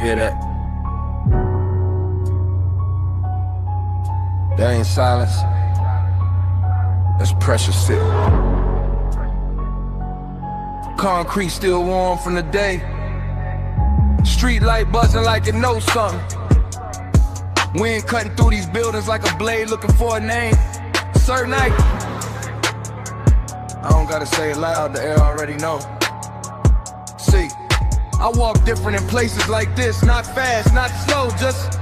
Hear that? That ain't silence. That's pressure sitting. Concrete still warm from the day. Street light buzzing like it knows something. Wind cutting through these buildings like a blade looking for a name. Certain night. I don't gotta say it loud, the air already know. See, I walk different in places like this. Not fast, not slow, just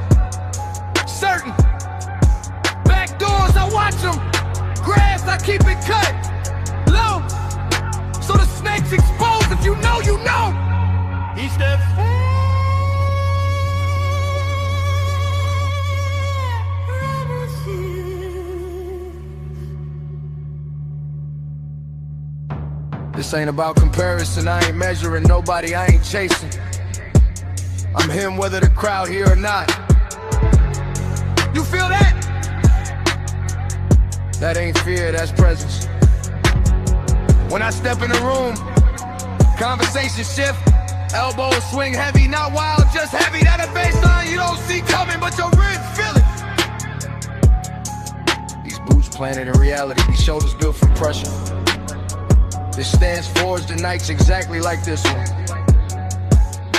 certain. Back doors, I watch them. Grass, I keep it cut low, so the snake's exposed. If you know, you know. He's the This ain't about comparison, I ain't measuring nobody, I ain't chasing. I'm him whether the crowd here or not. You feel that? That ain't fear, that's presence. When I step in the room, conversation shift, elbows swing heavy, not wild, just heavy. That a baseline you don't see coming, but your ribs feel it. These boots planted in reality, these shoulders built from pressure. This stance forged in nights exactly like this one.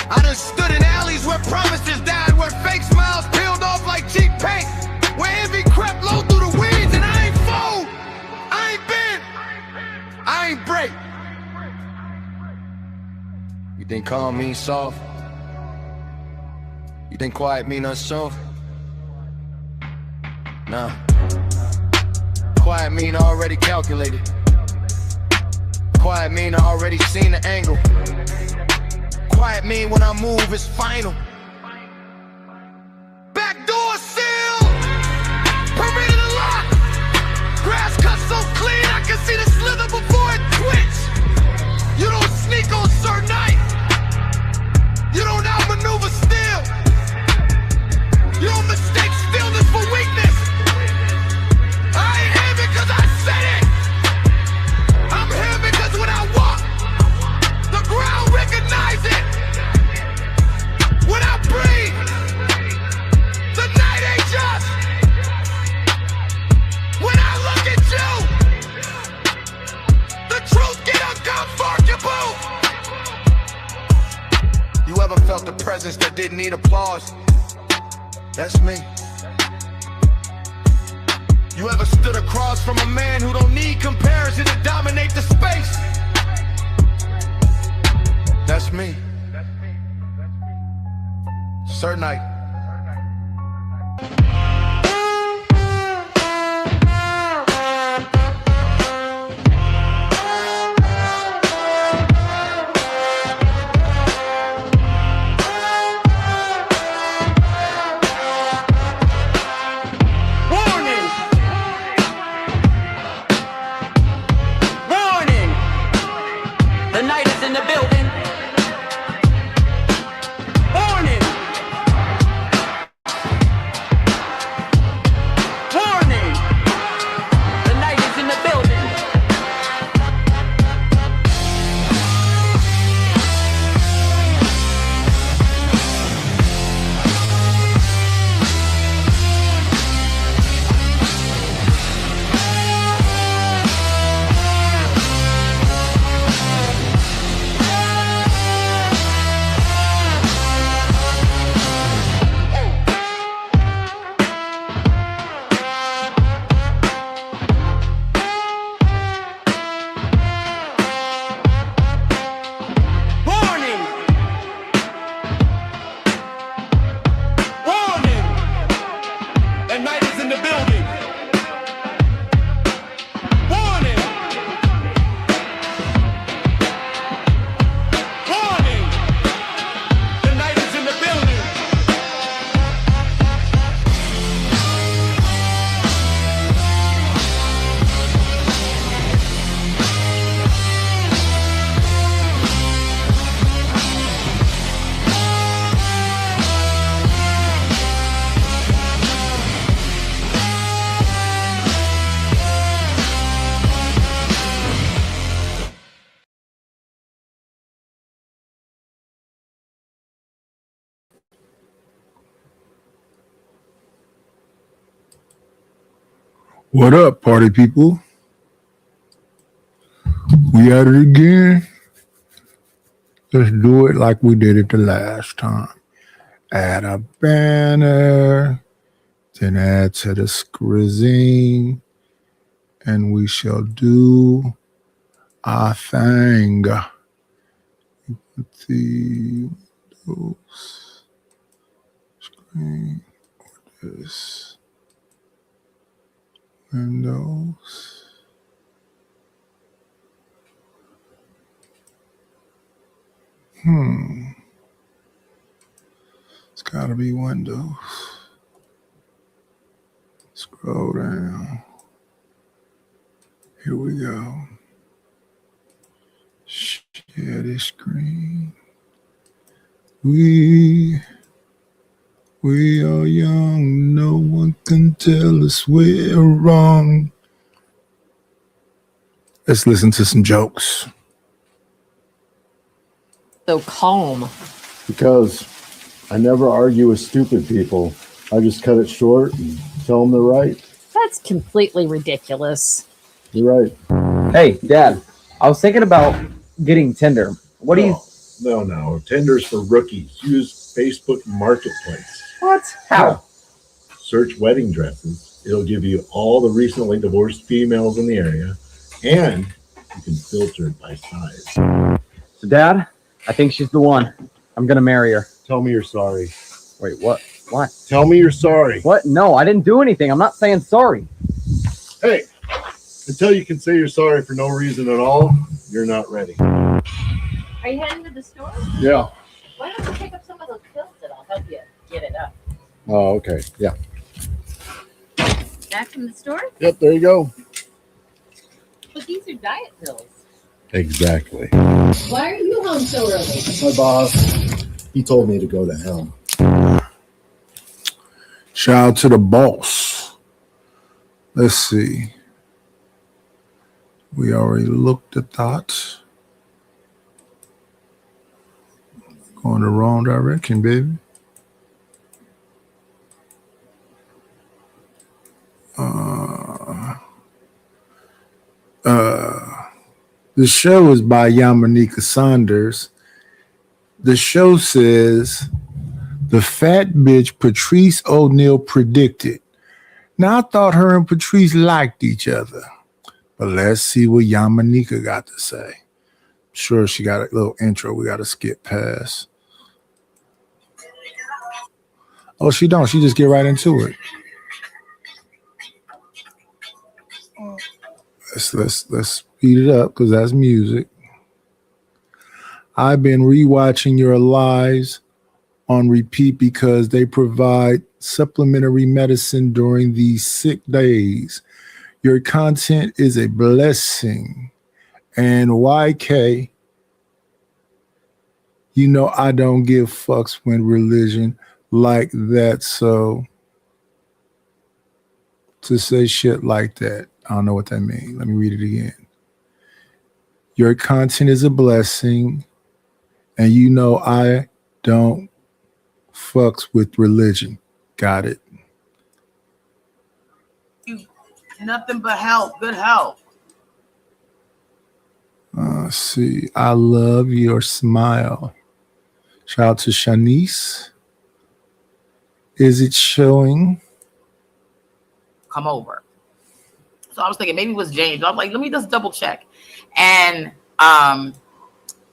I done stood in alleys where promises died, where fake smiles peeled off like cheap paint, where envy crept low through the weeds, and I ain't fold, I ain't bend, I ain't break. You think calm means soft? You think quiet mean unsoft? Nah. Quiet mean already calculated. Quiet mean I already seen the angle. Quiet mean when I move it's final. Back door sealed, perimeter locked. Grass cut so clean I can see the slither before it twitch. You don't sneak on certain night. You don't outmaneuver still. You don't mistake stillness for weakness. I ain't here because I said it. I'm here because when I walk, the ground recognize it. When I breathe, the night ain't just. When I look at you, the truth get uncomfortable. You ever felt the presence that didn't need applause? That's me. You ever stood across from a man who don't need comparison to dominate the space? That's me. Certain night. The night is in the building. Warning! What up, party people? We at it again. Let's do it like we did it the last time. Add a banner, then add to the screen, and we shall do our thing. The Windows screen, this Windows. It's gotta be Windows. Scroll down. Here we go. Share this screen. We are young. No one can tell us we're wrong. Let's listen to some jokes. So calm. Because I never argue with stupid people. I just cut it short and tell them they're right. That's completely ridiculous. You're right. Hey, Dad, I was thinking about getting Tinder. What do you... No. Tinder's for rookies. Use Facebook Marketplace. What? How? Search wedding dresses. It'll give you all the recently divorced females in the area, and you can filter it by size. So, Dad, I think she's the one. I'm going to marry her. Tell me you're sorry. Wait, what? What? Tell me you're sorry. What? No, I didn't do anything. I'm not saying sorry. Hey, until you can say you're sorry for no reason at all, you're not ready. Are you heading to the store? Yeah. Why don't you pick up some of those pills and I'll help you get it up? Oh, okay. Yeah. Back from the store? Yep, there you go. But these are diet pills. Exactly. Why are you home so early? My boss, he told me to go to hell. Shout out to the boss. Let's see. We already looked at that. Going the wrong direction, baby. The show is by Yamanika Saunders. The show says the fat bitch Patrice O'Neal predicted. Now I thought her and Patrice liked each other, but let's see what Yamanika got to say. I'm sure she got a little intro we got to skip past. Oh, she don't. She just get right into it. Let's speed it up because that's music. I've been rewatching your lives on repeat because they provide supplementary medicine during these sick days. Your content is a blessing. And YK, you know I don't give fucks when religion like that. So to say shit like that, I don't know what that means. Let me read it again. Your content is a blessing, and you know I don't fucks with religion. Got it. Nothing but help. Good help. See, I love your smile. Shout out to Shanice. Is it showing? Come over. So I was thinking maybe it was James. I'm like, let me just double check. And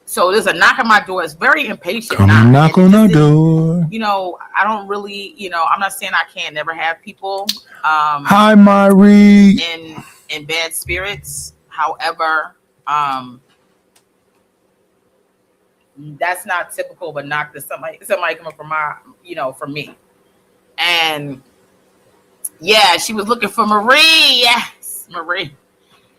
so there's a knock on my door. It's very impatient. Come knock on our door. You know, I don't really, I'm not saying I can't never have people Hi, Marie. in bad spirits. However, that's not typical of a knock to somebody coming from from me. And yeah, she was looking for Marie. Yes, Marie.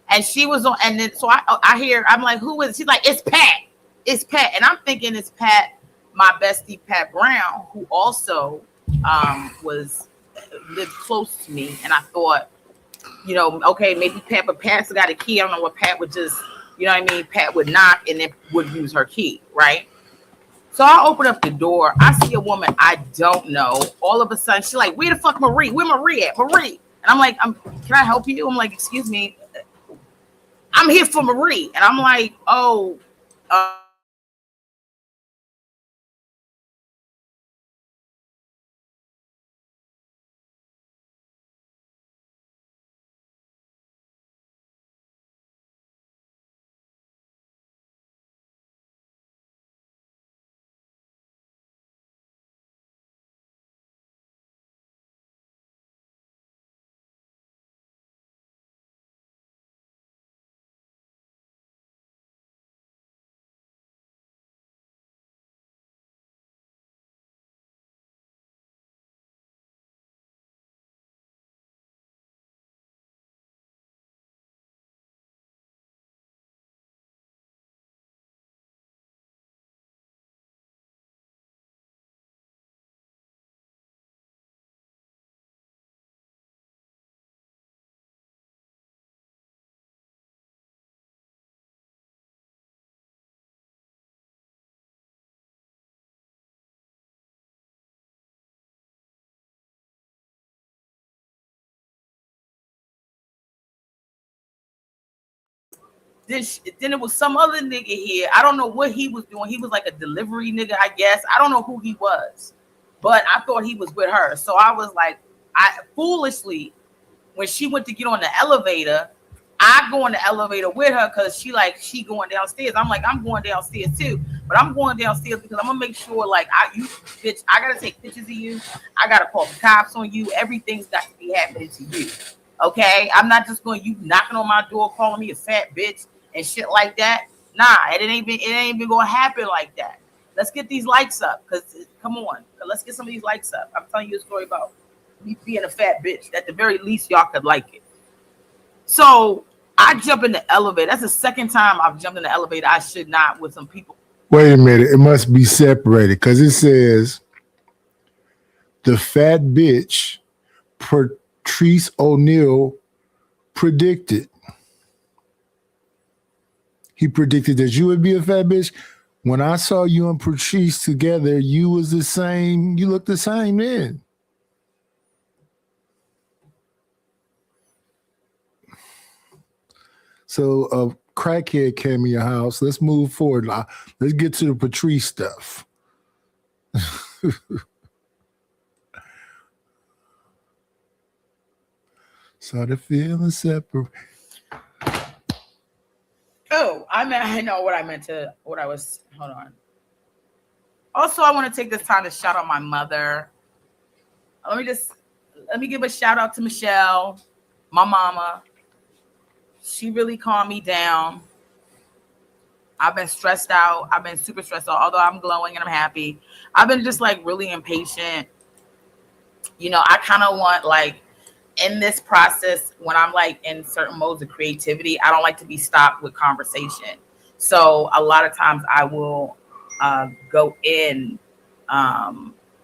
And she was on, and then so I hear, I'm like, who is it? She's like, it's Pat. It's Pat. And I'm thinking it's Pat, my bestie Pat Brown, who also lived close to me. And I thought, okay, maybe Pat, but Pat's got a key. I don't know what Pat would just, Pat would knock and then would use her key, right? So I open up the door. I see a woman I don't know. All of a sudden, she's like, where the fuck Marie? Where Marie at? Marie. And I'm like, can I help you? I'm like, excuse me, I'm here for Marie. And I'm like, oh, then it was some other nigga here. I don't know what he was doing. He was like a delivery nigga, I guess. I don't know who he was, but I thought he was with her. So I was like, I foolishly, when she went to get on the elevator, I go on the elevator with her because she going downstairs. I'm like, I'm going downstairs too, but I'm going downstairs because I'm gonna make sure bitch, I gotta take pictures of you. I gotta call the cops on you. Everything's got to be happening to you. Okay, I'm not just going you knocking on my door calling me a fat bitch and shit like that. Nah, it ain't been gonna happen like that. Let's get these likes up, cause come on, let's get some of these likes up. I'm telling you a story about me being a fat bitch. At the very least, y'all could like it. So I jump in the elevator. That's the second time I've jumped in the elevator. I should not with some people. Wait a minute. It must be separated because it says the fat bitch Patrice O'Neal predicted. He predicted that you would be a fat bitch. When I saw you and Patrice together, you was the same. You looked the same then. So a crackhead came in your house. Let's move forward. Let's get to the Patrice stuff. Started feeling separate. Oh, I know what I meant to, what I was, hold on. Also, I want to take this time to shout out my mother. Let me give a shout out to Michelle, my mama. She really calmed me down. I've been stressed out. I've been super stressed out, although I'm glowing and I'm happy. I've been just like really impatient. You know, I kind of want in this process, when I'm like in certain modes of creativity, I don't like to be stopped with conversation. So a lot of times I will go in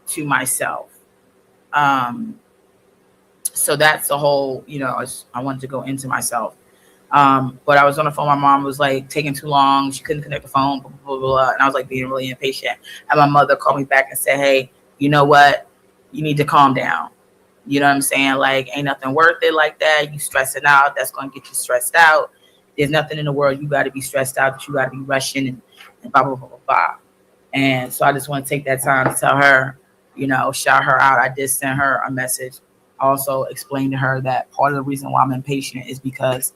to myself. So that's the whole, I wanted to go into myself. But I was on the phone. My mom was like taking too long. She couldn't connect the phone, blah, blah, blah, blah. And I was like being really impatient. And my mother called me back and said, hey, you know what? You need to calm down. You know what I'm saying? Like, ain't nothing worth it like that. You stressing out. That's going to get you stressed out. There's nothing in the world you got to be stressed out, that you got to be rushing and blah, blah, blah, blah, blah. And so I just want to take that time to tell her, shout her out. I did send her a message. Also explain to her that part of the reason why I'm impatient is because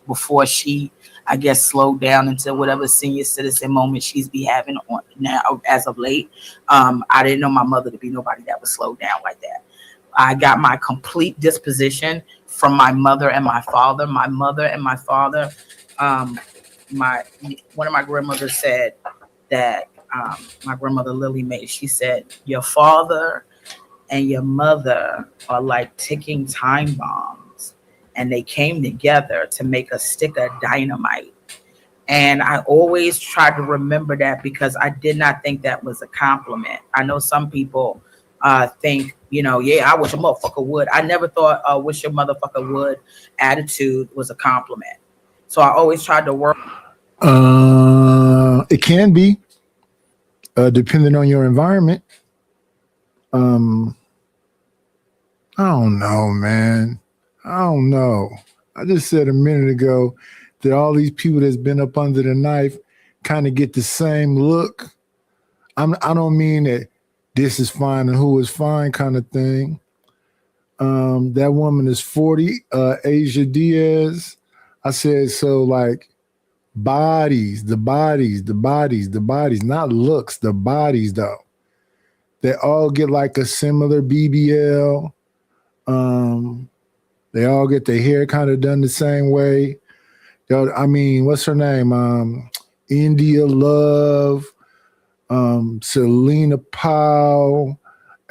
before she, I guess, slowed down into whatever senior citizen moment she's be having on now as of late. I didn't know my mother to be nobody that would slow down like that. I got my complete disposition from my mother and my father. My mother and my father, one of my grandmothers said that my grandmother Lily Mae, she said, your father and your mother are like ticking time bombs, and they came together to make a stick of dynamite. And I always tried to remember that because I did not think that was a compliment. I know some people think, I wish a motherfucker would. I never thought wish your motherfucker would attitude was a compliment. So I always tried to work. It can be, depending on your environment. I don't know, man. I don't know. I just said a minute ago that all these people that's been up under the knife kind of get the same look. I don't mean that this is fine and who is fine kind of thing. That woman is 40, Asia Diaz. I said so like bodies, the bodies, the bodies, the bodies, not looks, the bodies though. They all get like a similar BBL. They all get their hair kind of done the same way. I mean, what's her name? India Love, Selena Powell,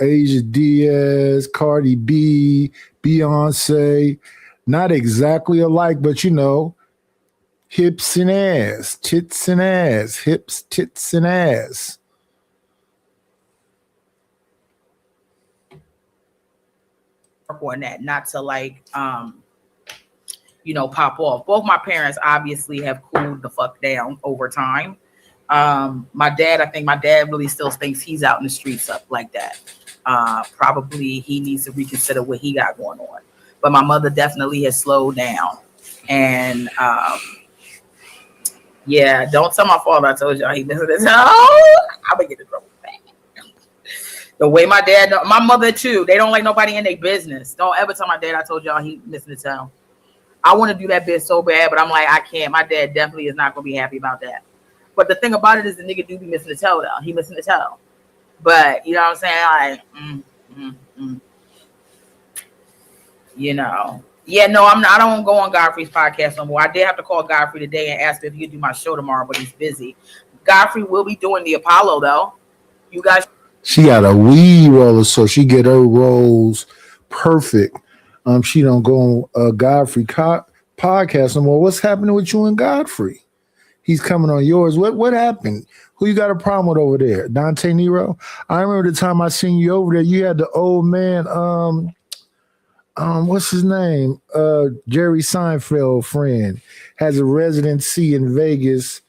Asia Diaz, Cardi B, Beyonce. Not exactly alike, but you know, hips and ass, tits and ass, hips, tits and ass. On that, not to like pop off. Both my parents obviously have cooled the fuck down over time. My dad, I think my dad really still thinks he's out in the streets up like that. Probably he needs to reconsider what he got going on. But my mother definitely has slowed down. And yeah, don't tell my father I told y'all he missing his I'm gonna get in trouble. The way my dad, my mother too, they don't like nobody in their business. Don't ever tell my dad I told y'all he missing the town. I want to do that bit so bad, but I'm like, I can't. My dad definitely is not going to be happy about that. But the thing about it is the nigga do be missing the toe, though. He missing the toe. But, you know what I'm saying? Like, you know. Yeah, no, I'm not. I don't go on Godfrey's podcast no more. I did have to call Godfrey today and ask if he could do my show tomorrow, but he's busy. Godfrey will be doing the Apollo, though. You guys. She got a weed roller, so she get her rolls perfect. She don't go on Godfrey podcast no more. What's happening with you and Godfrey? He's coming on yours. What happened? Who you got a problem with over there? Dante Nero? I remember the time I seen you over there. You had the old man. What's his name? Jerry Seinfeld friend has a residency in Vegas.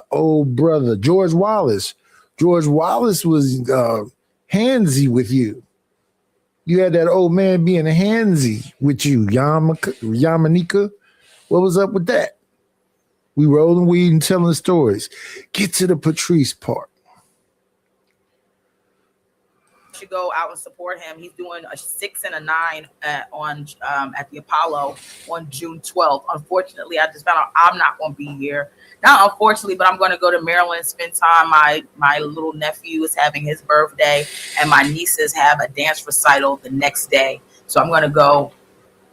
Old brother George Wallace. George Wallace was handsy with you. You had that old man being handsy with you, Yamanika. What was up with that? We rolling weed and telling stories. Get to the Patrice part. Should go out and support him. He's doing a 6 and a 9 at the Apollo on June 12th. Unfortunately, I just found out I'm not going to be here. Not unfortunately, but I'm going to go to Maryland, spend time. My little nephew is having his birthday, and my nieces have a dance recital the next day. So I'm going to go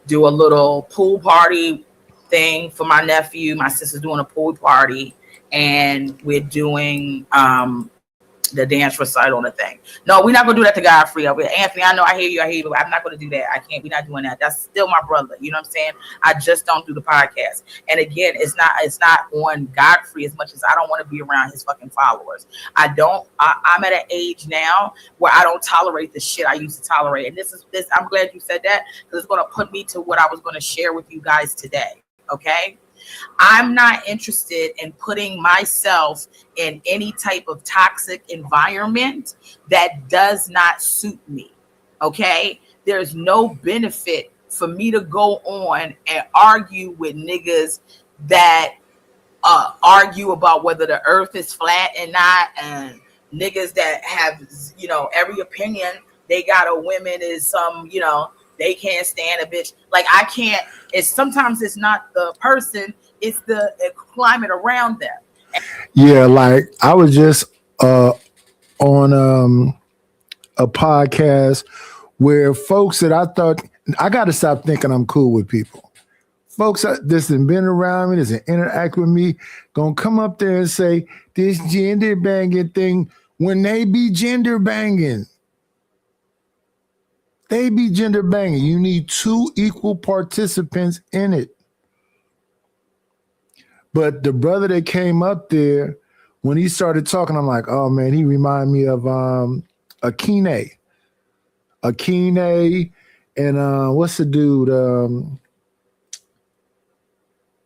do a little pool party thing for my nephew. My sister's doing a pool party, and we're doing the dance recital and the thing. No, we're not gonna do that to Godfrey. Anthony, I know I hear you, but I'm not gonna do that. I can't. We're not doing that. That's still my brother. You know what I'm saying? I just don't do the podcast. And again, it's not on Godfrey as much as I don't want to be around his fucking followers. I'm at an age now where I don't tolerate the shit I used to tolerate. And this. I'm glad you said that, because it's gonna put me to what I was gonna share with you guys today. Okay. I'm not interested in putting myself in any type of toxic environment that does not suit me. Okay? There's no benefit for me to go on and argue with niggas that argue about whether the earth is flat and not, and niggas that have, every opinion they got of women is some, they can't stand a bitch. Like, I can't. Sometimes it's not the person, it's the climate around them. Yeah, like I was just on a podcast where folks that I thought, I got to stop thinking I'm cool with people. Folks that's been around me, that's interact with me, gonna come up there and say this gender banging thing when they be gender banging. They be gender banging. You need 2 equal participants in it. But the brother that came up there, when he started talking, I'm like, oh man, he reminded me of Akine. Akine and what's the dude?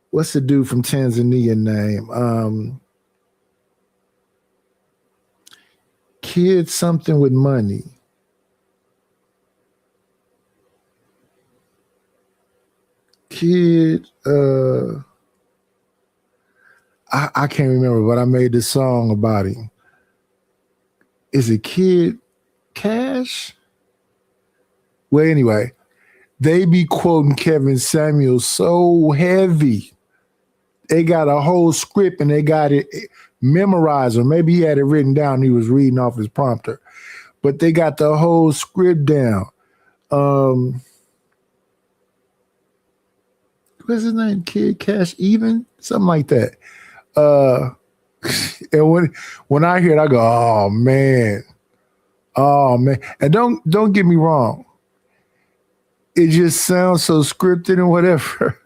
What's the dude from Tanzania name? Kid something with money. kid. I can't remember, but I made this song about him. Is it Kid Cash? Well, anyway, they be quoting Kevin Samuel so heavy. They got a whole script and they got it memorized, or maybe he had it written down. He was reading off his prompter, but they got the whole script down. What's his name? Kid Cash Even? Something like that. And when I hear it, I go, oh man. And don't get me wrong. It just sounds so scripted and whatever.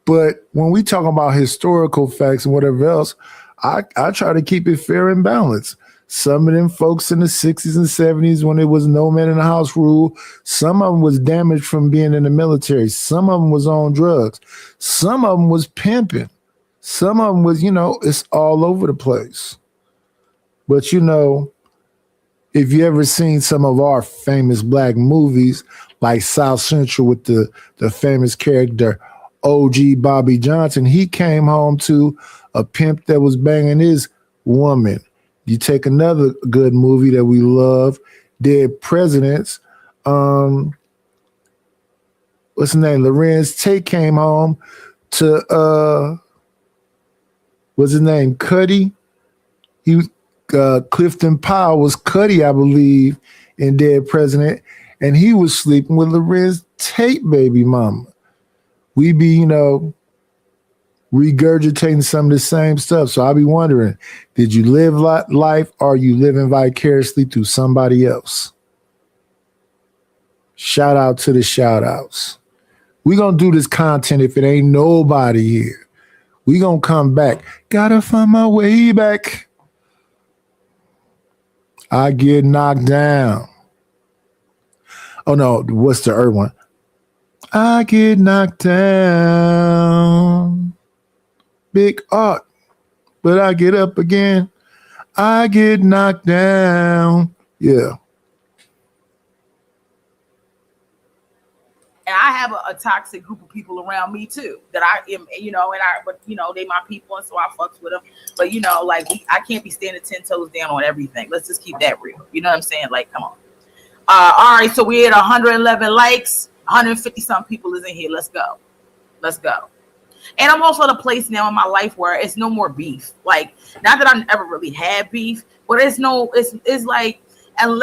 But when we talk about historical facts and whatever else, I try to keep it fair and balanced. Some of them folks in the 60s and 70s, when it was no man in the house rule, some of them was damaged from being in the military. Some of them was on drugs. Some of them was pimping. Some of them was, it's all over the place. But, if you ever seen some of our famous black movies, like South Central with the famous character OG Bobby Johnson, he came home to a pimp that was banging his woman. You take another good movie that we love, Dead Presidents. What's his name? Lorenz Tate came home to what's his name? Cuddy. He was Clifton Powell was Cuddy, I believe, in Dead President, and he was sleeping with Lorenz Tate baby mama. We be, regurgitating some of the same stuff. So I'll be wondering, did you live life or are you living vicariously through somebody else? Shout out to the shout outs. We're going to do this content if it ain't nobody here. We're going to come back. Gotta find my way back. I get knocked down. Oh no, what's the other one? I get knocked down. Big art, but I get up again. I get knocked down. Yeah. And I have a toxic group of people around me too that I am, but they my people, and so I fucks with them. But I can't be standing 10 toes down on everything. Let's just keep that real. You know what I'm saying? Like, come on. All right, so we had 111 likes, 150 some people is in here. Let's go. And I'm also at a place now in my life where it's no more beef. Like, not that I never really had beef, but it's like, and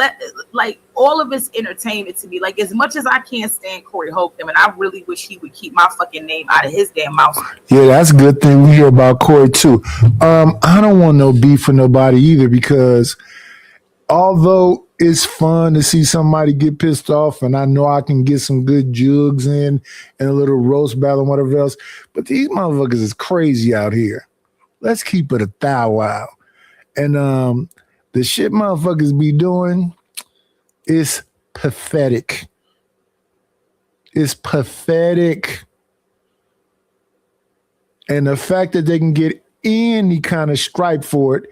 all of it's entertainment to me. Like, as much as I can't stand Corey Holcomb, and I really wish he would keep my fucking name out of his damn mouth. Yeah, that's a good thing we hear about Corey too. I don't want no beef for nobody either, because although it's fun to see somebody get pissed off, and I know I can get some good jugs in and a little roast battle and whatever else, but these motherfuckers is crazy out here. Let's keep it a thou wow. And the shit motherfuckers be doing is pathetic. It's pathetic. And the fact that they can get any kind of stripe for it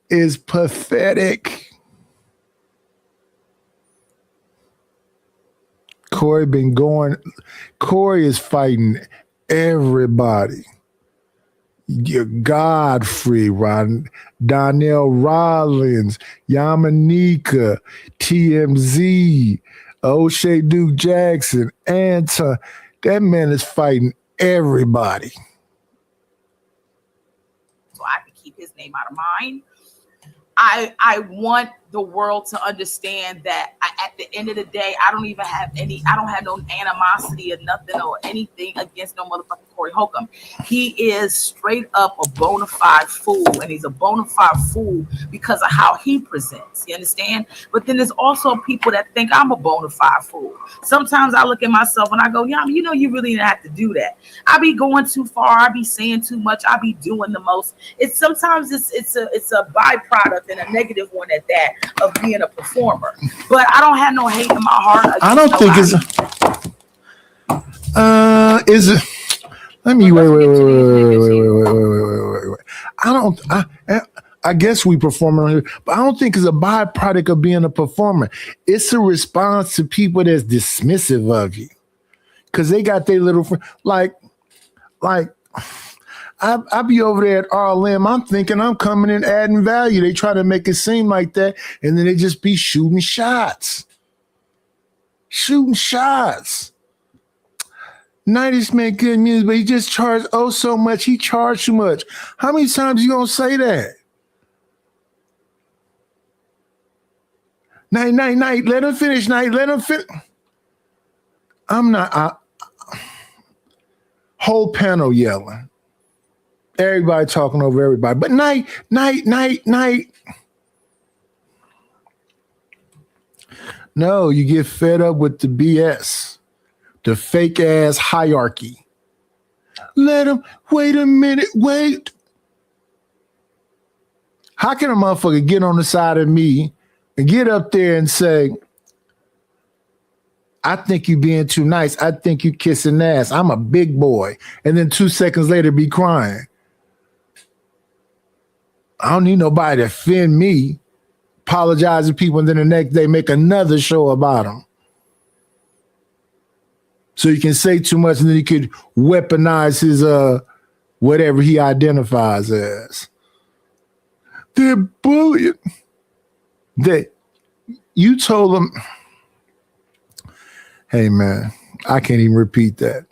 is pathetic. Corey is fighting everybody. Godfrey, Donnell Rollins, Yamanika, TMZ, O'Shea Duke Jackson, Anton. That man is fighting everybody. So I can keep his name out of mine. I want the world to understand that at the end of the day, I don't have no animosity or nothing or anything against no motherfucking Corey Holcomb. He is straight up a bona fide fool, and he's a bona fide fool because of how he presents. You understand? But then there's also people that think I'm a bona fide fool. Sometimes I look at myself and I go, yeah, you really didn't have to do that. I be going too far. I be saying too much. I be doing the most. It's a byproduct and a negative one at that of being a performer. But I don't have no hate in my heart. I don't think it's is it. Let me wait. I guess we perform on here, but I don't think it's a byproduct of being a performer. It's a response to people that's dismissive of you. because they got their little like I be over there at RLM. I'm thinking I'm coming in adding value. They try to make it seem like that, and then they just be shooting shots. Nighties make good music, but he just charged so much. He charged too much. How many times you gonna say that? Night. Let him finish. Night. Let him finish. I'm not. Whole panel yelling. Everybody talking over everybody. But night. No, you get fed up with the BS. The fake ass hierarchy. Let him, wait a minute, wait. How can a motherfucker get on the side of me and get up there and say, I think you being too nice. I think you kissing ass. I'm a big boy. And then 2 seconds later be crying. I don't need nobody to offend me. Apologize to people and then the next day make another show about them. So you can say too much and then you could weaponize his whatever he identifies as. They're bullying. You told them, hey man, I can't even repeat that.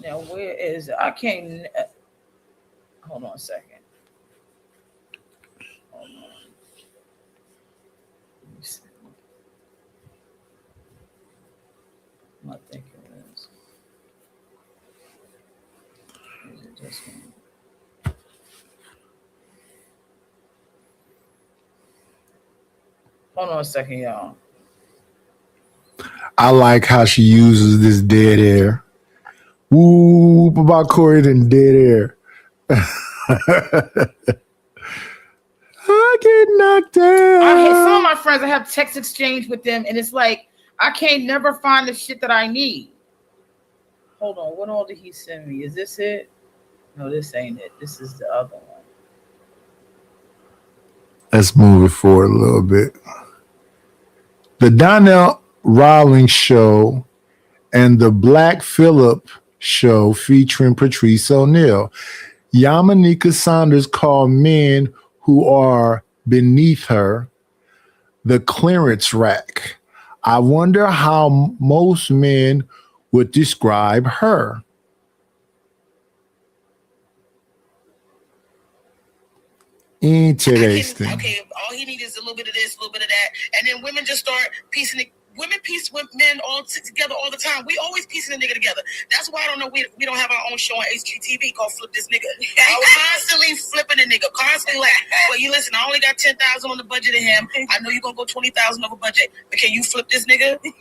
Now where is I can't hold on a second. I think it is. Is it this one? Hold on a second, y'all. I like how she uses this dead air. Whoop about Corey and dead air. I get knocked out. I had some of my friends, I have text exchange with them, and it's like I can't never find the shit that I need. Hold on, what all did he send me? Is this it? No, this ain't it. This is the other one. Let's move it forward a little bit. The Donnell Rawlings Show and the Black Phillip Show featuring Patrice O'Neal. Yamaneika Saunders called men who are beneath her the clearance rack. I wonder how most men would describe her. Interesting. Okay, all he needs is a little bit of this, a little bit of that, and then women just start piecing it. Women piece with men all together all the time. We always piecing a nigga together. That's why I don't know we don't have our own show on HGTV called Flip This Nigga. We constantly flipping a nigga, constantly like, well, you listen, I only got 10,000 on the budget of him. I know you're gonna go 20,000 over budget, but can you flip this nigga? And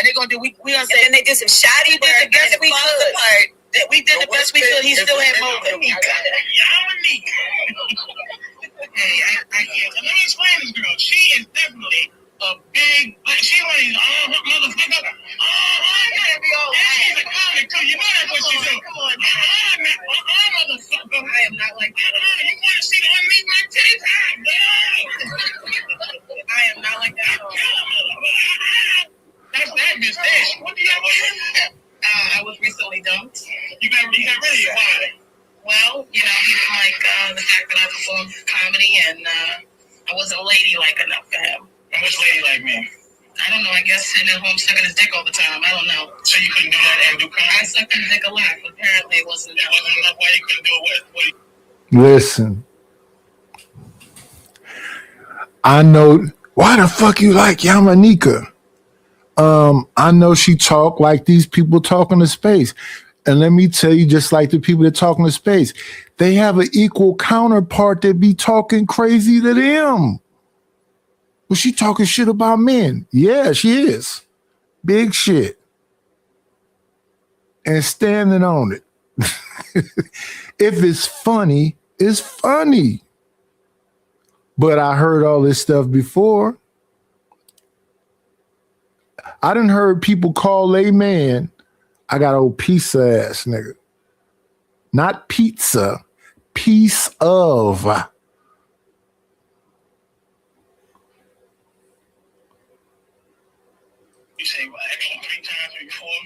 they're gonna do we gonna say, and then they did some shoddy work. We did the best we could. We did the best we could. He still had more. Hey, I can't. Let me explain this girl. She is definitely a big. She running motherfucker. She's a comic too. You know that's what she do. Come on, motherfucker. I am not like that. You want to see the unleash my titties? I am not like that at all. That's that Miss Dish. What do you got? I was recently dumped. You got really why? Well, you know, he didn't like the fact that I performed comedy, and I wasn't ladylike enough for him. What's ladylike mean? I don't know. I guess sitting at home sucking his dick all the time. I don't know. So you couldn't do that and do comedy? I sucked his dick a lot, but apparently it wasn't enough. It wasn't enough. Why you couldn't do it with? Listen. I know. Why the fuck you like Yamaneika? I know she talk like these people talking to space. And let me tell you, just like the people that talk in space, they have an equal counterpart that be talking crazy to them. Well, she talking shit about men. Yeah, she is. Big shit. And standing on it. If it's funny, it's funny. But I heard all this stuff before. I done heard people call a man, I got old pizza ass nigga. Not pizza, piece of. You say, well, extra 3 times before.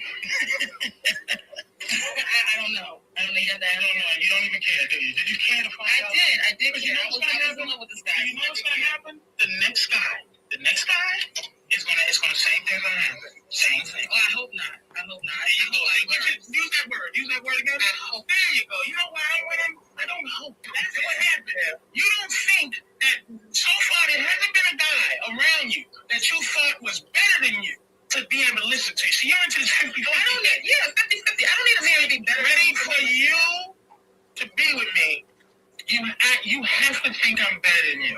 I don't know. I don't know. You don't even care, do you? Did you care to find out? I did. Because you know what's going to happen? With this guy. You know what's going to happen? The next guy is going to same thing's going to happen. Same thing. Oh, I hope not. There you go. Use that word. Use that word again. I hope. There you go. You know why I don't hope. That's what happened. You don't think that so far there hasn't been a guy around you that you thought was better than you to be able to listen to you. So you're into this 50-50. I don't need, 50-50. I don't need a man to be better. Ready for you to be with me, you have to think I'm better than you.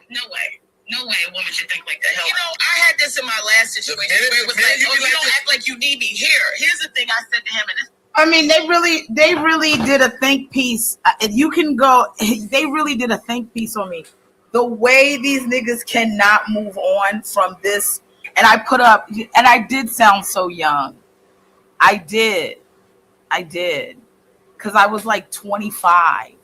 No way a woman should think like that. Hell, I had this in my last situation where it was like, you don't act like you need me here. Here's the thing I said to him, and this. I mean, they really did a think piece. You can go. They really did a think piece on me. The way these niggas cannot move on from this, and I put up, and I did sound so young. I did, because I was like 25.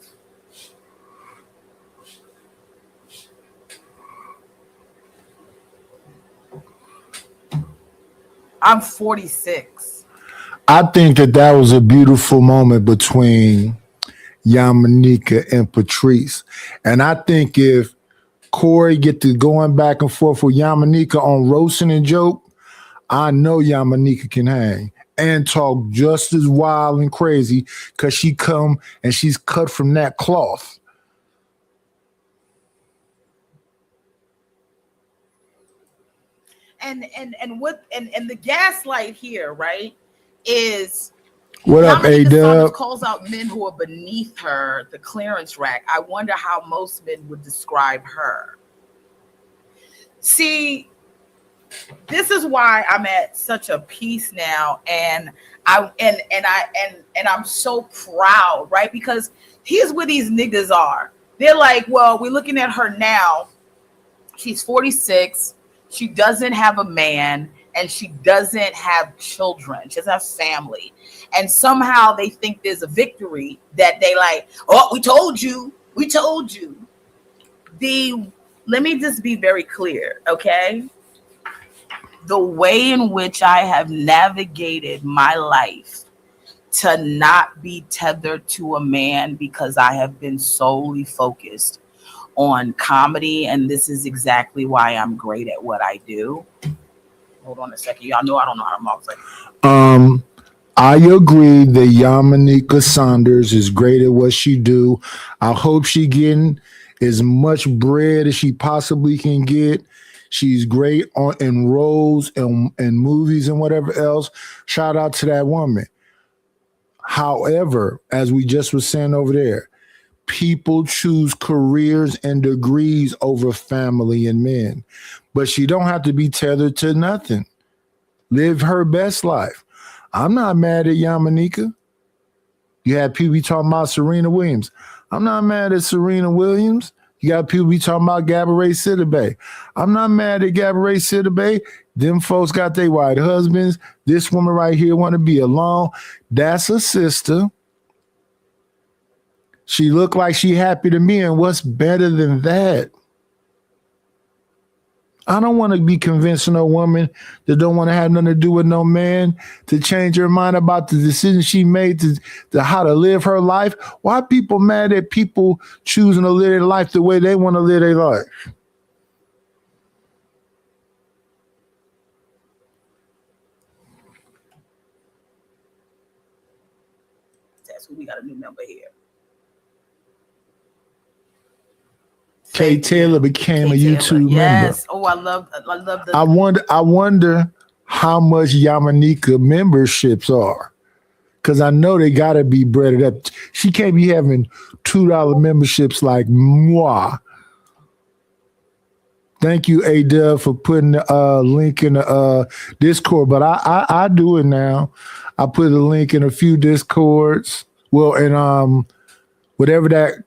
I'm 46. I think that was a beautiful moment between Yamanika and Patrice. And I think if Corey get to going back and forth with Yamanika on roasting and joke, I know Yamanika can hang and talk just as wild and crazy because she come and she's cut from that cloth. And the gaslight here, right, is what up, A-Dub? Calls out men who are beneath her, the clearance rack. I wonder how most men would describe her. See, this is why I'm at such a peace now, and I'm so proud, right? Because here's where these niggas are. They're like, well, we're looking at her now. She's 46. She doesn't have a man, and she doesn't have children. She doesn't have family. And somehow they think there's a victory that they like, oh, we told you. Let me just be very clear, okay? The way in which I have navigated my life to not be tethered to a man because I have been solely focused on comedy, and this is exactly why I'm great at what I do. Hold on a second. Y'all know I don't know how to multitask. I agree that Yamanika Saunders is great at what she do. I hope she getting as much bread as she possibly can get. She's great in roles and movies and whatever else. Shout out to that woman. However, as we just was saying over there, people choose careers and degrees over family and men. But she don't have to be tethered to nothing. Live her best life. I'm not mad at Yamanika. You had people be talking about Serena Williams. I'm not mad at Serena Williams. You got people be talking about Gabourey Sidibe. I'm not mad at Gabourey Sidibe. Them folks got their white husbands. This woman right here want to be alone. That's a sister. She looked like she happy to me, and what's better than that? I don't want to be convincing a woman that don't want to have nothing to do with no man to change her mind about the decision she made to how to live her life. Why are people mad at people choosing to live their life the way they want to live their life? That's who we got a new member here. Kay Taylor became a YouTube member. Yes. Oh, I love the. I wonder how much Yamanika memberships are, because I know they gotta be breaded up. She can't be having $2 memberships like moi. Thank you, A-Dub, for putting the link in the Discord. But I do it now. I put a link in a few Discords. Well, and whatever that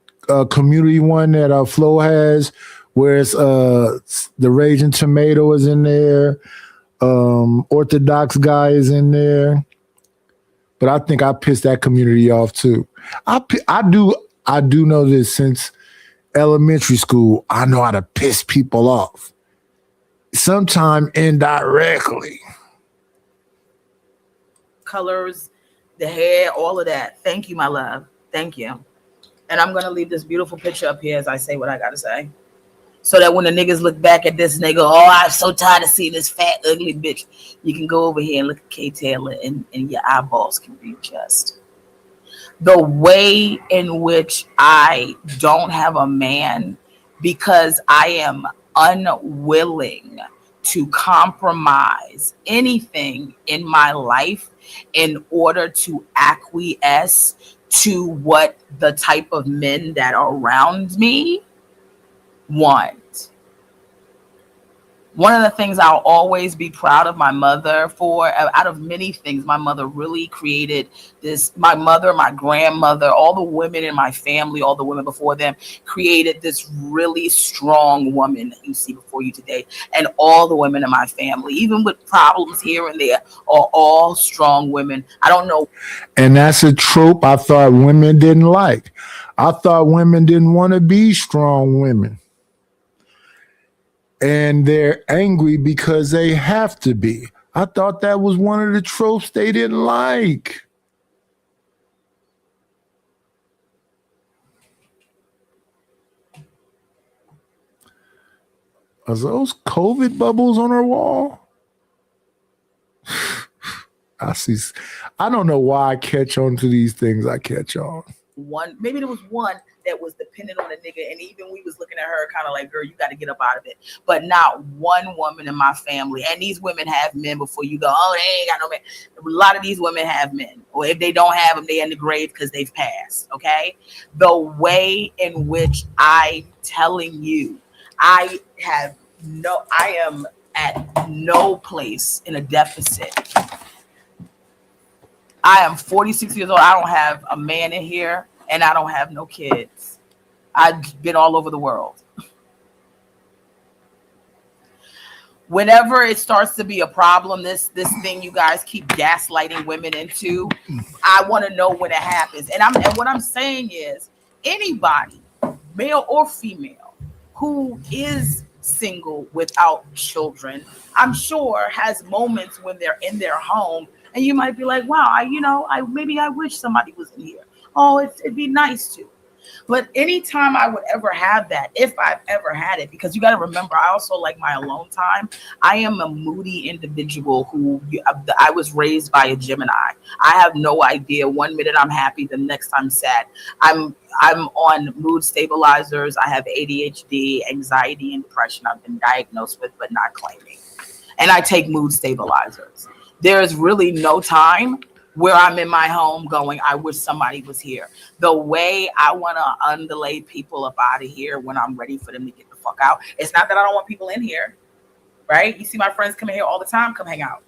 community one that Flo has, where it's the Raging Tomato is in there, Orthodox guy is in there, but I think I pissed that community off too. I do know this since elementary school. I know how to piss people off. sometime indirectly. Colors, the hair, all of that. Thank you, my love. Thank you. And I'm gonna leave this beautiful picture up here as I say what I gotta say. So that when the niggas look back at this and they go, oh, I'm so tired of seeing this fat, ugly bitch, you can go over here and look at Kay Taylor and your eyeballs can readjust. The way in which I don't have a man because I am unwilling to compromise anything in my life in order to acquiesce to what the type of men that are around me want. One of the things I'll always be proud of my mother for, out of many things, my mother really created this. My mother, my grandmother, all the women in my family, all the women before them created this really strong woman that you see before you today. And all the women in my family, even with problems here and there, are all strong women. I don't know. And that's a trope I thought women didn't like. I thought women didn't want to be strong women. And they're angry because they have to be. I thought that was one of the tropes they didn't like. Are those COVID bubbles on her wall? I don't know why I catch on to these things I catch on. Maybe there was one that was dependent on a nigga, and even we was looking at her kind of like, girl, you got to get up out of it. But not one woman in my family, and these women have men before you go, oh, they ain't got no men. A lot of these women have men, or if they don't have them, they in the grave because they've passed, okay? The way in which I'm telling you, I am at no place in a deficit. I am 46 years old. I don't have a man in here, and I don't have no kids. I've been all over the world. Whenever it starts to be a problem, this thing you guys keep gaslighting women into, I want to know when it happens. And what I'm saying is, anybody, male or female, who is single without children, I'm sure has moments when they're in their home. And you might be like, wow, maybe I wish somebody was in here. Oh, it'd be nice to. But anytime I would ever have that, if I've ever had it, because you got to remember, I also like my alone time. I am a moody individual who I was raised by a Gemini. I have no idea. 1 minute I'm happy, the next I'm sad. I'm on mood stabilizers. I have ADHD, anxiety, and depression. I've been diagnosed with, but not claiming. And I take mood stabilizers. There's really no time where I'm in my home going, I wish somebody was here. The way I want to underlay people up out of here when I'm ready for them to get the fuck out. It's not that I don't want people in here, right? You see my friends coming here all the time, come hang out.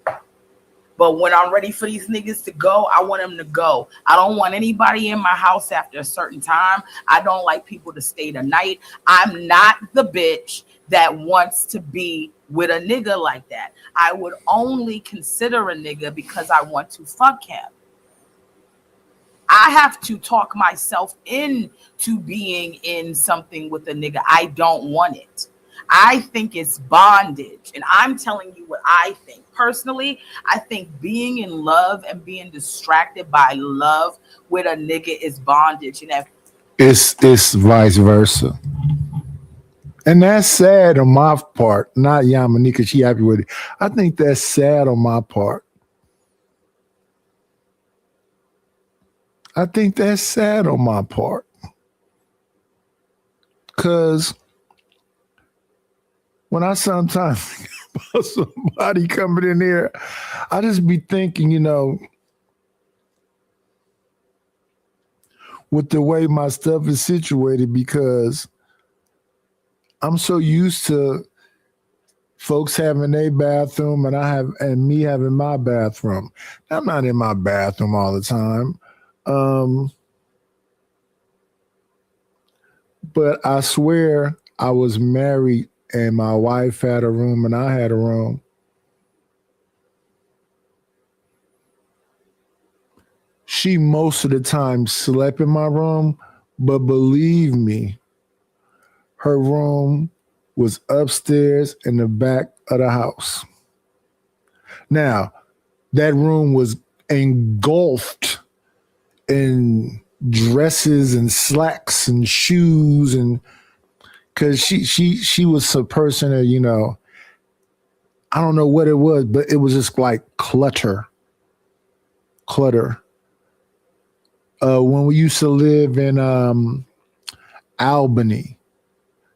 But when I'm ready for these niggas to go, I want them to go. I don't want anybody in my house after a certain time. I don't like people to stay the night. I'm not the bitch that wants to be with a nigga like that. I would only consider a nigga because I want to fuck him. I have to talk myself into being in something with a nigga. I don't want it. I think it's bondage. And I'm telling you what I think. Personally, I think being in love and being distracted by love with a nigga is bondage. And it's vice versa. And that's sad on my part. Not Yamanika, she happy with it. I think that's sad on my part. I think that's sad on my part. Because when I sometimes think about somebody coming in here, I just be thinking, with the way my stuff is situated, because I'm so used to folks having their bathroom and me having my bathroom. I'm not in my bathroom all the time. But I swear I was married and my wife had a room and I had a room. She most of the time slept in my room, but believe me, her room was upstairs in the back of the house. Now, that room was engulfed in dresses and slacks and shoes, and because she was a person that, you know, I don't know what it was, but it was just like clutter. When we used to live in Albany,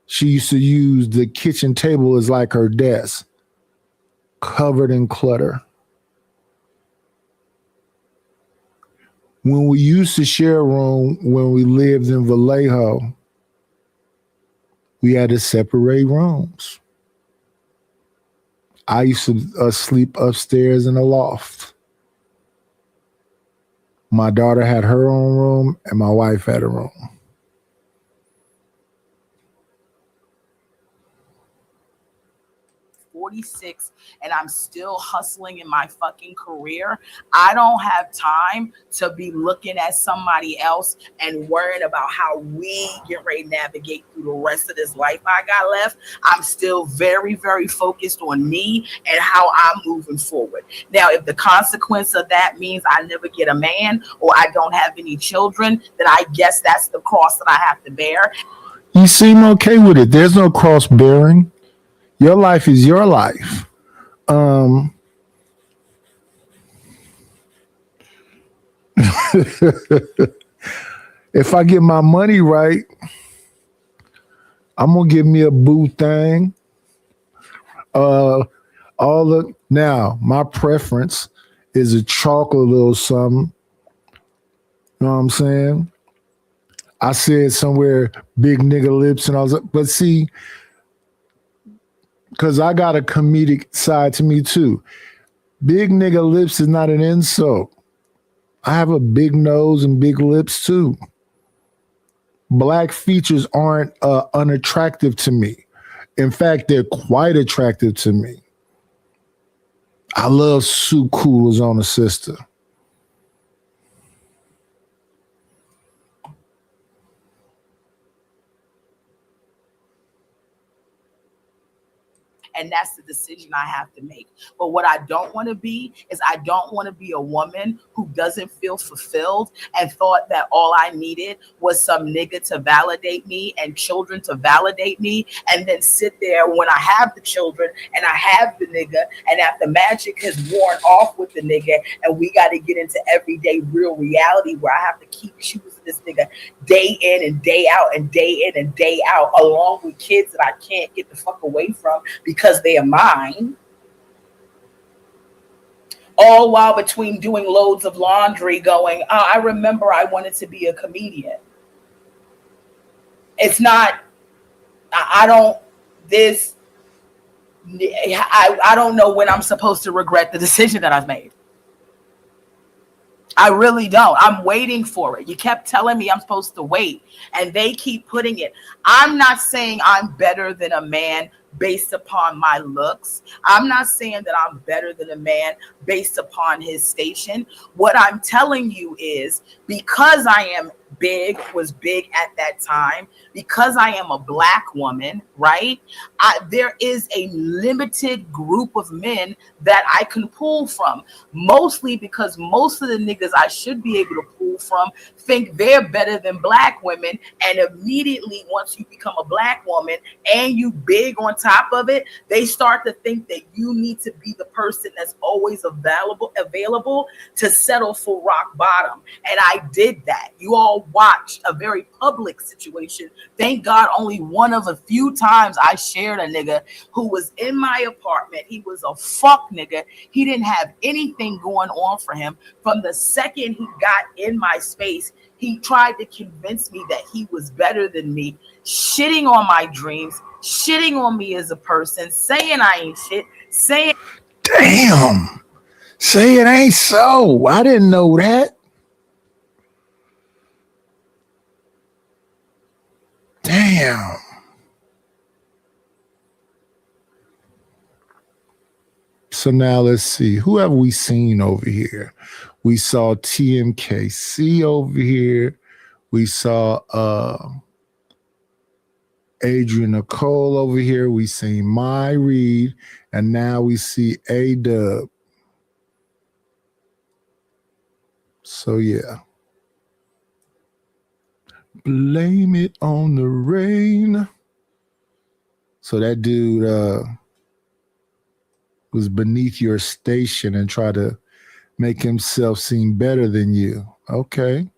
she used to use the kitchen table as like her desk, covered in clutter. When we used to share a room when we lived in Vallejo, we had to separate rooms. I used to sleep upstairs in the loft. My daughter had her own room and my wife had a room. And I'm still hustling in my fucking career. I don't have time to be looking at somebody else and worrying about how we get ready to navigate through the rest of this life I got left. I'm still very, very focused on me and how I'm moving forward. Now, if the consequence of that means I never get a man or I don't have any children, then I guess that's the cross that I have to bear. You seem okay with it. There's no cross bearing. Your life is your life. If I get my money right, I'm gonna give me a boo thing. Now my preference is a chocolate little something. You know what I'm saying? I said somewhere big nigga lips and I was like, but see, because I got a comedic side to me too. Big nigga lips is not an insult. I have a big nose and big lips too. Black features aren't unattractive to me. In fact, they're quite attractive to me. I love Sue Coolers on a sister. And that's the decision I have to make. But what I don't want to be is I don't want to be a woman who doesn't feel fulfilled and thought that all I needed was some nigga to validate me and children to validate me, and then sit there when I have the children and I have the nigga, and after magic has worn off with the nigga and we got to get into everyday real reality where I have to keep choosing this nigga day in and day out and day in and day out, along with kids that I can't get the fuck away from because they are mine. All while between doing loads of laundry going, I remember I wanted to be a comedian. It's not, I don't know when I'm supposed to regret the decision that I've made. I really don't. I'm waiting for it. You kept telling me I'm supposed to wait, and they keep putting it. I'm not saying I'm better than a man based upon my looks. I'm not saying that I'm better than a man based upon his station. What I'm telling you is because I am was big at that time, because I am a black woman, right? There is a limited group of men that I can pull from, mostly because most of the niggas I should be able to pull from think they're better than black women, and immediately once you become a black woman and you big on top of it, they start to think that you need to be the person that's always available to settle for rock bottom. And I did that. You all watched a very public situation. Thank God only one of a few times I shared a nigga who was in my apartment. He was a fuck nigga. He didn't have anything going on for him. From the second he got in my space, he tried to convince me that he was better than me, shitting on my dreams, shitting on me as a person, saying I ain't shit, saying, damn, say it ain't so. I didn't know that. Damn. So now let's see. Who have we seen over here? We saw TMKC over here. We saw Adrian Nicole over here. We seen My Reed, and now we see A-Dub. So yeah. Blame it on the rain. So that dude was beneath your station and tried to make himself seem better than you. Okay.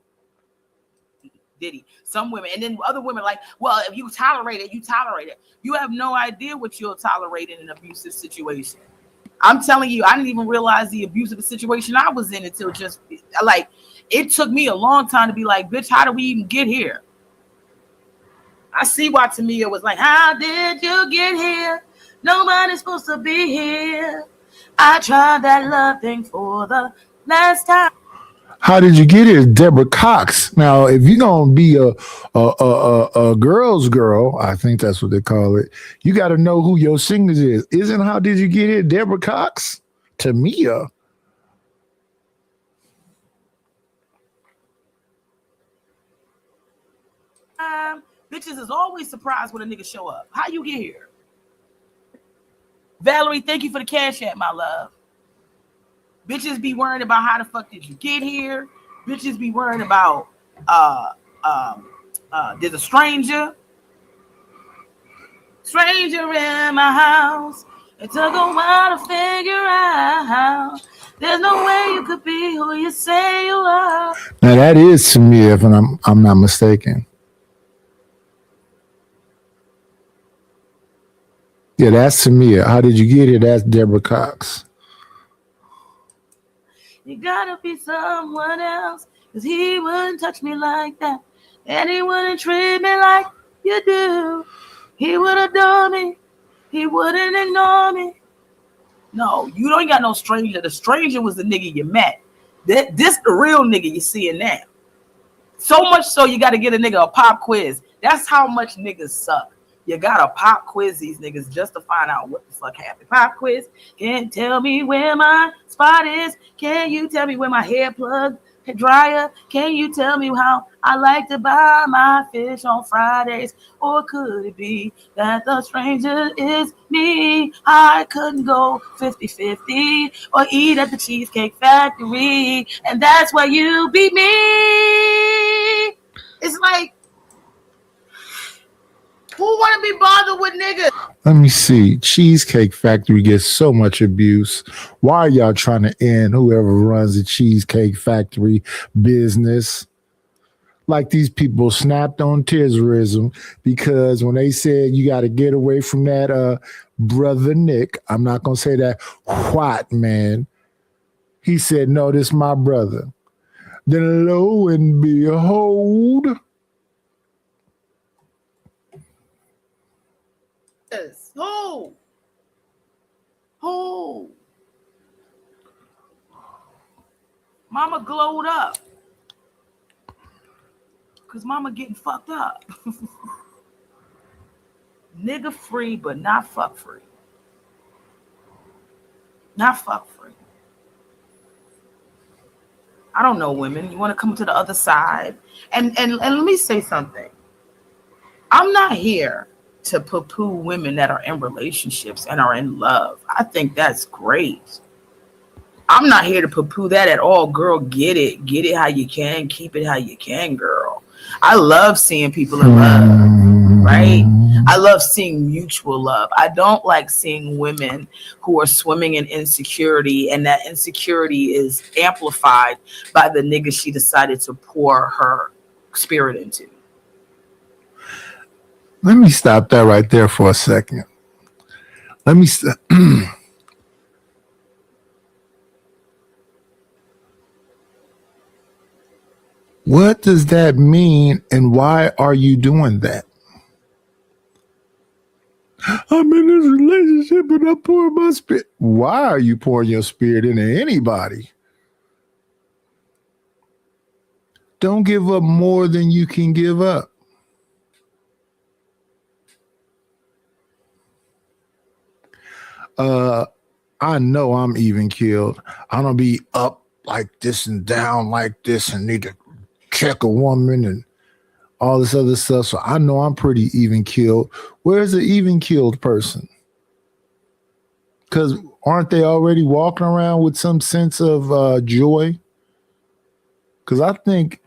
Did he? Some women, and then other women like, well, if you tolerate it, you tolerate it. You have no idea what you'll tolerate in an abusive situation. I'm telling you, I didn't even realize the abusive situation I was in until just like it took me a long time to be like, bitch, how do we even get here? I see why Tamia was like, how did you get here? Nobody's supposed to be here. I tried that love thing for the last time. How did you get here, Deborah Cox? Now, if you're gonna be a girl's girl, I think that's what they call it. You got to know who your singers is. Isn't How Did You Get Here, Deborah Cox? Tamia. Bitches is always surprised when a nigga show up. How you get here? Valerie, thank you for the cash app, my love. Bitches be worried about how the fuck did you get here. Bitches be worried about there's a stranger in my house. It took a while to figure out there's no way you could be who you say you are. Now that is Tamia, if I'm not mistaken. Yeah, that's Tamia. How did you get here? That's Deborah Cox. You gotta be someone else, cause he wouldn't touch me like that, and he wouldn't treat me like you do. He would adore me, he wouldn't ignore me. No, you don't got no stranger. The stranger was the nigga you met. This the real nigga you seeing now. So much so you gotta get a nigga a pop quiz. That's how much niggas suck. You gotta pop quiz these niggas just to find out what the fuck happened. Pop quiz. Can't tell me where my spot is. Can you tell me where my hair plug dryer? Can you tell me how I like to buy my fish on Fridays? Or could it be that the stranger is me? I couldn't go 50-50 or eat at the Cheesecake Factory, and that's where you beat me. It's like, who want to be bothered with niggas? Let me see. Cheesecake Factory gets so much abuse. Why are y'all trying to end whoever runs the Cheesecake Factory business? Like these people snapped on terrorism because when they said you got to get away from that brother Nick, I'm not going to say that white man. He said, no, this is my brother. Then lo and behold, Who? Mama glowed up. Cause mama getting fucked up. Nigga free, but not fuck free. Not fuck free. I don't know, women. You want to come to the other side? And let me say something. I'm not here to poo-poo women that are in relationships and are in love. I think that's great. I'm not here to poo-poo that at all. Girl, get it how you can, keep it how you can, girl. I love seeing people in love, right? I love seeing mutual love. I don't like seeing women who are swimming in insecurity, and that insecurity is amplified by the nigga she decided to pour her spirit into. let me stop that right there for a second. Let me What does that mean, and why are you doing that? I'm in this relationship and I'm pouring my spirit. Why are you pouring your spirit into anybody? Don't give up more than you can give up. I know I'm even killed. I don't be up like this and down like this and need to check a woman and all this other stuff. So I know I'm pretty even killed. Where's the even killed person? Because aren't they already walking around with some sense of joy? Because I think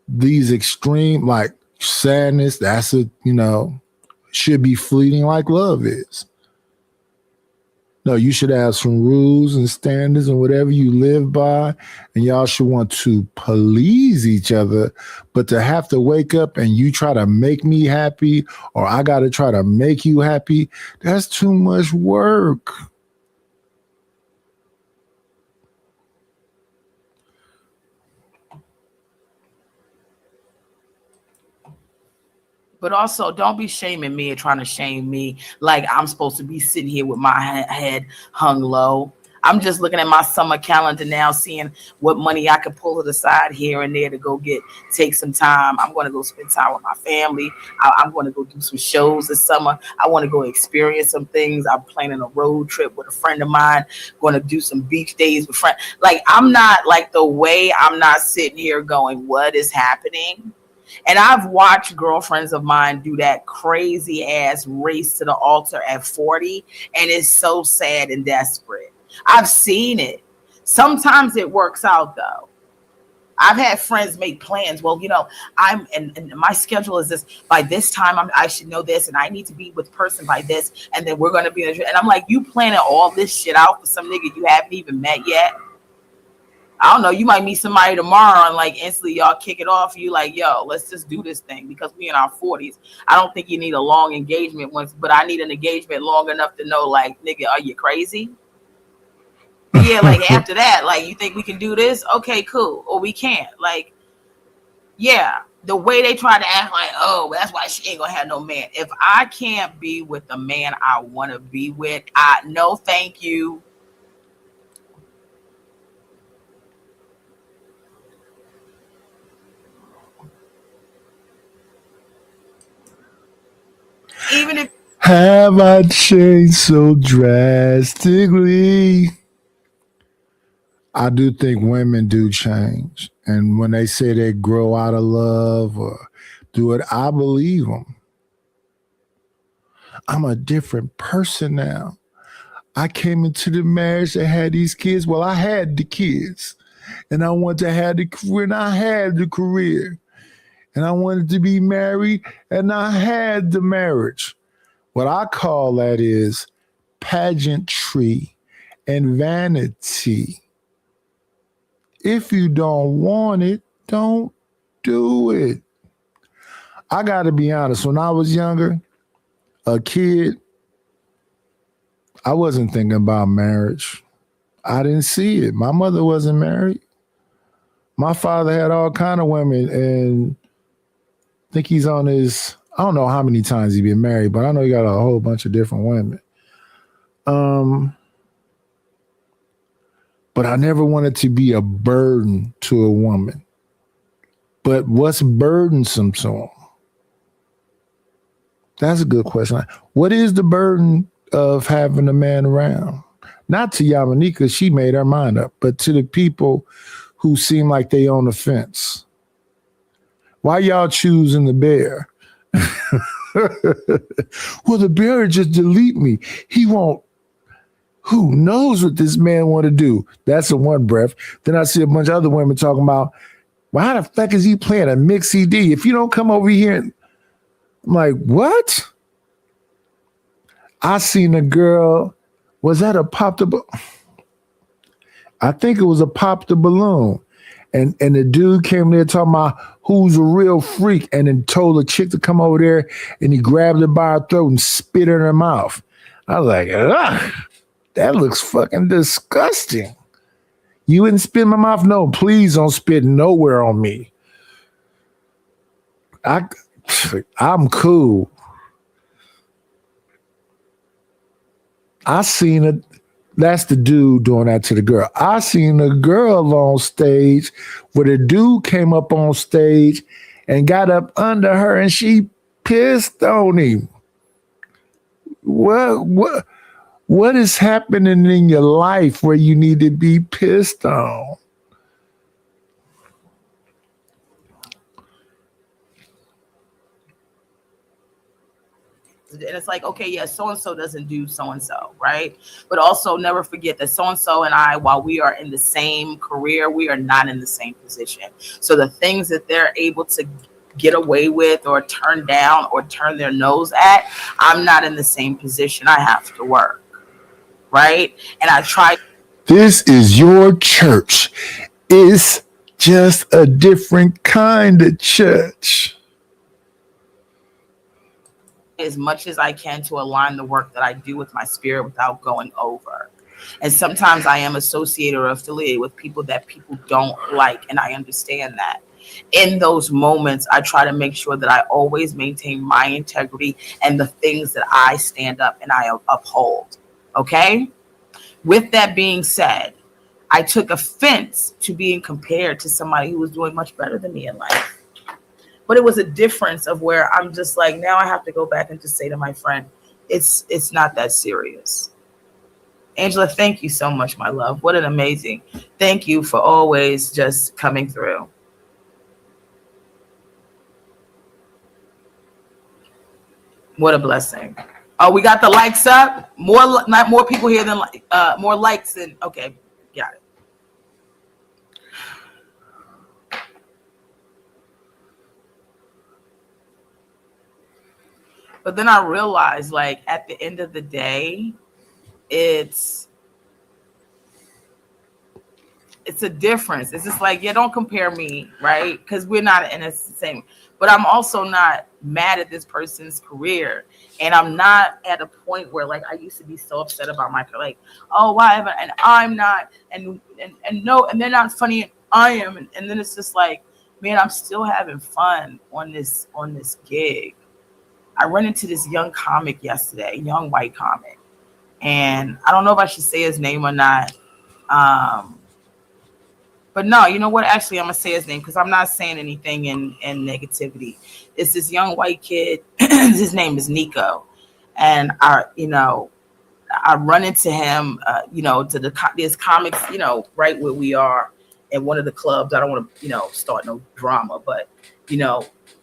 these extreme, like sadness, that's a, should be fleeting like love is. No, you should have some rules and standards and whatever you live by, and y'all should want to please each other. But to have to wake up and you try to make me happy, or I got to try to make you happy, that's too much work. But also, don't be shaming me and trying to shame me like I'm supposed to be sitting here with my head hung low. I'm just looking at my summer calendar now, seeing what money I can pull to the side here and there to go take some time. I'm going to go spend time with my family. I'm going to go do some shows this summer. I want to go experience some things. I'm planning a road trip with a friend of mine, going to do some beach days with friends. Like, I'm not like the way I'm not sitting here going, what is happening? And I've watched girlfriends of mine do that crazy ass race to the altar at 40. And it's so sad and desperate. I've seen it. Sometimes it works out though. I've had friends make plans. Well, and my schedule is this. By this time, I should know this, and I need to be with person by this, and then we're going to be. And I'm like, you planning all this shit out for some nigga you haven't even met yet? I don't know, you might meet somebody tomorrow and like instantly y'all kick it off. You like, yo, let's just do this thing because we in our 40s. I don't think you need a long engagement but I need an engagement long enough to know, like, nigga, are you crazy? Yeah, like after that, like, you think we can do this? Okay, cool. Or we can't. Like, yeah, the way they try to act like, oh, that's why she ain't gonna have no man. If I can't be with the man I want to be with, no, thank you. Even if have I changed so drastically? I do think women do change. And when they say they grow out of love or do it, I believe them. I'm a different person now. I came into the marriage that had these kids. Well, I had the kids. And I wanted to have the career, and I had the career. And I wanted to be married, and I had the marriage. What I call that is pageantry and vanity. If you don't want it, don't do it. I got to be honest. When I was younger, a kid, I wasn't thinking about marriage. I didn't see it. My mother wasn't married. My father had all kind of women, and I think he's on his, I don't know how many times he's been married, but I know he got a whole bunch of different women. But I never wanted to be a burden to a woman. But what's burdensome to them? That's a good question. What is the burden of having a man around? Not to Yamanika, she made her mind up, but to the people who seem like they on the fence. Why y'all choosing the bear? Well, the bear would just delete me. He won't. Who knows what this man want to do? That's in one breath. Then I see a bunch of other women talking about, well, how the fuck is he playing a mix CD? If you don't come over here, I'm like, what? I seen a girl. Was that a pop the balloon? I think it was a pop the balloon. And the dude came there talking about who's a real freak, and then told the chick to come over there, and he grabbed her by her throat and spit in her mouth. I was like, ugh, that looks fucking disgusting. You wouldn't spit in my mouth? No, please don't spit nowhere on me. I'm cool. I seen it. That's the dude doing that to the girl. I seen a girl on stage where the dude came up on stage and got up under her and she pissed on him. What is happening in your life where you need to be pissed on? And it's like, okay, yeah, so-and-so doesn't do so-and-so, right? But also never forget that so-and-so and I, while we are in the same career, we are not in the same position. So the things that they're able to get away with or turn down or turn their nose at, I'm not in the same position. I have to work, right? And I try. This is your church. It's just a different kind of church. As much as I can to align the work that I do with my spirit without going over. And sometimes I am associated or affiliated with people that people don't like, and I understand that. In those moments, I try to make sure that I always maintain my integrity and the things that I stand up and I uphold. Okay? With that being said, I took offense to being compared to somebody who was doing much better than me in life. But it was a difference of where I'm just like, now I have to go back and just say to my friend, it's not that serious. Angela, thank you so much, my love. What an amazing. Thank you for always just coming through. What a blessing. Oh, we got the likes up. Not more people here than more likes than okay, got it. But then I realized, like, at the end of the day, it's a difference. It's just like, yeah, don't compare me, right? Because we're not in the same. But I'm also not mad at this person's career, and I'm not at a point where, like, I used to be so upset about my career, like, oh, why haven't, and I'm not, and no, and they're not funny, and I am, and then it's just like, man, I'm still having fun on this gig. I ran into this young comic yesterday, young white comic, and I don't know if I should say his name or not. But no, you know what? Actually, I'm gonna say his name because I'm not saying anything in negativity. It's this young white kid. His name is Nico, and I run into him, to this comics, right where we are in one of the clubs. I don't want to, start no drama, but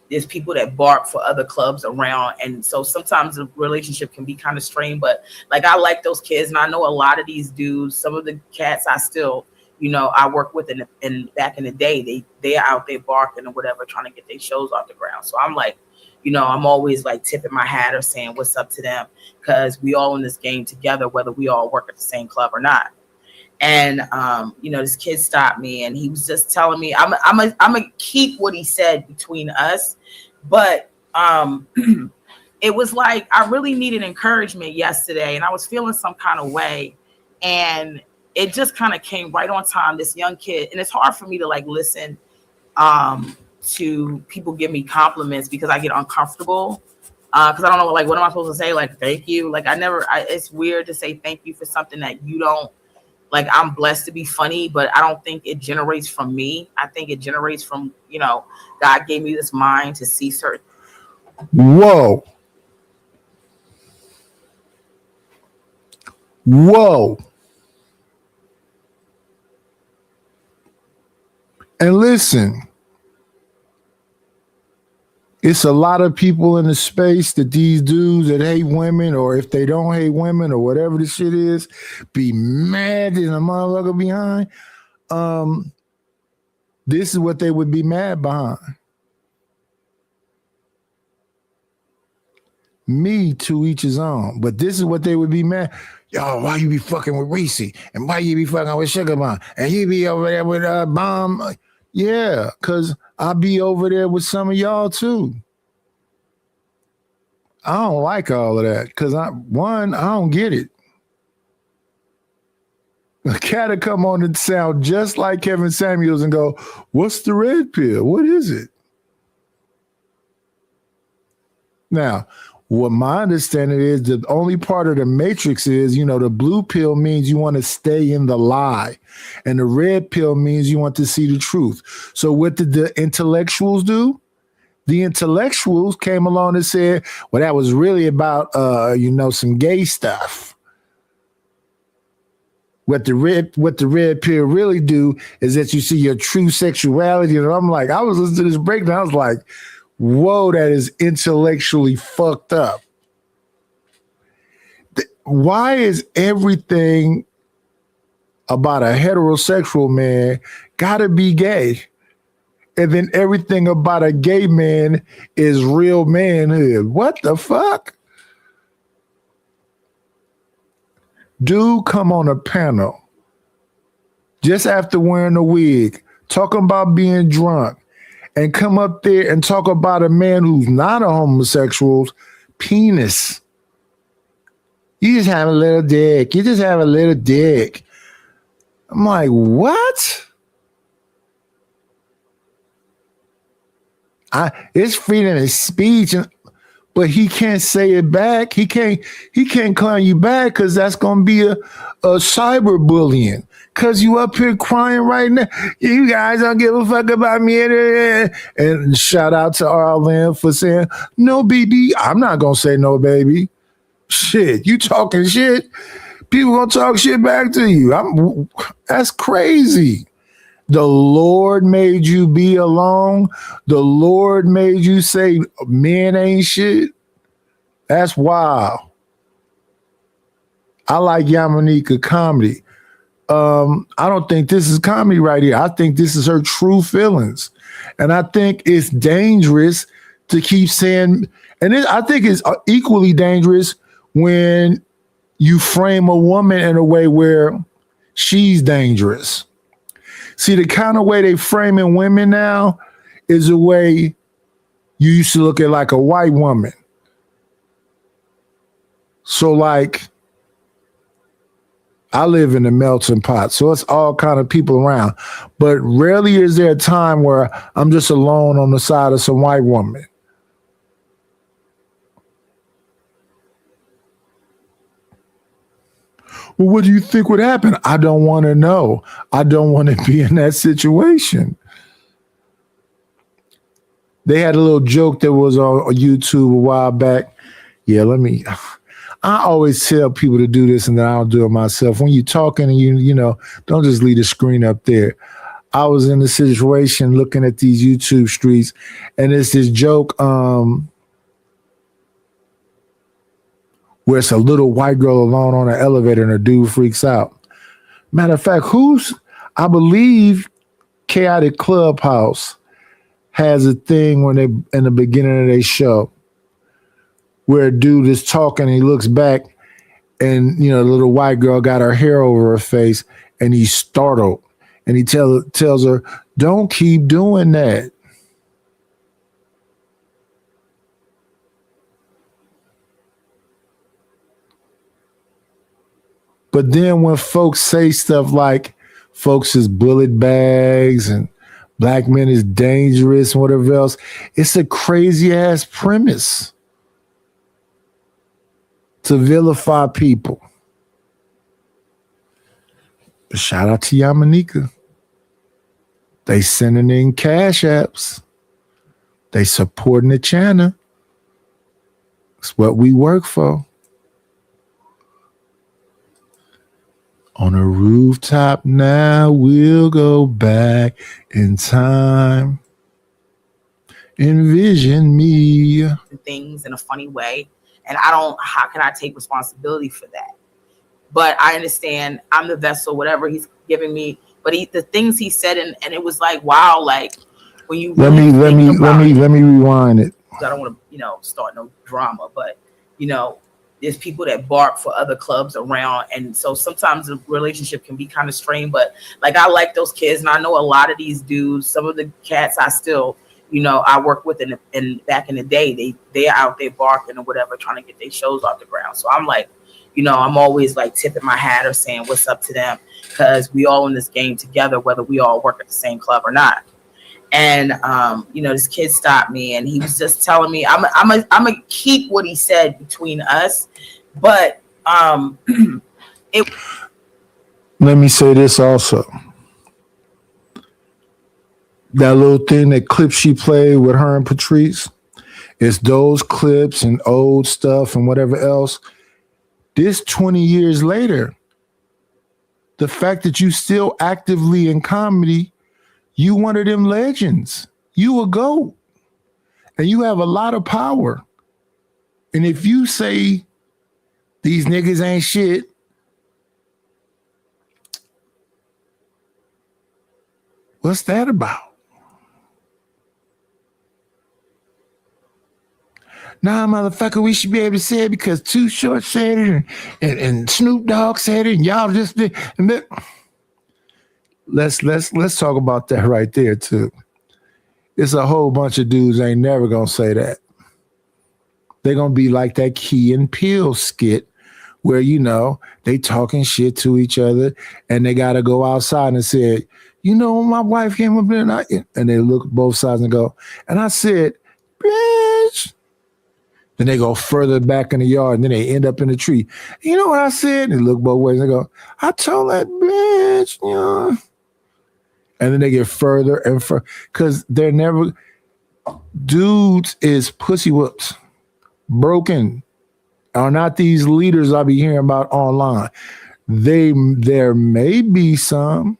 there's people that bark for other clubs around, and so sometimes the relationship can be kind of strained. But like, I like those kids, and I know a lot of these dudes. Some of the cats I still, I work with in back in the day, they are out there barking or whatever, trying to get their shows off the ground. So I'm like, I'm always like tipping my hat or saying what's up to them, because we all in this game together, whether we all work at the same club or not. And this kid stopped me, and he was just telling me, I'm gonna keep what he said between us, but it was like I really needed encouragement yesterday, and I was feeling some kind of way, and it just kind of came right on time. This young kid, and it's hard for me to like listen to people give me compliments because I get uncomfortable because I don't know, like, what am I supposed to say? Like, thank you. Like, it's weird to say thank you for something that you don't. Like, I'm blessed to be funny, but I don't think it generates from me. I think it generates from, God gave me this mind to see certain. Whoa. And listen, it's a lot of people in the space that these dudes that hate women, or if they don't hate women or whatever the shit is, be mad in a motherfucker behind. This is what they would be mad behind. Me, to each his own. But this is what they would be mad. Yo, why you be fucking with Reese? And why you be fucking with Sugar Bomb? And you be over there with Bomb? Yeah, because I'll be over there with some of y'all too. I don't like all of that because I don't get it. A cat will come on and sound just like Kevin Samuels and go, what's the red pill? What is it? Now, what my understanding is, the only part of the matrix is, the blue pill means you want to stay in the lie, and the red pill means you want to see the truth. So what did the intellectuals do? The intellectuals came along and said, well, that was really about, some gay stuff. What the red pill really do is that you see your true sexuality. And I'm like, I was listening to this breakdown. I was like, whoa, that is intellectually fucked up. why is everything about a heterosexual man gotta be gay? And then everything about a gay man is real manhood. What the fuck? Dude come on a panel just after wearing a wig, talking about being drunk, and come up there and talk about a man who's not a homosexual's penis. You just have a little dick. You just have a little dick. I'm like, what? It's freedom of speech, but he can't say it back. He can't clown you back because that's gonna be a cyberbullying. Cause you up here crying right now. You guys don't give a fuck about me. And shout out to Arlen for saying, no, baby. I'm not gonna say no, baby. Shit, you talking shit. People gonna talk shit back to you. That's crazy. The Lord made you be alone. The Lord made you say men ain't shit. That's wild. I like Yamanika comedy. I don't think this is comedy right here. I think this is her true feelings. And I think it's dangerous to keep saying, and I think it's equally dangerous when you frame a woman in a way where she's dangerous. See, the kind of way they framing women now is a way you used to look at like a white woman. So like, I live in a melting pot, so it's all kind of people around. But rarely is there a time where I'm just alone on the side of some white woman. Well, what do you think would happen? I don't want to know. I don't want to be in that situation. They had a little joke that was on YouTube a while back. Yeah, I always tell people to do this and then I'll do it myself. When you're talking and you know, don't just leave the screen up there. I was in a situation looking at these YouTube streets and it's this joke where it's a little white girl alone on an elevator and a dude freaks out. Matter of fact, I believe Chaotic Clubhouse has a thing when they in the beginning of their show where a dude is talking and he looks back and, you know, the little white girl got her hair over her face and he's startled and he tells her, don't keep doing that. But then when folks say stuff like folks is bullet bags and black men is dangerous and whatever else, it's a crazy ass premise to vilify people. But shout out to Yamanika. They sending in cash apps. They supporting the channel. It's what we work for. On a rooftop now, we'll go back in time. Envision me. Things in a funny way. And how can I take responsibility for that? But I understand I'm the vessel, whatever he's giving me. But the things he said, and it was like, wow, like when you let me rewind it. I don't want to, start no drama, but there's people that bark for other clubs around, and so sometimes the relationship can be kind of strained. But like, I like those kids, and I know a lot of these dudes. Some of the cats I still, I work with, and back in the day, they're out there barking or whatever, trying to get their shows off the ground. So I'm like, I'm always like tipping my hat or saying what's up to them, because we all in this game together, whether we all work at the same club or not. And this kid stopped me, and he was just telling me, I'm gonna keep what he said between us, but let me say this also. That little thing, that clip she played with her and Patrice, it's those clips and old stuff and whatever else. This 20 years later, the fact that you still actively in comedy, you one of them legends. You a GOAT. And you have a lot of power. And if you say These niggas ain't shit. What's that about? Nah, motherfucker, we should be able to say it because Too Short said it and Snoop Dogg said it and y'all just did. And let's talk about that right there too. It's a whole bunch of dudes ain't never gonna say that. They're gonna be like that Key and Peele skit where, you know, they talking shit to each other and they gotta go outside and say, you know, my wife came up there and they look both sides and go, and I said, bitch. Then they go further back in the yard and then they end up in the tree. You know what I said? And they look both ways and they go, I told that bitch, you know. And then they get further and further because they're never, dudes is pussy whoops. Broken are not these leaders I be hearing about online. There may be some.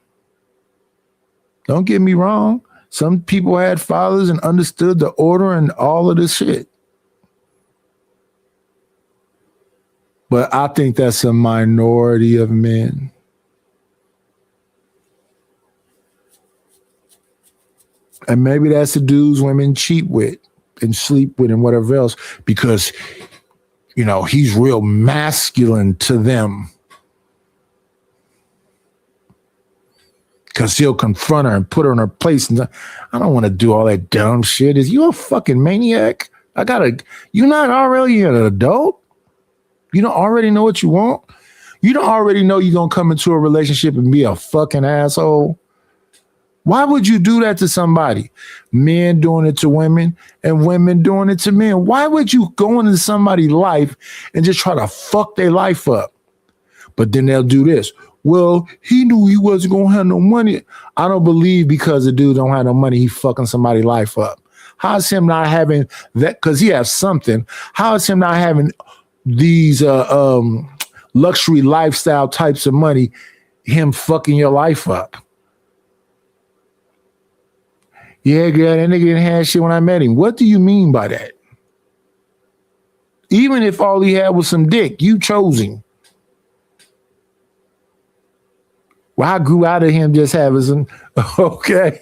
Don't get me wrong. Some people had fathers and understood the order and all of this shit. But I think that's a minority of men. And maybe that's the dudes women cheat with and sleep with and whatever else because, you know, he's real masculine to them. Because he'll confront her and put her in her place. And I don't want to do all that dumb shit. Is you a fucking maniac? You're not already an adult? You don't already know what you want? You don't already know you're going to come into a relationship and be a fucking asshole? Why would you do that to somebody? Men doing it to women and women doing it to men. Why would you go into somebody's life and just try to fuck their life up? But then they'll do this. Well, he knew he wasn't going to have no money. I don't believe because the dude don't have no money, he fucking somebody's life up. How's him not having that? Because he has something. How is him not having these luxury lifestyle types of money, him fucking your life up? Yeah, girl, that nigga didn't have shit when I met him. What do you mean by that? Even if all he had was some dick, you chose him. Well, I grew out of him just having some, okay.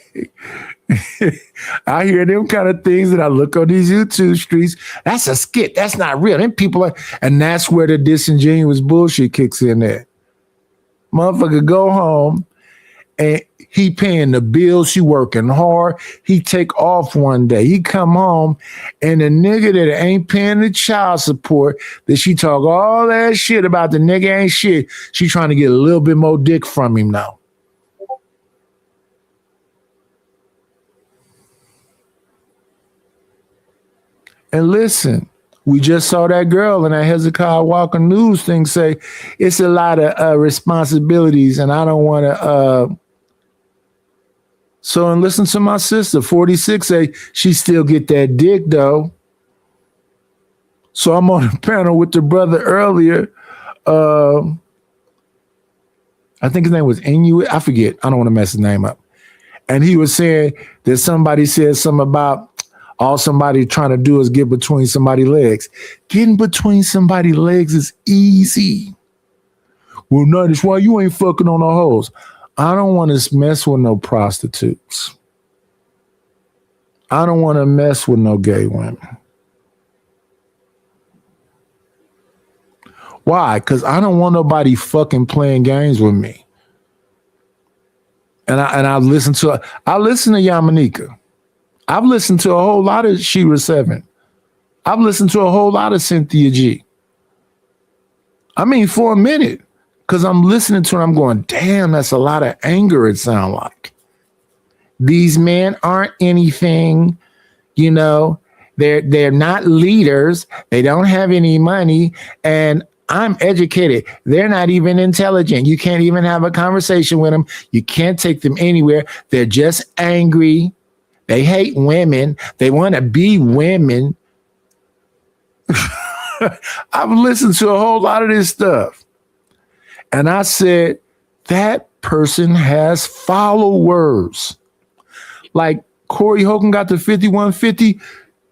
I hear them kind of things and I look on these YouTube streets. That's a skit. That's not real. Them people are, and that's where the disingenuous bullshit kicks in there. Motherfucker go home and he paying the bills. He working hard. He take off one day. He come home and the nigga that ain't paying the child support, that she talk all that shit about the nigga ain't shit. She trying to get a little bit more dick from him now. And listen, we just saw that girl in that Hezekiah Walker News thing say it's a lot of responsibilities and I don't want to. So, and listen to my sister, 46, say she still get that dick though. So I'm on the panel with the brother earlier. I think his name was Inuit. I forget. I don't want to mess his name up. And he was saying that somebody said something about all somebody trying to do is get between somebody's legs. Getting between somebody's legs is easy. Well, no, that's why you ain't fucking on the hoes. I don't want to mess with no prostitutes. I don't want to mess with no gay women. Why? Because I don't want nobody fucking playing games with me. And I listen to Yamanika. I've listened to a whole lot of Shira 7. I've listened to a whole lot of Cynthia G. I mean, for a minute, because I'm listening to it, I'm going, damn, that's a lot of anger, it sounds like. These men aren't anything, you know, they're not leaders. They don't have any money. And I'm educated. They're not even intelligent. You can't even have a conversation with them. You can't take them anywhere. They're just angry. They hate women. They want to be women. I've listened to a whole lot of this stuff. And I said, that person has followers. Like Corey Hogan got the 5150.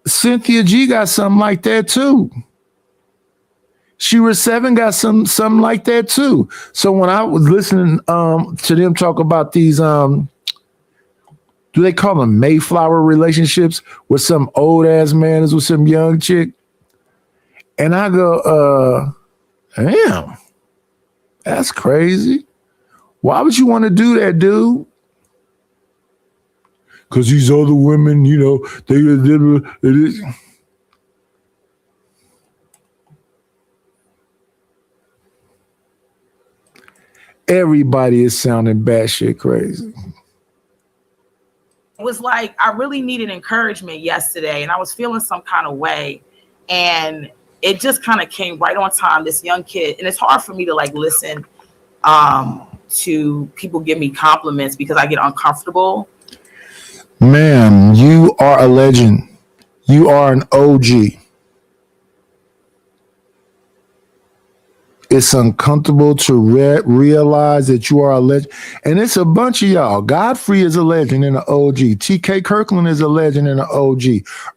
Cynthia G got something like that too. Shira 7 got something like that too. So when I was listening to them talk about these do they call them Mayflower relationships where some old ass man is with some young chick? And I go, damn, that's crazy. Why would you want to do that, dude? Because these other women, you know, they everybody is sounding batshit crazy. It was like I really needed encouragement yesterday, and I was feeling some kind of way, and it just kind of came right on time. This young kid, and it's hard for me to like listen to people give me compliments because I get uncomfortable. Ma'am, you are a legend. You are an OG. It's uncomfortable to realize that you are a legend. And it's a bunch of y'all. Godfrey is a legend and an OG. TK Kirkland is a legend and an OG.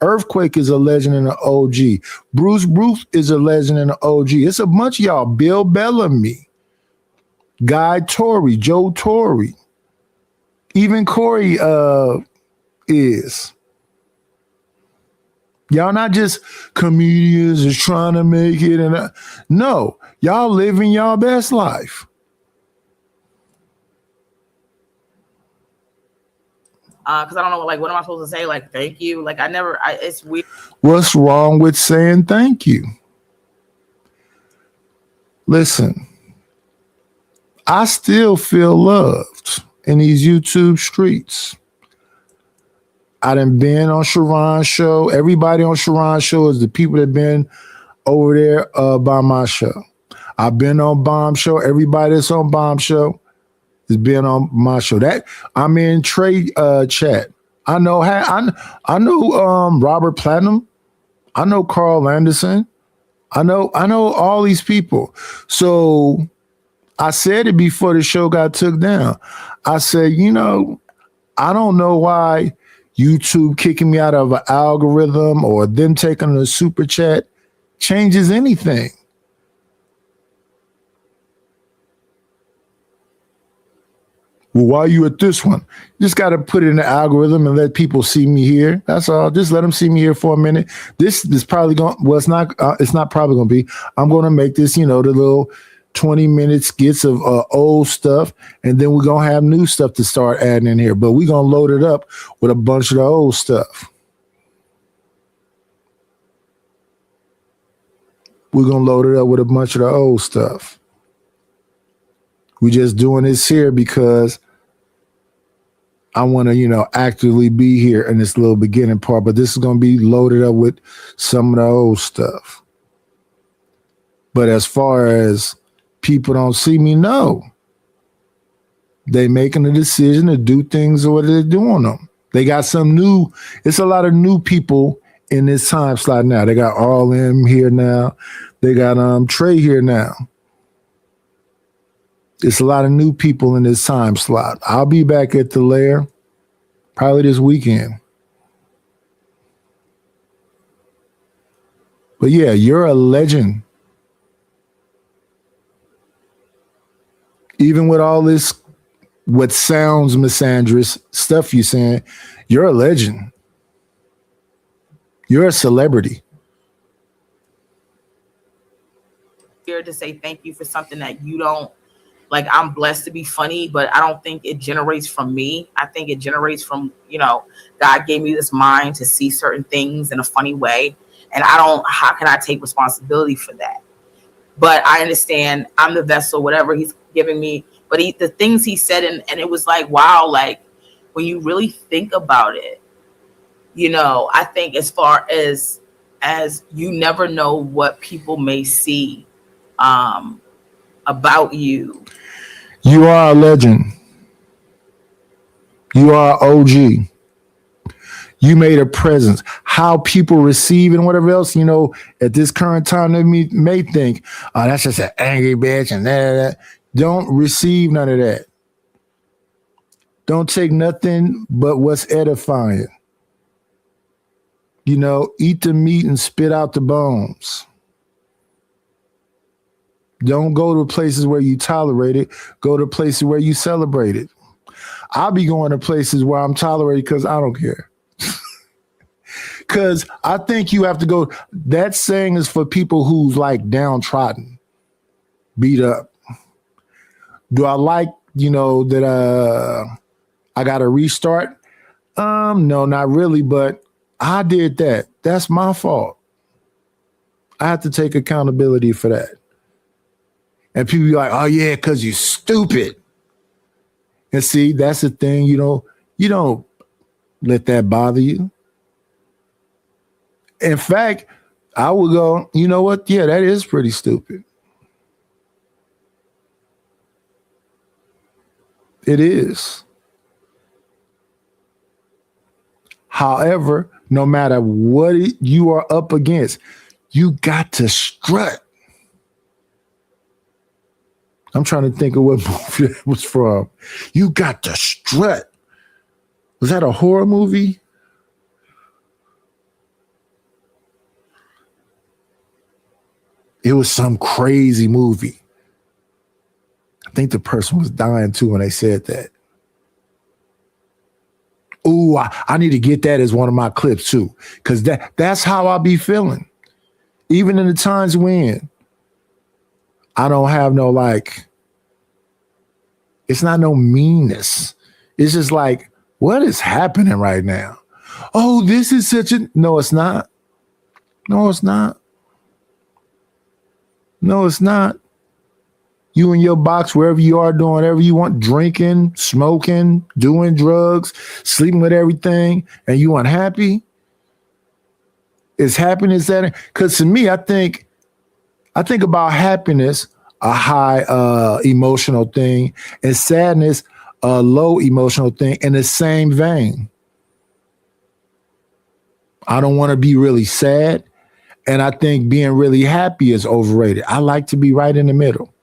Earthquake is a legend and an OG. Bruce is a legend and an OG. It's a bunch of y'all. Bill Bellamy, Guy Torrey, Joe Torrey. Even Corey is. Y'all not just comedians just trying to make it. And no, y'all living y'all best life. Because I don't know, like, what am I supposed to say? Like, thank you. Like, it's weird. What's wrong with saying thank you? Listen, I still feel loved in these YouTube streets. I done been on Sharon's show. Everybody on Sharon's show is the people that been over there by my show. I've been on Bomb Show. Everybody that's on Bomb Show has been on my show. That I'm in Trey chat. I know Robert Platinum. I know Carl Anderson. I know all these people. So I said it before the show got took down. I said, you know, I don't know why YouTube kicking me out of an algorithm or them taking a super chat changes anything. Well, why are you at this one? You just got to put it in the algorithm and let people see me here. That's all. Just let them see me here for a minute. This is probably going. Well, it's not probably going to be. I'm going to make this, you know, the little 20-minute skits of old stuff, and then we're going to have new stuff to start adding in here. But we're going to load it up with a bunch of the old stuff. We're going to load it up with a bunch of the old stuff. We're just doing this here because I want to, you know, actively be here in this little beginning part, but this is going to be loaded up with some of the old stuff. But as far as people don't see me, no. They making a decision to do things the way they're doing them. They got some new, it's a lot of new people in this time slot now. They got All M here now. They got Trey here now. It's a lot of new people in this time slot. I'll be back at the Lair probably this weekend. But yeah, you're a legend. Even with all this, what sounds misandrous stuff you're saying, you're a legend. You're a celebrity. Here to say thank you for something that you don't, like, I'm blessed to be funny, but I don't think it generates from me. I think it generates from, you know, God gave me this mind to see certain things in a funny way. And how can I take responsibility for that? But I understand I'm the vessel, whatever he's giving me. But the things he said, and it was like, wow, like when you really think about it, you know, I think as far as you never know what people may see about you. You are a legend. You are OG. You made a presence. How people receive and whatever else, you know, at this current time, they may think, oh, that's just an angry bitch and that. Don't receive none of that. Don't take nothing but what's edifying. You know, eat the meat and spit out the bones. Don't go to places where you tolerate it. Go to places where you celebrate it. I'll be going to places where I'm tolerated because I don't care. Because I think you have to go. That saying is for people who's like downtrodden, beat up. Do I like, that I got to restart? No, not really, but I did that. That's my fault. I have to take accountability for that. And people be like, oh yeah, because you're stupid. And see, that's the thing, you don't let that bother you. In fact, I would go, you know what? Yeah, that is pretty stupid. It is. However, no matter what you are up against, you got to strut. I'm trying to think of what movie that was from. You got to strut. Was that a horror movie? It was some crazy movie. I think the person was dying too when they said that. Ooh, I need to get that as one of my clips too. Because that's how I be feeling. Even in the times when I don't have no it's not no meanness. It's just like, what is happening right now? Oh, this is no, it's not. No, it's not. No, it's not. You in your box, wherever you are, doing whatever you want, drinking, smoking, doing drugs, sleeping with everything, and you unhappy? Is happiness that? Because to me, I think about happiness, a high emotional thing, and sadness, a low emotional thing, in the same vein. I don't want to be really sad, and I think being really happy is overrated. I like to be right in the middle.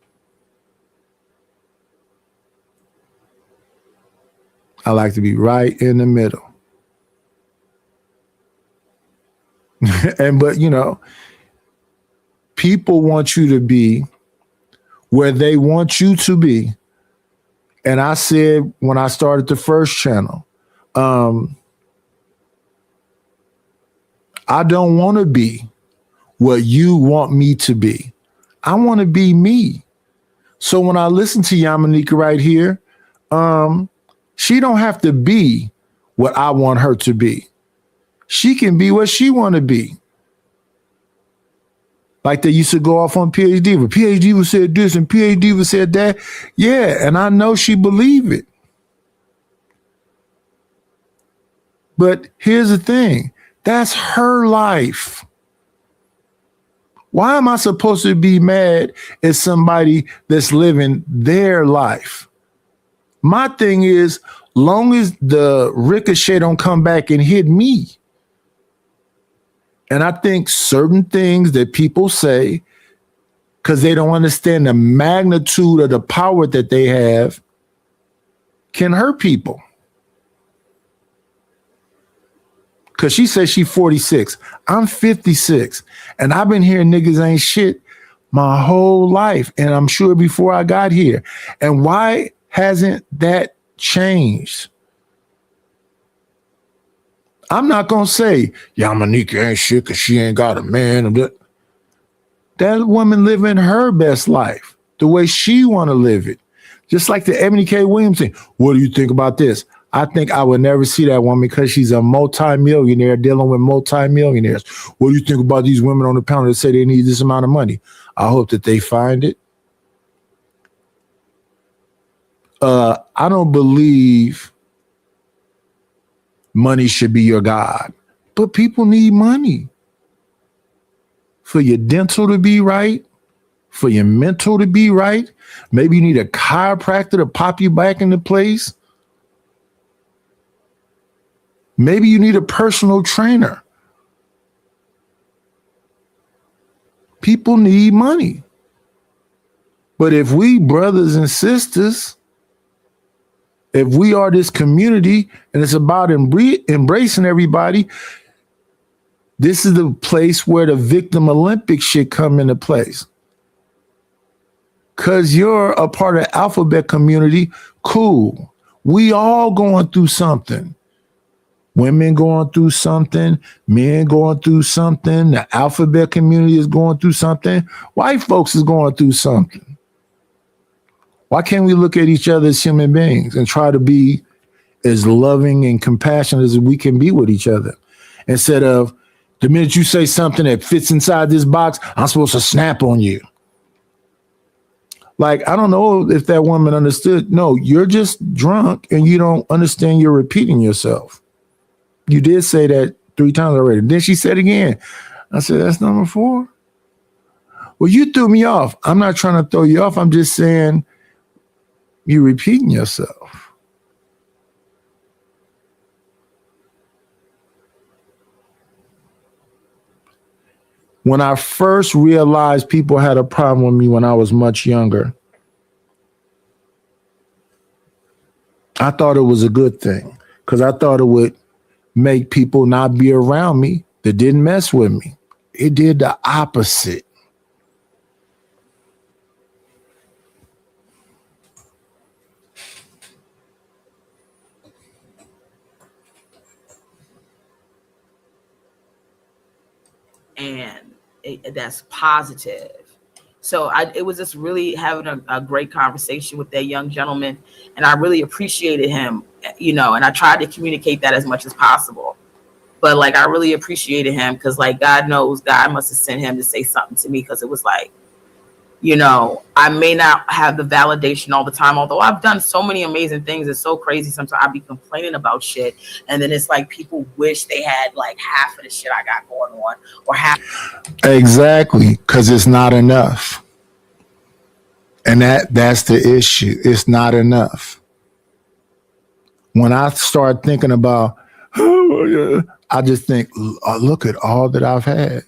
I like to be right in the middle. But people want you to be where they want you to be. And I said when I started the first channel, I don't want to be what you want me to be. I want to be me. So when I listen to Yamanika right here, she don't have to be what I want her to be. She can be what she want to be. Like they used to go off on PhD, but PhD was said this and PhD was said that. Yeah, and I know she believed it. But here's the thing. That's her life. Why am I supposed to be mad at somebody that's living their life? My thing is, long as the ricochet don't come back and hit me. And I think certain things that people say, because they don't understand the magnitude of the power that they have, can hurt people. Because she says she's 46. I'm 56. And I've been hearing niggas ain't shit my whole life. And I'm sure before I got here. And why hasn't that changed? I'm not going to say, Yamanika ain't shit because she ain't got a man. That woman living her best life the way she want to live it. Just like the Ebony K. Williams thing. What do you think about this? I think I would never see that woman because she's a multimillionaire dealing with multimillionaires. What do you think about these women on the panel that say they need this amount of money? I hope that they find it. I don't believe money should be your God, but people need money for your dental to be right, for your mental to be right. Maybe you need a chiropractor to pop you back into place. Maybe you need a personal trainer. People need money. But if we brothers and sisters, if we are this community and it's about embracing everybody, this is the place where the victim Olympics should come into place. Because you're a part of the alphabet community, cool. We all going through something. Women going through something, men going through something, the alphabet community is going through something, white folks is going through something. Why can't we look at each other as human beings and try to be as loving and compassionate as we can be with each other? Instead of the minute you say something that fits inside this box, I'm supposed to snap on you. Like, I don't know if that woman understood. No, you're just drunk and you don't understand you're repeating yourself. You did say that 3 times already. Then she said again. I said, that's number 4. Well, you threw me off. I'm not trying to throw you off. I'm just saying you're repeating yourself. When I first realized people had a problem with me when I was much younger, I thought it was a good thing because I thought it would make people not be around me that didn't mess with me. It did the opposite. And that's positive. So it was just really having a great conversation with that young gentleman, and I really appreciated him, and I tried to communicate that as much as possible. But like, I really appreciated him because, like, God knows, God must have sent him to say something to me, because it was like, I may not have the validation all the time, although I've done so many amazing things. It's so crazy. Sometimes I'll be complaining about shit, and then it's like people wish they had like half of the shit I got going on, or half. Exactly, because it's not enough. And that's the issue. It's not enough. When I start thinking about, I just think, look at all that I've had.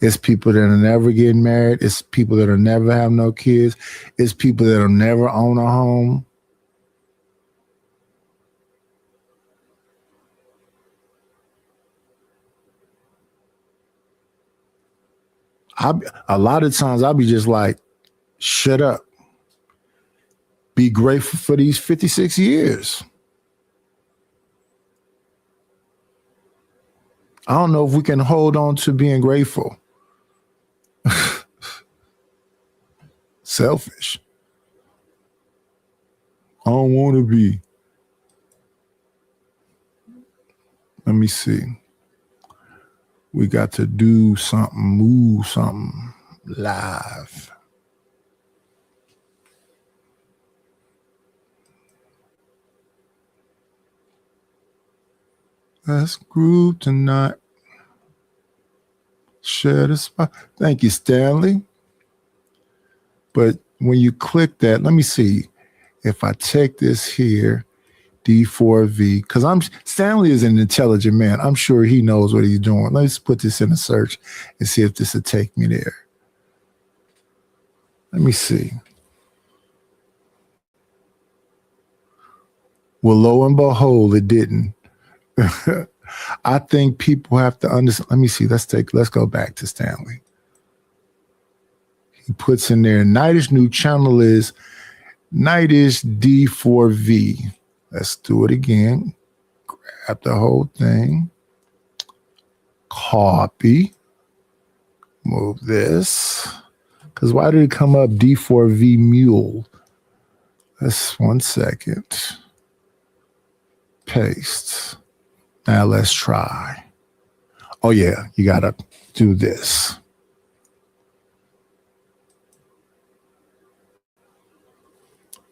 It's people that are never getting married. It's people that will never have no kids. It's people that will never own a home. A lot of times I'll be just like, shut up. Be grateful for these 56 years. I don't know if we can hold on to being grateful. Selfish. I don't want to be. Let me see. We got to do something, move something live. Let's groove tonight. Share the spot. Thank you, Stanley. But when you click that, let me see if I take this here, D4V, because Stanley is an intelligent man. I'm sure he knows what he's doing. Let's put this in a search and see if this will take me there. Let me see. Well, lo and behold, it didn't. I think people have to understand. Let me see. Let's go back to Stanley. He puts in there, Nightish new channel is Nightish D4V. Let's do it again. Grab the whole thing. Copy. Move this. Because why did it come up D4V Mule? That's 1 second. Paste. Now let's try. Oh yeah, you gotta do this.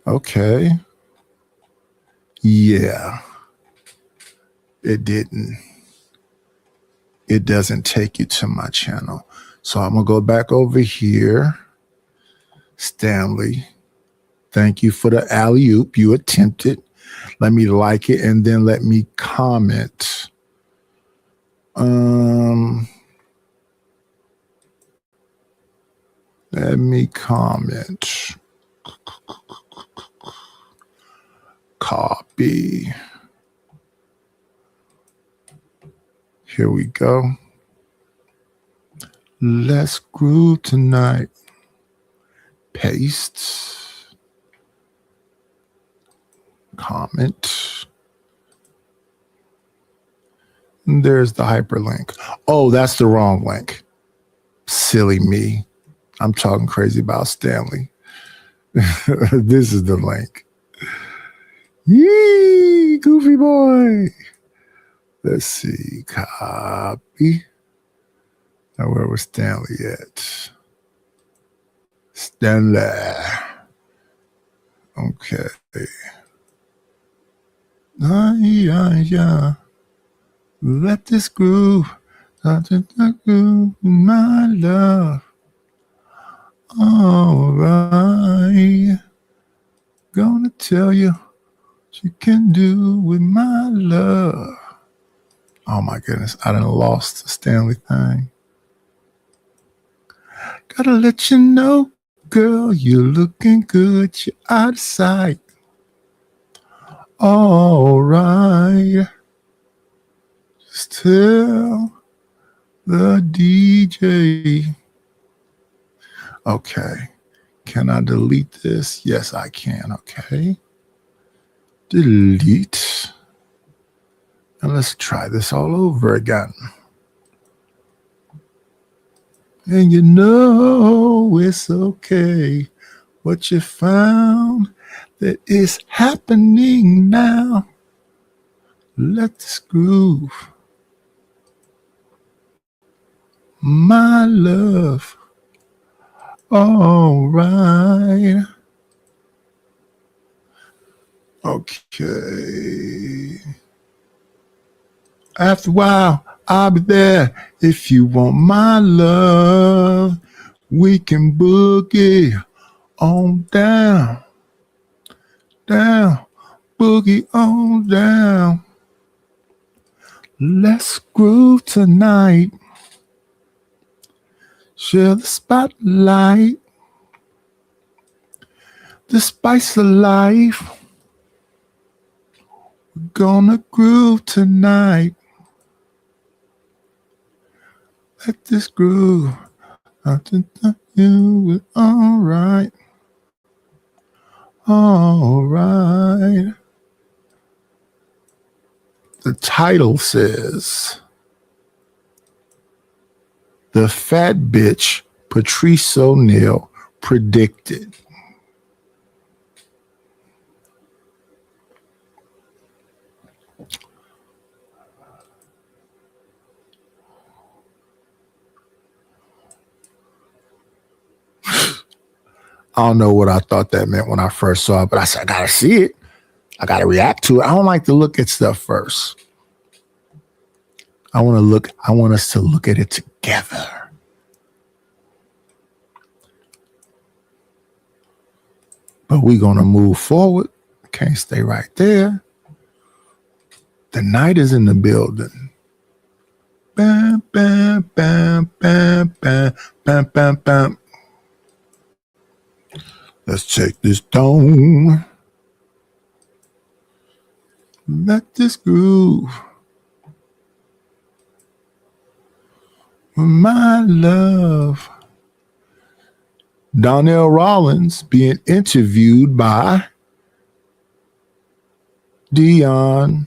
Okay. Yeah. It didn't. It doesn't take you to my channel. So I'm gonna go back over here. Stanley, thank you for the alley-oop. You attempted. Let me like it and then let me comment. Let me comment. Copy. Here we go. Let's groove tonight. Paste. Comment. And there's the hyperlink. Oh, that's the wrong link. Silly me. I'm talking crazy about Stanley. This is the link. Yee, goofy boy. Let's see. Copy. Now, where was Stanley at? Stanley. Okay. Yeah. Let this groove. Groove, my love. All right. Gonna tell you what you can do with my love. Oh my goodness, I done lost the Stanley thing. Gotta let you know, girl, you're looking good, you're out of sight. All right. Just tell the DJ. Okay. Can I delete this? Yes, I can. Okay. Delete. And let's try this all over again. And you know it's okay. What you found that is happening now. Let this groove. My love. All right. Okay. After a while, I'll be there. If you want my love, we can boogie on down. Down. Boogie on down. Let's groove tonight. Share the spotlight. The spice of life. We're gonna groove tonight. Let this groove. You all right. All right. The title says, "The Fat Bitch Patrice O'Neal Predicted." I don't know what I thought that meant when I first saw it, but I said, I gotta see it. I gotta react to it. I don't like to look at stuff first. I want us to look at it together. But we're gonna move forward. Can't stay right there. The night is in the building. Bam, bam, bam, bam, bam, bam, bam, bam. Let's take this down. Let this groove. My love. Donnell Rollins being interviewed by Dion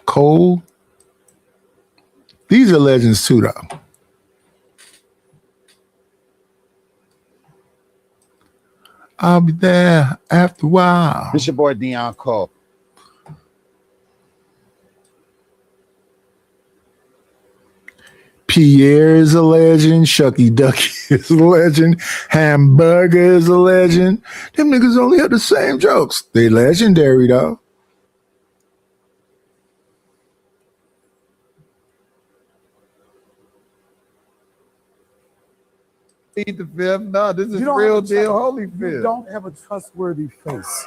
Cole. These are legends too, though. I'll be there after a while. It's your boy Dion Cole. Pierre is a legend. Shucky Ducky is a legend. Hamburger is a legend. Them niggas only have the same jokes. They legendary, though. Plead the fifth. No, this is You don't real have a deal. trust- Holy You fifth. don't have a trustworthy face.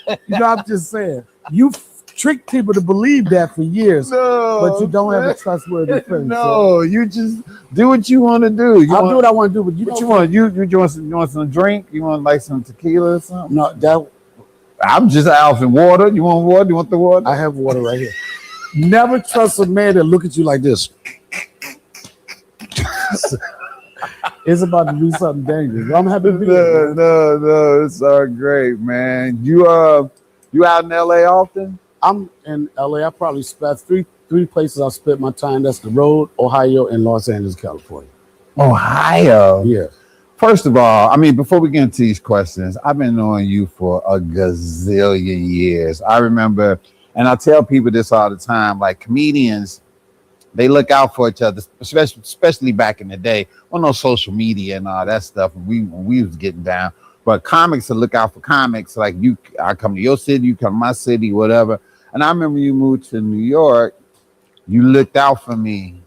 You know, I'm just saying. You tricked people to believe that for years, No, but you don't have a trustworthy face. No, you just do what you want to do. You I'll want, do what I want to do, but you what don't. you want? You want some drink? You want like some tequila or something? No, that I'm just out for water. You want water? You want the water? I have water right here. Never trust a man that look at you like this. It's about to be something dangerous. I'm happy to be here. No, it's all great, man. You out in LA often? I'm in LA. I probably spent three places I spent my time. That's the road, Ohio, and Los Angeles, California. Ohio. Yeah. First of all, I mean, before we get into these questions, I've been knowing you for a gazillion years. I remember, and I tell people this all the time, like comedians, they look out for each other, especially back in the day on no social media and all that stuff. When we was getting down, but comics will look out for comics. Like I come to your city, you come to my city, whatever. And I remember you moved to New York. You looked out for me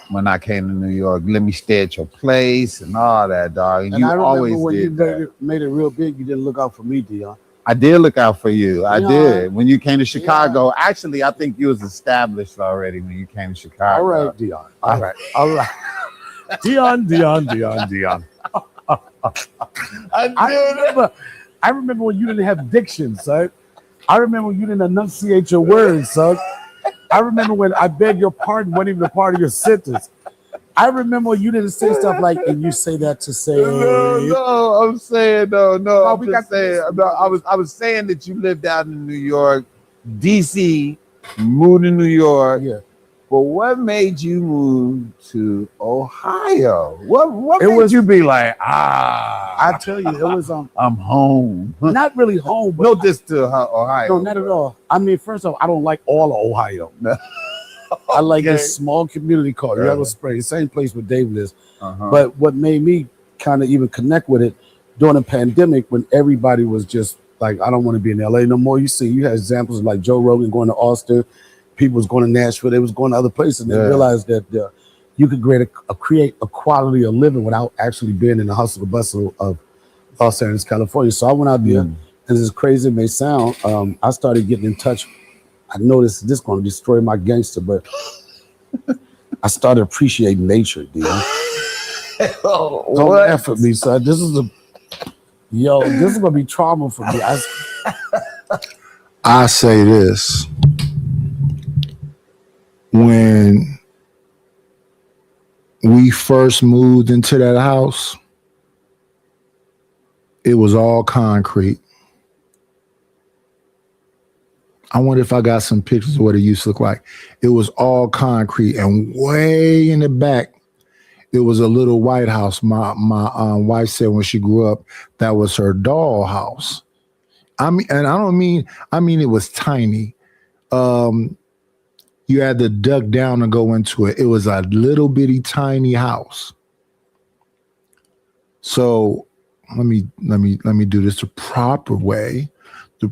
when I came to New York. Let me stay at your place and all that, dog. And you I always when did you that. made it real big, you didn't look out for me, Dion. I did look out for you. I Dion. did. When you came to Chicago, actually, I think you was established already when you came to Chicago. All right, Dion. All right. Dion. I remember when you didn't have diction, son. I remember when you didn't enunciate your words, son. I remember when I beg your pardon wasn't even a part of your sentence. I remember when you didn't say stuff like, and you say that to say. No, I'm saying no. No, I'm just saying. No, I was saying that you lived out in New York, DC, moved to New York. Yeah. But what made you move to Ohio? What made you be like, I tell you, it was I'm home. not really home, but No diss to Ohio. no, not at all. I mean, first off, I don't like all of Ohio. I like this small community called Yellow Springs, same place where David is. But what made me kind of even connect with it during the pandemic, when everybody was just like, I don't want to be in LA no more. You had examples like Joe Rogan going to Austin, people was going to Nashville, they was going to other places, and they realized that you could create a quality of living without actually being in the hustle and bustle of Los Angeles, California. So I went out there, and as crazy as it may sound, I started getting in touch. I noticed this is going to destroy my gangster, but I started appreciating nature, Dion. Don't laugh at me, son. This is going to be trauma for me. I say this. When we first moved into that house, it was all concrete. I wonder if I got some pictures of what it used to look like. It was all concrete, and way in the back, it was a little white house. My wife said when she grew up, that was her doll house. I mean it was tiny. You had to duck down and go into it. It was a little bitty tiny house. So let me do this the proper way. The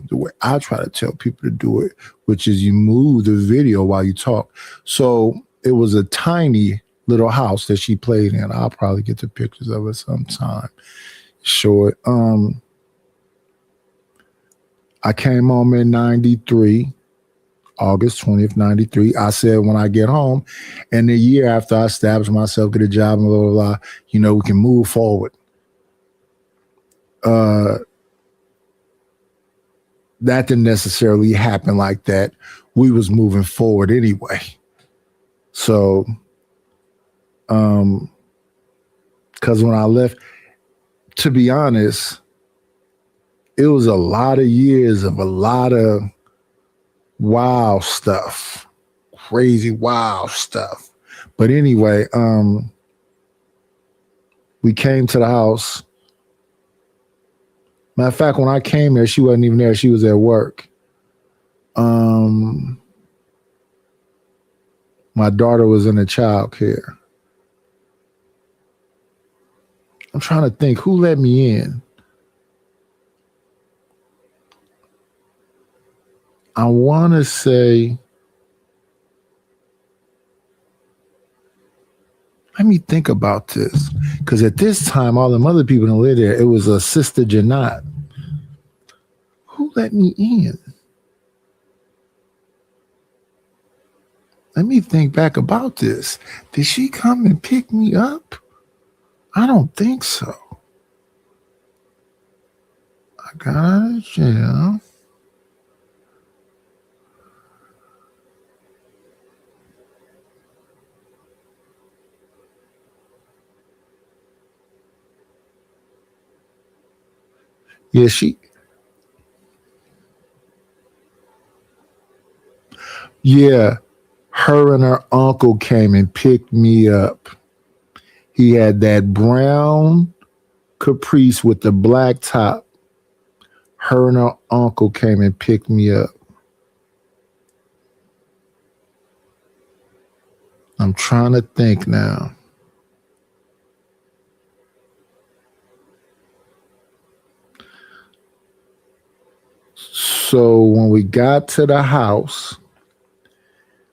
way I try to tell people to do it, which is you move the video while you talk. So it was a tiny little house that she played in. I'll probably get the pictures of it sometime. Show it. I came home in 93, August 20th, 93. I said, when I get home, and the year after I established myself, get a job, and blah, blah, blah, we can move forward. That didn't necessarily happen like that. We was moving forward anyway. So, because when I left, to be honest, it was a lot of years of a lot of wild stuff, crazy wild stuff. But anyway, we came to the house. Matter of fact, when I came there, she wasn't even there. She was at work. My daughter was in the child care. I'm trying to think who let me in. I want to say, let me think about this. Because at this time, all them other people that lived there, it was a Sister Janat. Who let me in? Let me think back about this. Did she come and pick me up? I don't think so. I got out of jail. Yeah, yeah, her and her uncle came and picked me up. He had that brown Caprice with the black top. Her and her uncle came and picked me up. I'm trying to think now. So when we got to the house,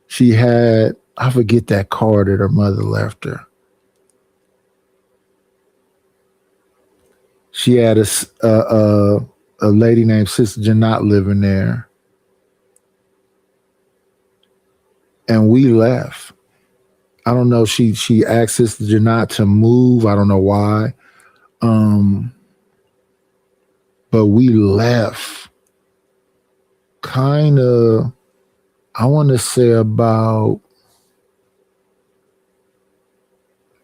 she had, I forget that car that her mother left her. She had a lady named Sister Janot living there. And we left. I don't know. She asked Sister Janot to move. I don't know why. But we left kind of, I want to say about,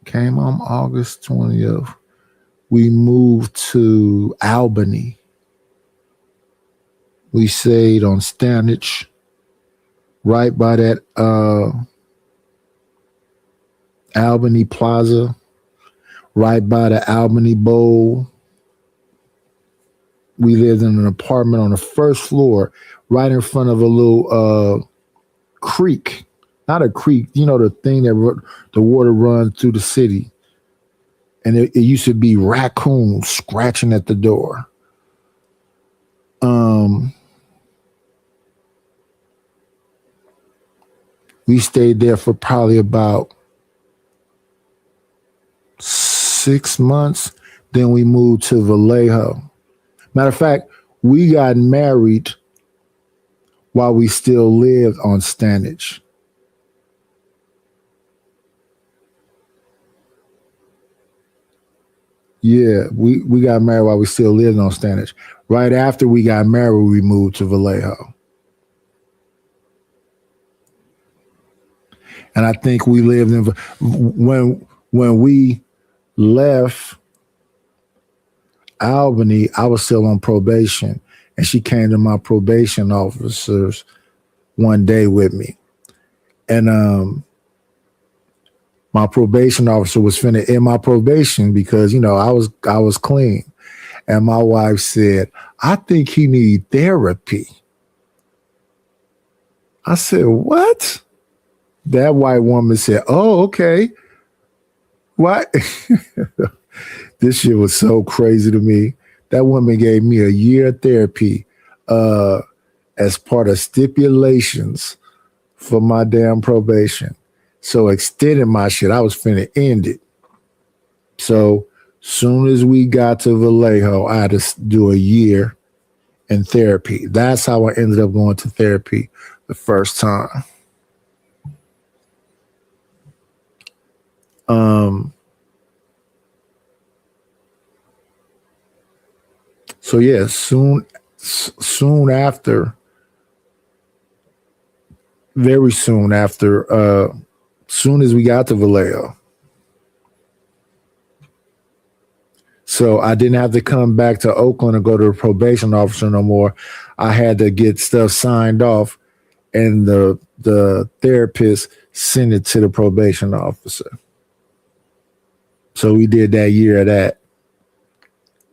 came on August 20th. We moved to Albany. We stayed on Stanage, right by that Albany Plaza, right by the Albany Bowl. We lived in an apartment on the first floor, right in front of a little creek. Not a creek, you know, the thing that the water runs through the city. And it used to be raccoons scratching at the door. We stayed there for probably about 6 months. Then we moved to Vallejo. Matter of fact, we got married while we still lived on Stanage. Yeah, we got married while we still lived on Stanage. Right after we got married, we moved to Vallejo. And I think we lived in, when we left Albany, I was still on probation, and she came to my probation officers one day with me. And my probation officer was finna end my probation because, you know, I was clean. And my wife said, I think he need therapy. I said, what? That white woman said, oh, okay. What? This shit was so crazy to me. That woman gave me a year of therapy as part of stipulations for my damn probation. So extending my shit, I was finna end it. So soon as we got to Vallejo, I had to do a year in therapy. That's how I ended up going to therapy the first time. So yeah, soon after, very soon after, soon as we got to Vallejo. So I didn't have to come back to Oakland and go to the probation officer no more. I had to get stuff signed off, and the therapist sent it to the probation officer. So we did that year of that.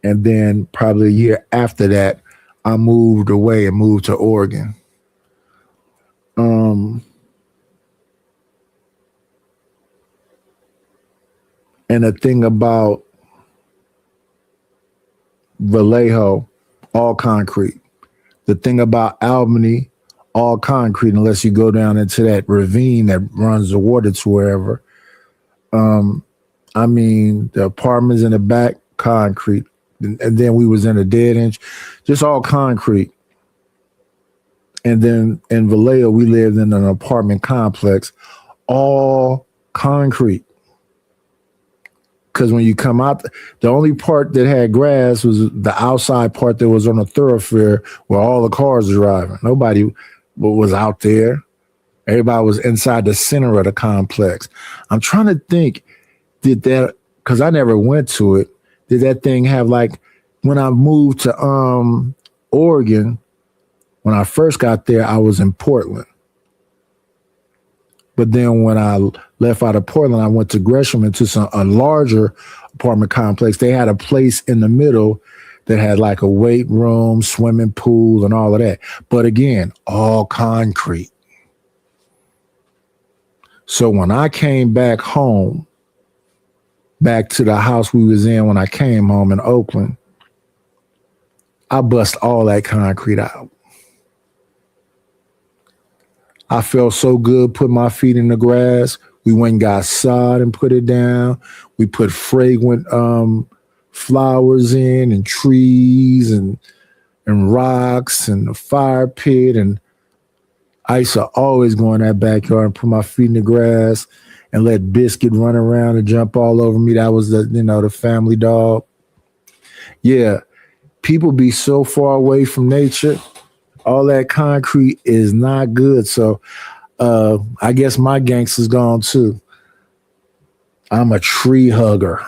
And then probably a year after that, I moved away and moved to Oregon. And the thing about Vallejo, all concrete. The thing about Albany, all concrete, unless you go down into that ravine that runs the water to wherever. I mean, the apartments in the back, concrete. And then we was in a dead end, just all concrete. And then in Vallejo, we lived in an apartment complex, all concrete. Because when you come out, the only part that had grass was the outside part that was on a thoroughfare where all the cars were driving. Nobody was out there. Everybody was inside the center of the complex. I'm trying to think, did that, because I never went to it, did that thing have like when I moved to Oregon, when I first got there, I was in Portland. But then when I left out of Portland, I went to Gresham into a larger apartment complex. They had a place in the middle that had like a weight room, swimming pool, and all of that. But again, all concrete. So when I came back home, back to the house we was in when I came home in Oakland, I bust all that concrete out. I felt so good putting my feet in the grass. We went and got sod and put it down. We put fragrant flowers in and trees and rocks and a fire pit. And I used to always go in that backyard and put my feet in the grass and let Biscuit run around and jump all over me. That was the family dog. Yeah, people be so far away from nature. All that concrete is not good. So I guess my gangster's gone too. I'm a tree hugger.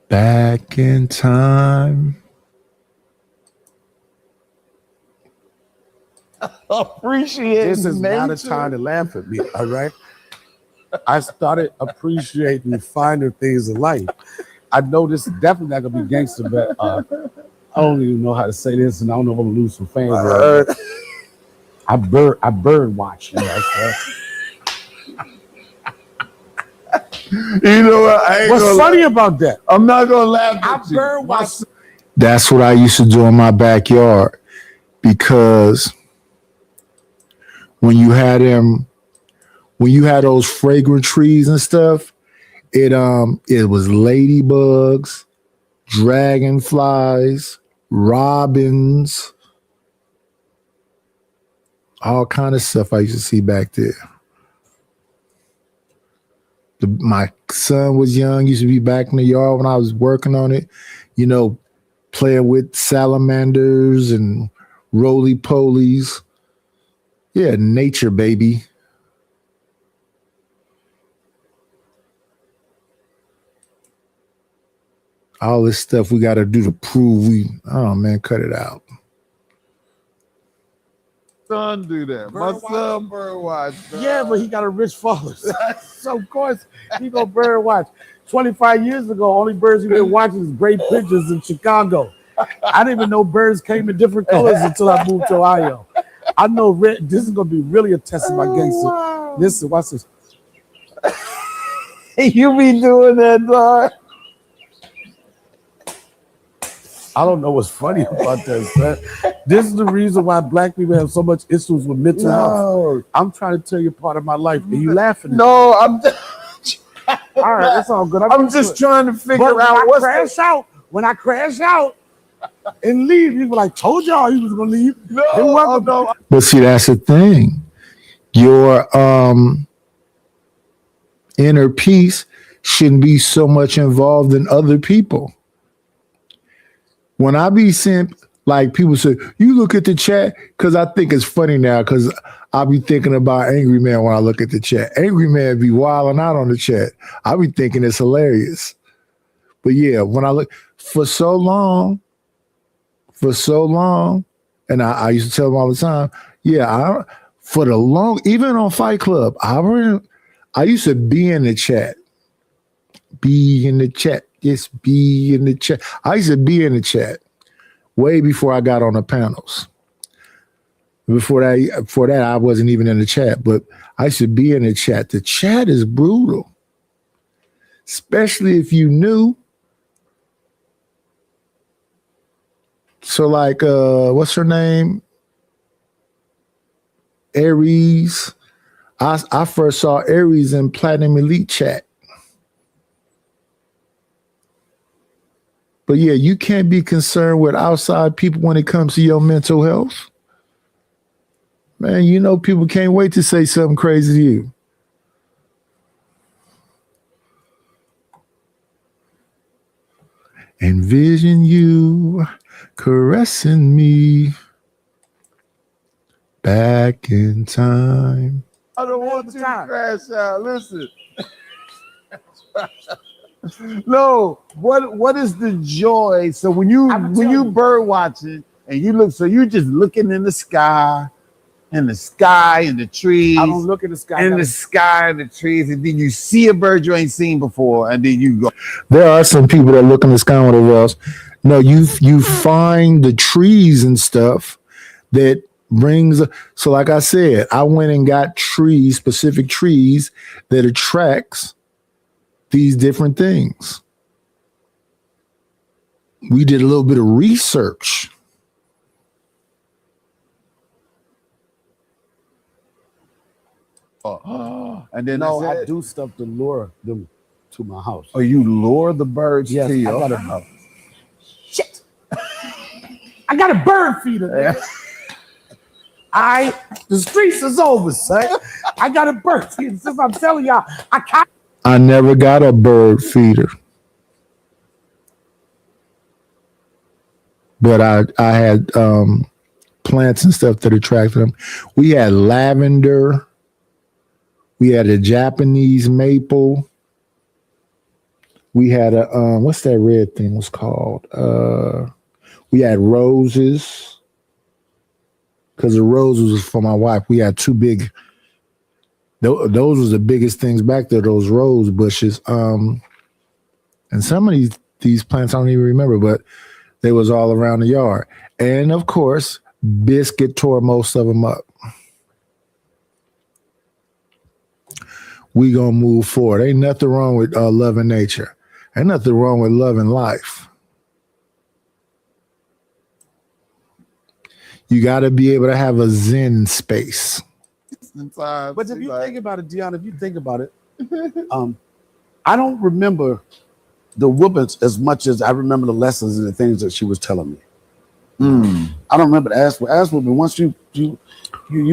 Back in time. Appreciate This is not a nature. time to laugh at me, all right? I started appreciating finer things in life. I know this is definitely not gonna be gangster, but I don't even know how to say this, and I don't know if I'm gonna lose some fans. I bird watch. You know what? I ain't What's gonna funny laugh. about that? I'm not gonna laugh I at you. bird watch. That's what I used to do in my backyard, because when you had those fragrant trees and stuff, it was ladybugs, dragonflies, robins, all kind of stuff I used to see back there. My son was young, used to be back in the yard when I was working on it, playing with salamanders and roly-polies. Yeah, nature, baby. All this stuff we got to do to prove cut it out. Son do that. My son bird watch. Yeah, but he got a rich father. So of course he go bird watch. 25 years ago, only birds he been watching is great pictures in Chicago. I didn't even know birds came in different colors until I moved to Ohio. I know red. This is gonna be really a test of my gangster. Wow. Listen, watch this. You be doing that, dog. I don't know what's funny about this. This is the reason why black people have so much issues with mental health. I'm trying to tell you part of my life, and you laughing. No, I'm. All right, it's all good. I'm just trying to figure out what's when I crash out and leave, you were like, told y'all he was gonna leave. No. But see, that's the thing. Your inner peace shouldn't be so much involved in other people. When I be seeing, like, people say, you look at the chat, because I think it's funny now, because I be thinking about Angry Man when I look at the chat. Angry Man be wilding out on the chat. I be thinking it's hilarious. But yeah, when I look, for so long, and I used to tell them all the time, even on Fight Club, I used to be in the chat. Be in the chat. Just be in the chat. I used to be in the chat way before I got on the panels. Before that, I wasn't even in the chat, but I used to be in the chat. The chat is brutal, especially if you knew. So like, what's her name? Aries. I first saw Aries in Platinum Elite chat. But yeah, you can't be concerned with outside people when it comes to your mental health. Man, people can't wait to say something crazy to you. Envision you caressing me back in time. I don't want you to crash out. Listen. No, what is the joy? So when you bird watching and you look, so you just looking in the sky, and the trees. I don't look at the sky. In the sky and the trees, and then you see a bird you ain't seen before, and then you go. There are some people that look in the sky with else. No, you find the trees and stuff that brings. So, like I said, I went and got trees, specific trees that attracts these different things. We did a little bit of research. And then no, I do stuff to lure them to my house. Oh, you lure the birds yes, to your house? Shit! I got a bird feeder. The streets is over, son. I got a bird feeder. Since I'm telling y'all, I never got a bird feeder, but I had plants and stuff that attracted them. We had lavender. We had a Japanese maple. We had a what's that red thing was called? We had roses, because the roses was for my wife. We had two big. Those was the biggest things back there. Those rose bushes. And some of these plants I don't even remember, but they was all around the yard. And of course, Biscuit tore most of them up. We gonna move forward. Ain't nothing wrong with loving nature. Ain't nothing wrong with loving life. You got to be able to have a zen space. But if you think about it, Deanna, if you think about it, I don't remember the whoopings as much as I remember the lessons and the things that she was telling me. I don't remember the ass whooping. Once you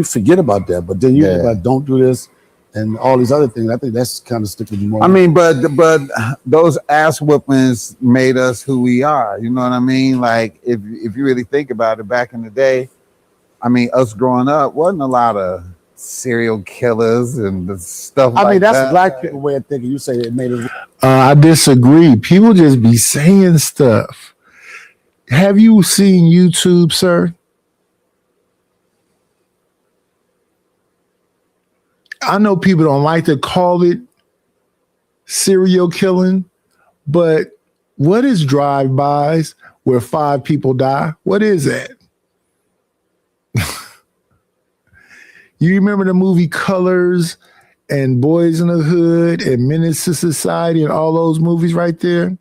forget about that, but then you think about don't do this and all these other things. I think that's kind of sticking with you more. I mean, but those ass whoopings made us who we are. You know what I mean? Like if you really think about it, back in the day, I mean, us growing up wasn't a lot of serial killers and the stuff. I mean, that's black people way of thinking. You say it made us. I disagree. People just be saying stuff. Have you seen YouTube, sir? I know people don't like to call it serial killing, but what is drive-bys where 5 people die? What is that? You remember the movie Colors and Boys in the Hood and Menace to Society and all those movies right there?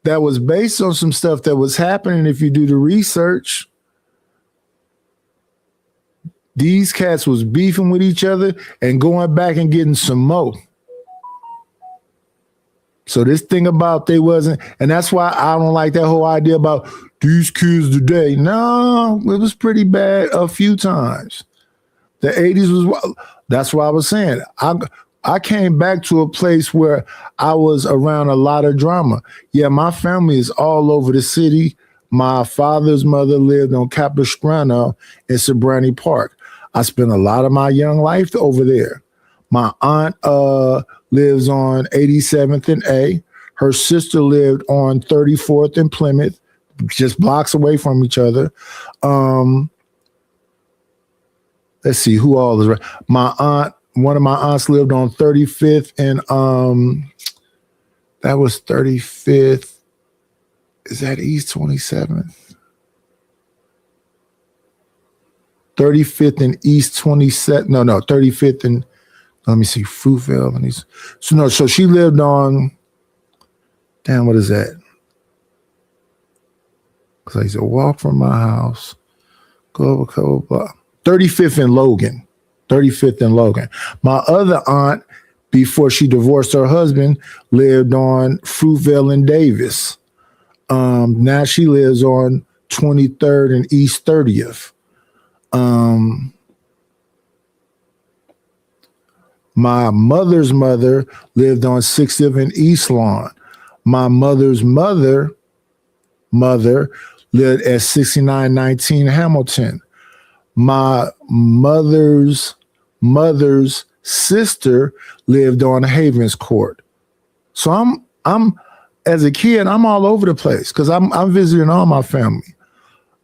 That was based on some stuff that was happening if you do the research. These cats was beefing with each other and going back and getting some more. So this thing about they wasn't, and that's why I don't like that whole idea about these kids today. No, it was pretty bad a few times. The 80s was, that's what I was saying. I came back to a place where I was around a lot of drama. Yeah, my family is all over the city. My father's mother lived on Capistrano in Sobrani Park. I spent a lot of my young life over there. My aunt lives on 87th and A. Her sister lived on 34th and Plymouth, just blocks away from each other. Let's see who all is right. My aunt, one of my aunts lived on 35th and that was 35th. Is that East 27th? 35th and East 27th. No, 35th and let me see, Fruitvale and East. So she lived on, damn, what is that? Because I used to walk from my house, go over a couple blocks. 35th and Logan. 35th and Logan. My other aunt, before she divorced her husband, lived on Fruitvale and Davis. Now she lives on 23rd and East 30th. My mother's mother lived on 60th and East Lawn. My mother's mother lived at 6919 Hamilton. My mother's sister lived on Havens Court. So I'm as a kid, I'm all over the place because I'm visiting all my family.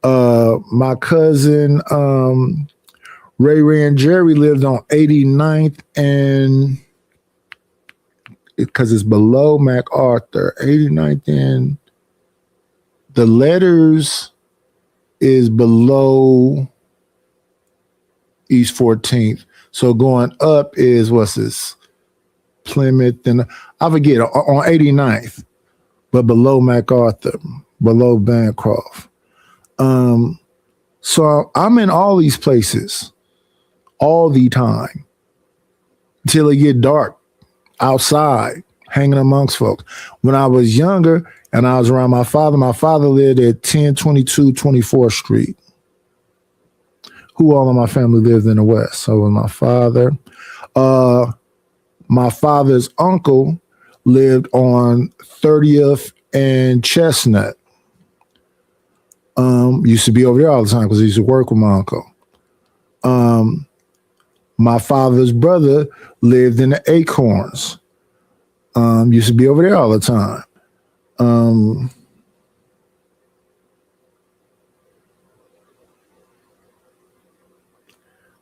My cousin Ray and Jerry lived on 89th and because it's below MacArthur, 89th and the letters is below East 14th. So going up is what's this? Plymouth and I forget on 89th, but below MacArthur, below Bancroft. So I'm in all these places all the time until it get dark outside, hanging amongst folks. When I was younger and I was around my father lived at 1022 24th Street. Who all of my family lived in the West? So it was my father. My father's uncle lived on 30th and Chestnut. Used to be over there all the time because he used to work with my uncle. My father's brother lived in the Acorns. Used to be over there all the time.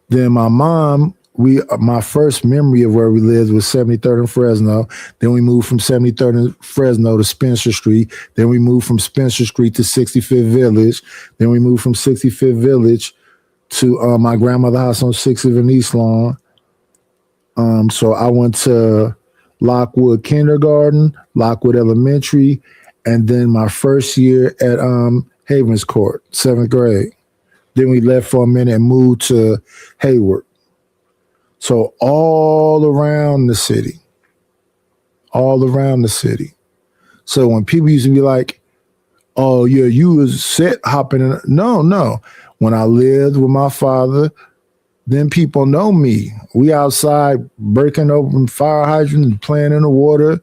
Then my mom, my first memory of where we lived was 73rd and Fresno. Then we moved from 73rd and Fresno to Spencer Street. Then we moved from Spencer Street to 65th Village. Then we moved from 65th Village to my grandmother's house on 60th and East Lawn. So I went to Lockwood Kindergarten, Lockwood Elementary, and then my first year at Havens Court, 7th grade. Then we left for a minute and moved to Hayward. So all around the city. So when people used to be like, oh, yeah, you was set hopping. No. When I lived with my father, then people know me. We outside breaking open fire hydrants and playing in the water.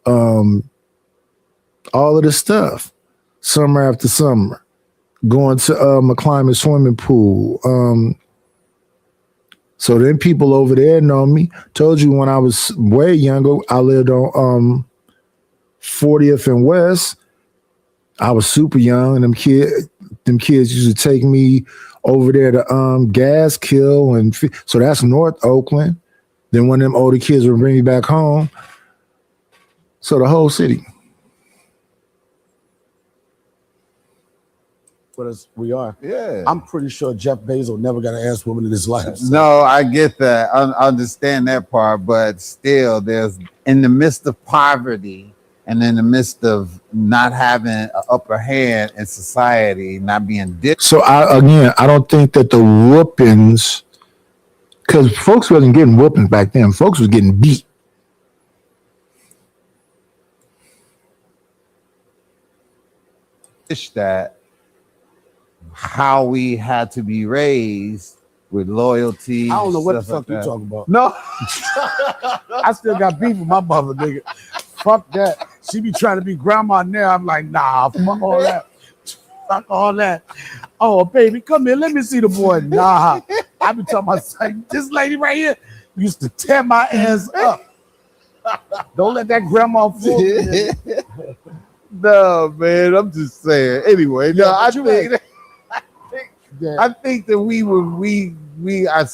All of this stuff. Summer after summer. Going to McClymonds swimming pool. So then people over there know me. Told you when I was way younger, I lived on 40th and West. I was super young, and them kids used to take me over there to Gaskill, and so that's North Oakland. Then one of them older kids would bring me back home. So the whole city. But as we are. Yeah. I'm pretty sure Jeff Bezos never got an ass woman in his life. So. No, I get that. I understand that part, but still, there's in the midst of poverty and in the midst of not having an upper hand in society, not being So I don't think that the whoopings, because folks wasn't getting whoopings back then. Folks was getting beat. that how we had to be raised with loyalty. I don't know what the stuff fuck you like talking about. No. I still got beef with my mother, nigga. Fuck that. She be trying to be grandma now. I'm like, nah, fuck all that. Fuck all that. Oh, baby, come here. Let me see the boy. Nah. I be telling my son, this lady right here used to tear my ass up. Don't let that grandma fool me. No, man, I'm just saying. Anyway, no, I think that we are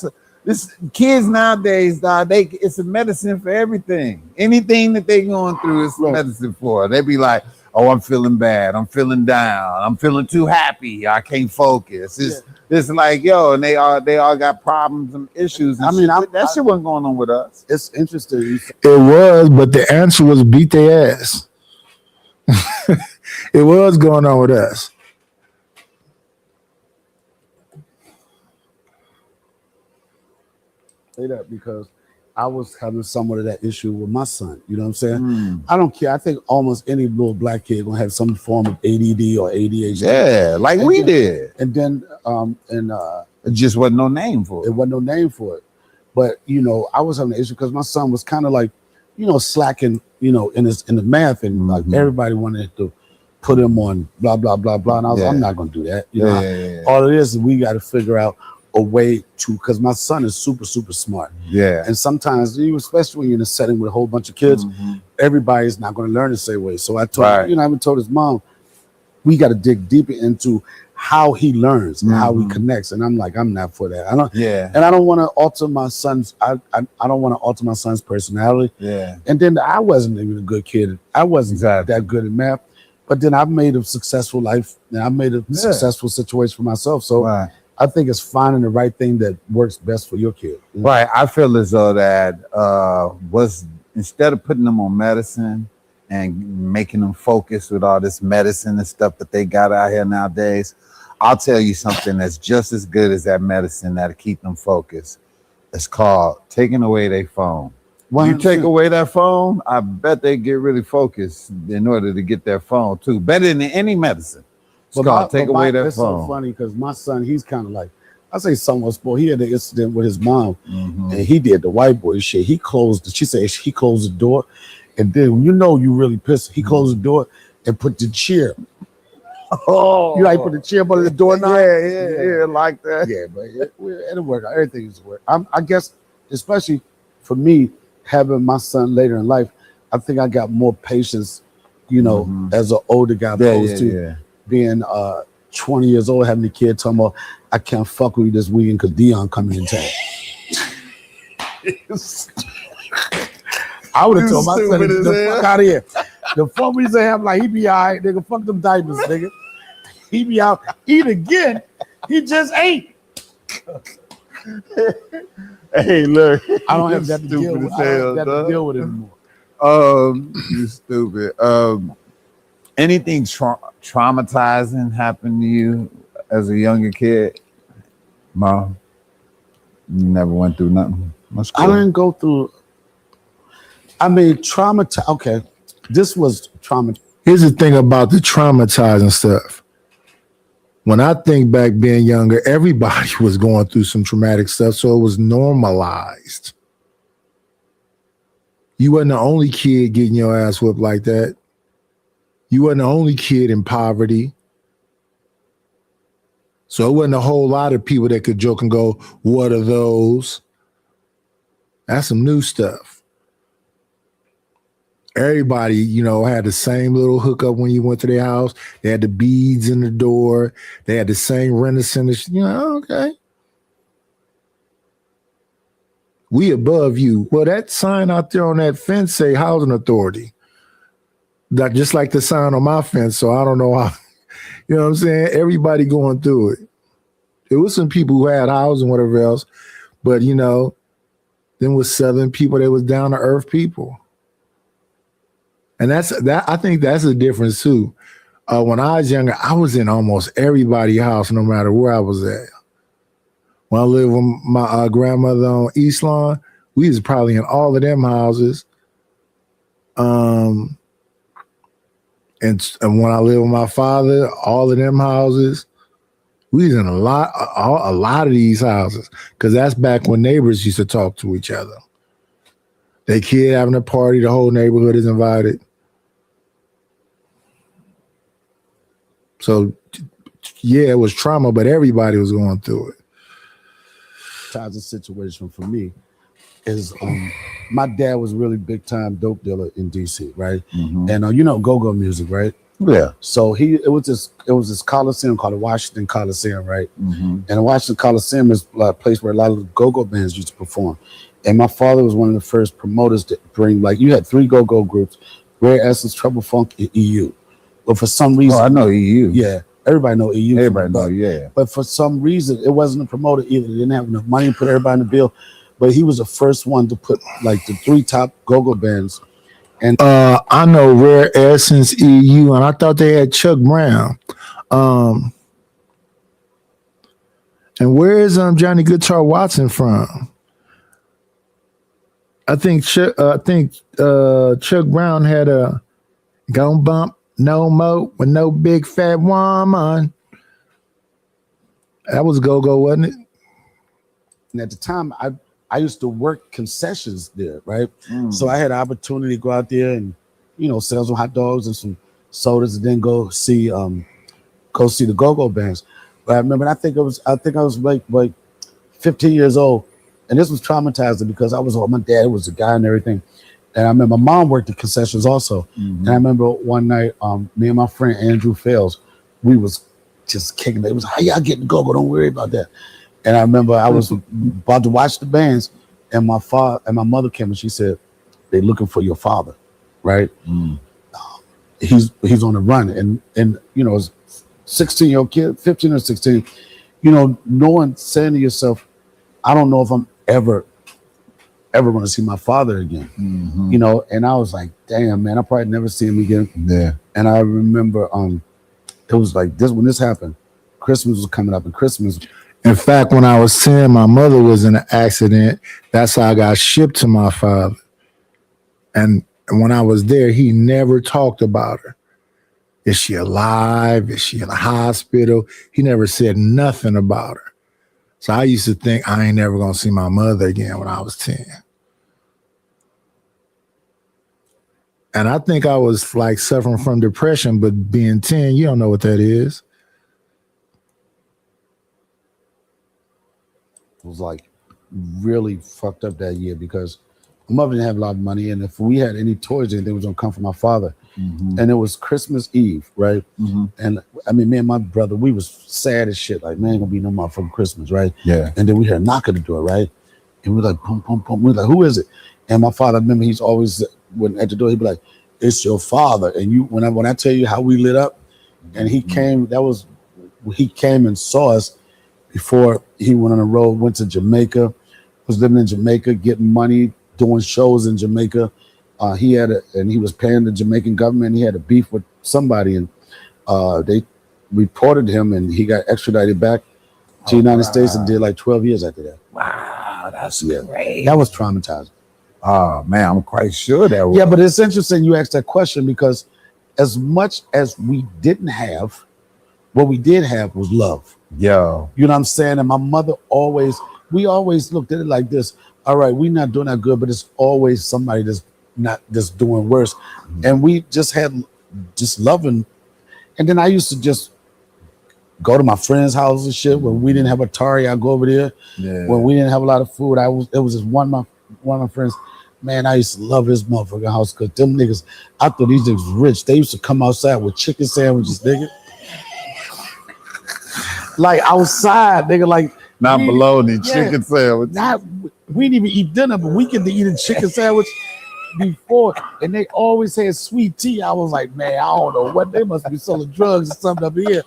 this kids nowadays, it's a medicine for everything. Anything that they going through is medicine for. They be like, oh, I'm feeling bad, I'm feeling down, I'm feeling too happy, I can't focus. It's like, yo, and they all got problems and issues. And that shit wasn't going on with us. It's interesting. It was, but the answer was beat their ass. It was going on with us. Say that because I was having somewhat of that issue with my son. You know what I'm saying? I don't care. I think almost any little black kid gonna have some form of ADD or ADHD. Yeah, like we did. And then it just wasn't no name for it. It wasn't no name for it. But I was having an issue because my son was kind of like, slacking, in the math, and like everybody wanted to put him on blah blah blah blah. And I was like, I'm not gonna do that. All it is we got to figure out a way to, because my son is super, super smart. Yeah. And sometimes, especially when you're in a setting with a whole bunch of kids, everybody's not going to learn the same way. So I told, I even told his mom, we got to dig deeper into how he learns and how he connects. And I'm like, I'm not for that. I don't. Yeah. And I don't want to alter my son's. I don't want to alter my son's personality. Yeah. And then I wasn't even a good kid. I wasn't that good at math. But then I've made a successful life, and I made a successful situation for myself. So I think it's finding the right thing that works best for your kid. Right. I feel as though that was, instead of putting them on medicine and making them focus with all this medicine and stuff that they got out here nowadays, I'll tell you something that's just as good as that medicine that'll keep them focused. It's called taking away their phone. When you take away that phone, I bet they get really focused in order to get their phone too. Better than any medicine. It's called take away that phone. It's so funny because my son, he's kind of like, I say somewhat spoiled. He had an incident with his mom, and he did the white boy shit. He closed. She said he closed the door, and then you really pissed. He closed the door and put the chair. Oh, you like put the chair by the door now? Yeah, like that. Yeah, but it'll work. Everything's work. I guess, especially for me, having my son later in life, I think I got more patience, as an older guy opposed to being 20 years old, having a kid talking about, I can't fuck with you this weekend because Dion coming in town. I would have told my son, the fuck out of here. The fuck we say, I'm like, he be all right, nigga, fuck them diapers, nigga. He be out, eat again. He just ate. Hey, look. I don't have that to deal with. I don't have that to deal with anymore. You stupid. Anything traumatizing happened to you as a younger kid? Mom, you never went through nothing. That's cool. I didn't go through. I mean, okay, this was trauma. Here's the thing about the traumatizing stuff. When I think back being younger, everybody was going through some traumatic stuff, so it was normalized. You wasn't the only kid getting your ass whipped like that. You wasn't the only kid in poverty. So it wasn't a whole lot of people that could joke and go, what are those? That's some new stuff. Everybody, had the same little hookup when you went to their house. They had the beads in the door. They had the same Renaissance. Okay. We above you. Well, that sign out there on that fence say housing authority. That just like the sign on my fence. So I don't know how, you know what I'm saying? Everybody going through it. There was some people who had housing, whatever else, but then was Southern people, they was down to earth people. And I think that's the difference too. When I was younger, I was in almost everybody's house, no matter where I was at. When I lived with my grandmother on East Lawn, we was probably in all of them houses. And when I lived with my father, all of them houses, we was in a lot of these houses, because that's back when neighbors used to talk to each other. They kid having a party, the whole neighborhood is invited. So, yeah, it was trauma, but everybody was going through it. The situation for me is my dad was really big time dope dealer in DC, right? And go-go music, right? Yeah. So it was this Coliseum called the Washington Coliseum, right? And the Washington Coliseum is a place where a lot of the go-go bands used to perform. And my father was one of the first promoters to bring, you had 3 go-go groups: Rare Essence, Trouble Funk, and EU. But for some reason, I know EU. Yeah, everybody know EU. Everybody know, yeah. But for some reason, it wasn't a promoter either. They didn't have enough money to put everybody in the bill. But he was the first one to put the 3 top go-go bands. And I know Rare Essence, EU, and I thought they had Chuck Brown. And where is Johnny Guitar Watson from? I think Chuck Brown had a "Gon' Bump No Mo with No Big Fat Woman." That was go-go, wasn't it? And at the time, I used to work concessions there, right? So I had an opportunity to go out there and, sell some hot dogs and some sodas, and then go see the go-go bands. But I remember, I think I was like 15 years old, and this was traumatizing because I was my dad was a guy and everything, and I remember my mom worked at concessions also, and I remember one night, me and my friend Andrew Fales, we was just kicking it. It was how y'all getting go, don't worry about that. And I remember I was about to watch the bands, and my father and my mother came and she said, "They looking for your father, right? He's on the run." And you know, 16-year-old kid, 15 or 16, you know, knowing, saying to yourself, I don't know if I'm ever going to see my father again. You know, and I was like, damn, man, I probably never see him again. Yeah. And I remember it was like this when this happened, Christmas was coming up, and Christmas. In fact, when I was 10, my mother was in an accident. That's how I got shipped to my father. And when I was there, he never talked about her. Is she alive? Is she in the hospital? He never said nothing about her. So I used to think I ain't never gonna see my mother again when I was 10. And I think I was like suffering from depression, but being 10, you don't know what that is. It was like really fucked up that year because my mother didn't have a lot of money, and if we had any toys, anything was gonna come from my father. And it was Christmas Eve, right? And I mean, me and my brother, we was sad as shit. Like, man, ain't gonna be no motherfucking Christmas, right? Yeah. And then we heard a knock at the door, right? And we're like, pum, pum, pum. We're like, who is it? And my father, I remember he's always when at the door, he'd be like, it's your father. And you, when I tell you how we lit up, and he came, he came and saw us before he went on the road, went to Jamaica, was living in Jamaica, getting money, doing shows in Jamaica. He was paying the Jamaican government. He had a beef with somebody, and they reported him, and he got extradited back to the United States and did like 12 years after that. Wow, that's great. That was traumatizing. Oh man, I'm quite sure that was. Yeah, but it's interesting you asked that question because as much as we didn't have, what we did have was love. Yo. You know what I'm saying? And my mother we always looked at it like this. All right, we're not doing that good, but it's always somebody that's doing worse. And we just had just loving. And then I used to just go to my friends' house and shit. When we didn't have Atari, I'd go over there. Yeah. When we didn't have a lot of food, it was just one of my friends. Man, I used to love his motherfucking house because them niggas, I thought these niggas was rich. They used to come outside with chicken sandwiches, nigga. Like outside, nigga, like not bologna, chicken sandwich. We didn't even eat dinner, but we get to eat a chicken sandwich before, and they always had sweet tea. I was like, man, I don't know what, they must be selling drugs or something up here.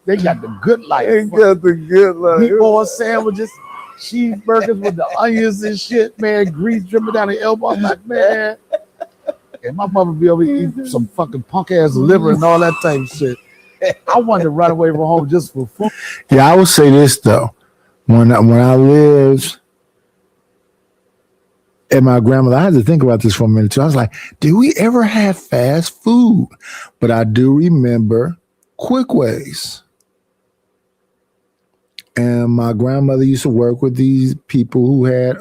They got the good life. They got the good life. Meatball sandwiches, cheeseburgers with the onions and shit, man, grease dripping down the elbow. I'm like, man. And my mother be over here eating some fucking punk ass liver and all that type of shit. I wanted to run away from home just for food. Yeah, I would say this though. When I lived at my grandmother, I had to think about this for a minute too. I was like, did we ever have fast food? But I do remember Quick Ways. And my grandmother used to work with these people who had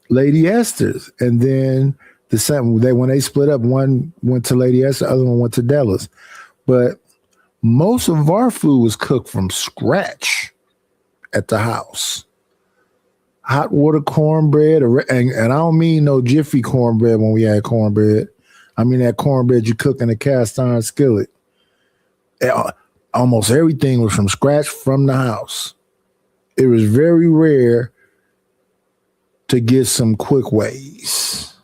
Lady Esther's. And then when they split up, one went to Lady Esther, the other one went to Della's. But most of our food was cooked from scratch at the house. Hot water cornbread, and I don't mean no Jiffy cornbread when we had cornbread. I mean that cornbread you cook in a cast iron skillet. Almost everything was from scratch from the house. It was very rare to get some Quick Ways.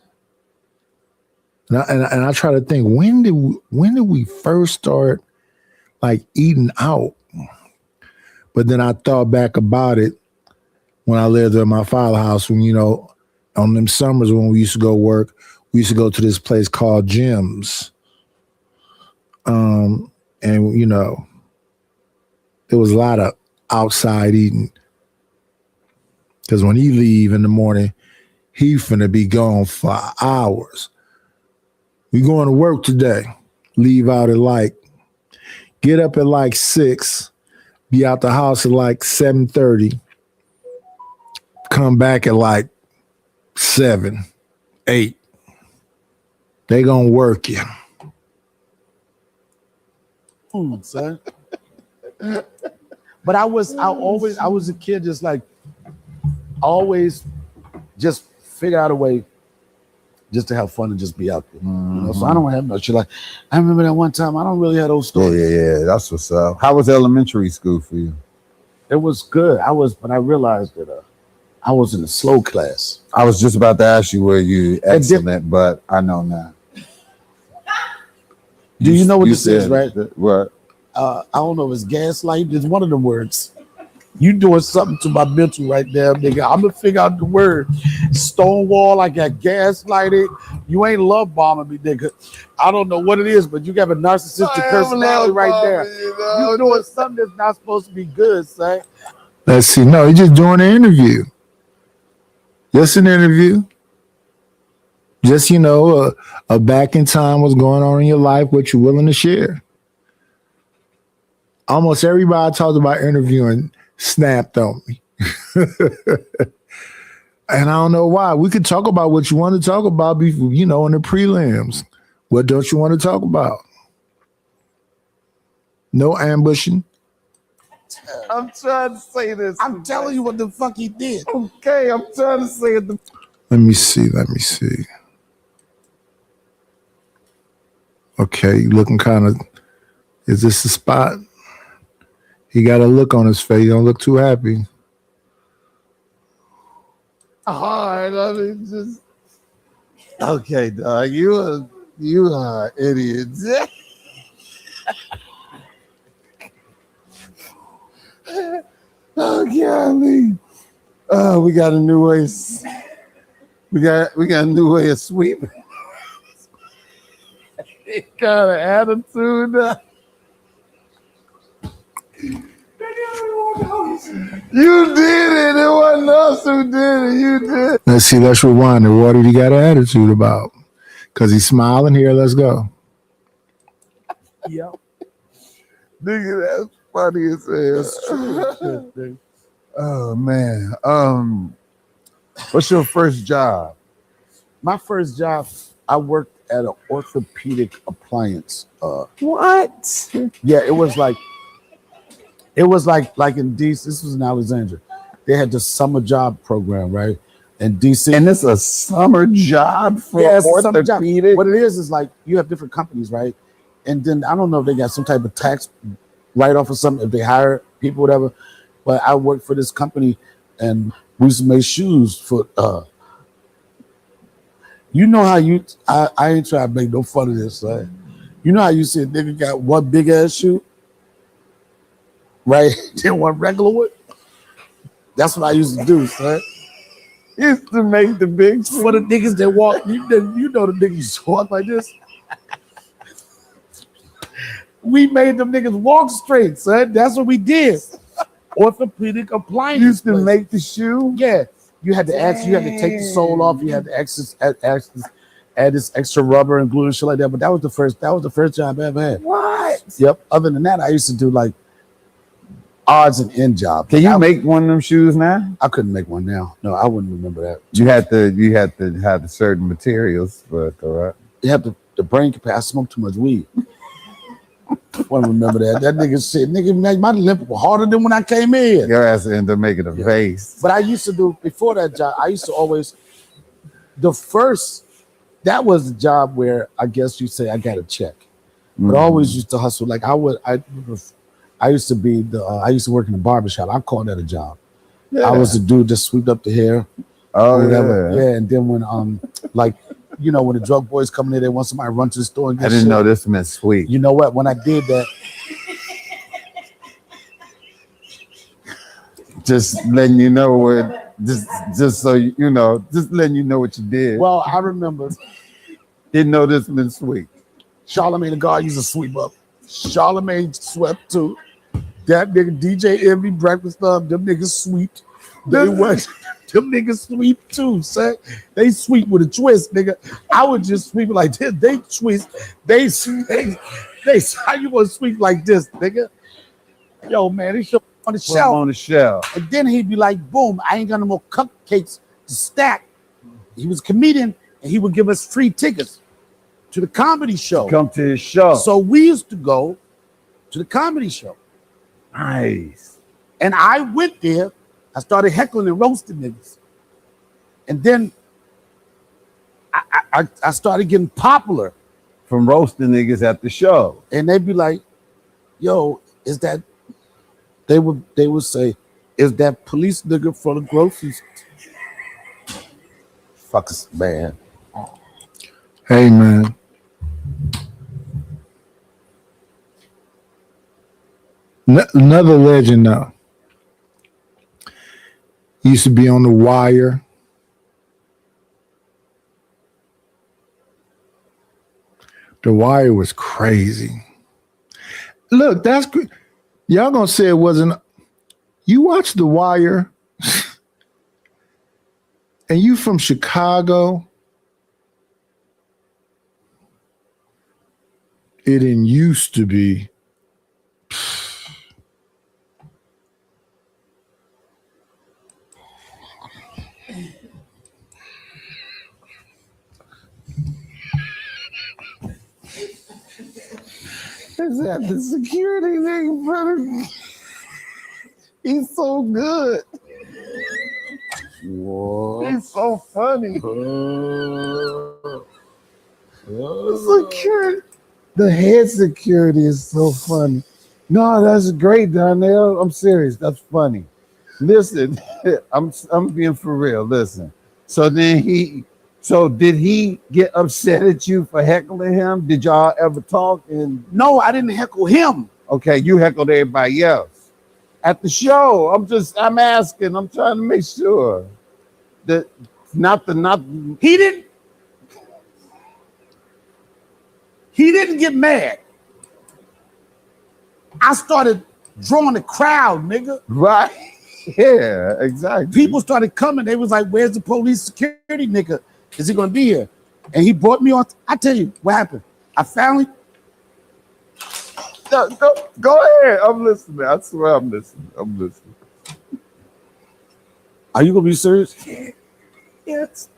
And I try to think, when did we first start like eating out? But then I thought back about it when I lived at my father's house, when, you know, on them summers when we used to go work, we used to go to this place called Jim's. And, you know, there was a lot of outside eating. Because when he leave in the morning, he finna be gone for hours. We going to work today. Leave out at get up at 6, be out the house at 7:30, come back at 7, 8. They gonna work you. Son. But I was a kid just like always just figure out a way just to have fun and just be out there. You know? So I don't have no shit like I remember that one time. I don't really have those stories. Yeah. That's what's up. How was elementary school for you? It was good. But I realized that I was in the slow class. I was just about to ask you were you excellent, but I know now. Do you know what this is, said right? What? I don't know if it's gaslight. It's one of the words. You doing something to my mental right there, nigga. I'm gonna figure out the word. Stonewall, I got gaslighted. You ain't love bombing me, nigga. I don't know what it is, but you got a narcissistic personality right there. You doing something that's not supposed to be good, son. Let's see. No, he's just doing an interview. Just an interview. Just, a back in time, what's going on in your life, what you're willing to share. Almost everybody I talked about interviewing snapped on me. And I don't know why. We could talk about what you want to talk about before, in the prelims. What don't you want to talk about? No ambushing. I'm trying to say this. I'm telling you what the fuck he did. Okay, I'm trying to say it. Let me see. Okay, you looking kind of, is this the spot? He got a look on his face. He don't look too happy. Hard. I mean, just okay, dog. You are idiots. Oh, golly. Oh, we got a new way. We got a new way of sweeping. It got an attitude. You did it. It wasn't us who did it. You did. Let's rewind it. What did he got an attitude about? Because he's smiling here. Let's go. Yep. Nigga, that's funny as hell. Oh, man. What's your first job? My first job, I worked at an orthopedic appliance. What? Yeah, it was like in DC. This was in Alexandria. They had the summer job program, right? In DC. And it's a summer job for orthopedic. orthopedic? What it is like you have different companies, right? And then I don't know if they got some type of tax write-off or something if they hire people, whatever. But I worked for this company and we used to make shoes for you know how I ain't trying to make no fun of this, right? You know how you see a nigga got one big ass shoe, right? Then one regular one. That's what I used to do, son. Used to make the big for the niggas that walk. You know the niggas walk like this. We made them niggas walk straight, son. That's what we did. Orthopedic appliance. Used to make the shoe. Yeah. You had to you had to take the sole off. You had to add this extra rubber and glue and shit like that. But that was the first job I ever had. What? Yep. Other than that, I used to do like odds and end jobs. Can you make one of them shoes now? I couldn't make one now. No, I wouldn't remember that. You had to have the certain materials for it, right? You have the brain capacity. I smoked too much weed. I want to remember that. That nigga said, nigga, my lip was harder than when I came in. Your ass ended up making a vase. But I used to do, before that job, I used to always, that was the job where I guess you say I got a check. But I always used to hustle. Like I used to work in the barbershop. I called that a job. Yeah. I was the dude that swept up the hair. Oh, yeah. And then when, when the drug boys come in there, they want somebody to run to the store and get I didn't shit. know this meant sweet. You know what? When I did that, just letting you know what, just so you know, just letting you know what you did. Well, I remember. Didn't know this meant sweet. Charlamagne the God used to sweep up. Charlamagne swept too. That nigga DJ Envy, Breakfast Club, them niggas sweep. Them niggas sweep too, son. They sweep with a twist, nigga. I would just sweep it like this. They twist. They how you gonna sweep like this, nigga? Yo, man, this shit on the shelf. On the shelf. And then he'd be like, boom, I ain't got no more cupcakes to stack. He was a comedian and he would give us free tickets to the comedy show. Come to his show. So we used to go to the comedy show. Nice. And I went there. I started heckling and roasting niggas. And then I started getting popular. From roasting niggas at the show. And they'd be like, yo, is that, they would say, is that police nigga for the groceries? Fuckers, man. Hey, man. Another legend, though. Used to be on The Wire. The Wire was crazy. Look, that's good. Y'all gonna say it wasn't. You watch The Wire, and you from Chicago. It didn't used to be. Is that the security nigga, brother? He's so good. Whoa. He's so funny. The head security is so funny. No, that's great, Donnell. I'm serious. That's funny. Listen, I'm being for real. Listen. So then did he get upset at you for heckling him? Did y'all ever talk? And no, I didn't heckle him. Okay, you heckled everybody else at the show. I'm asking. I'm trying to make sure that he didn't get mad. I started drawing the crowd, nigga. Right. Yeah, exactly. People started coming. They was like, where's the police security nigga? Is he gonna be here? And he brought me on. I tell you what happened. I finally. Go ahead. I'm listening. I swear I'm listening. Are you gonna be serious? Yes.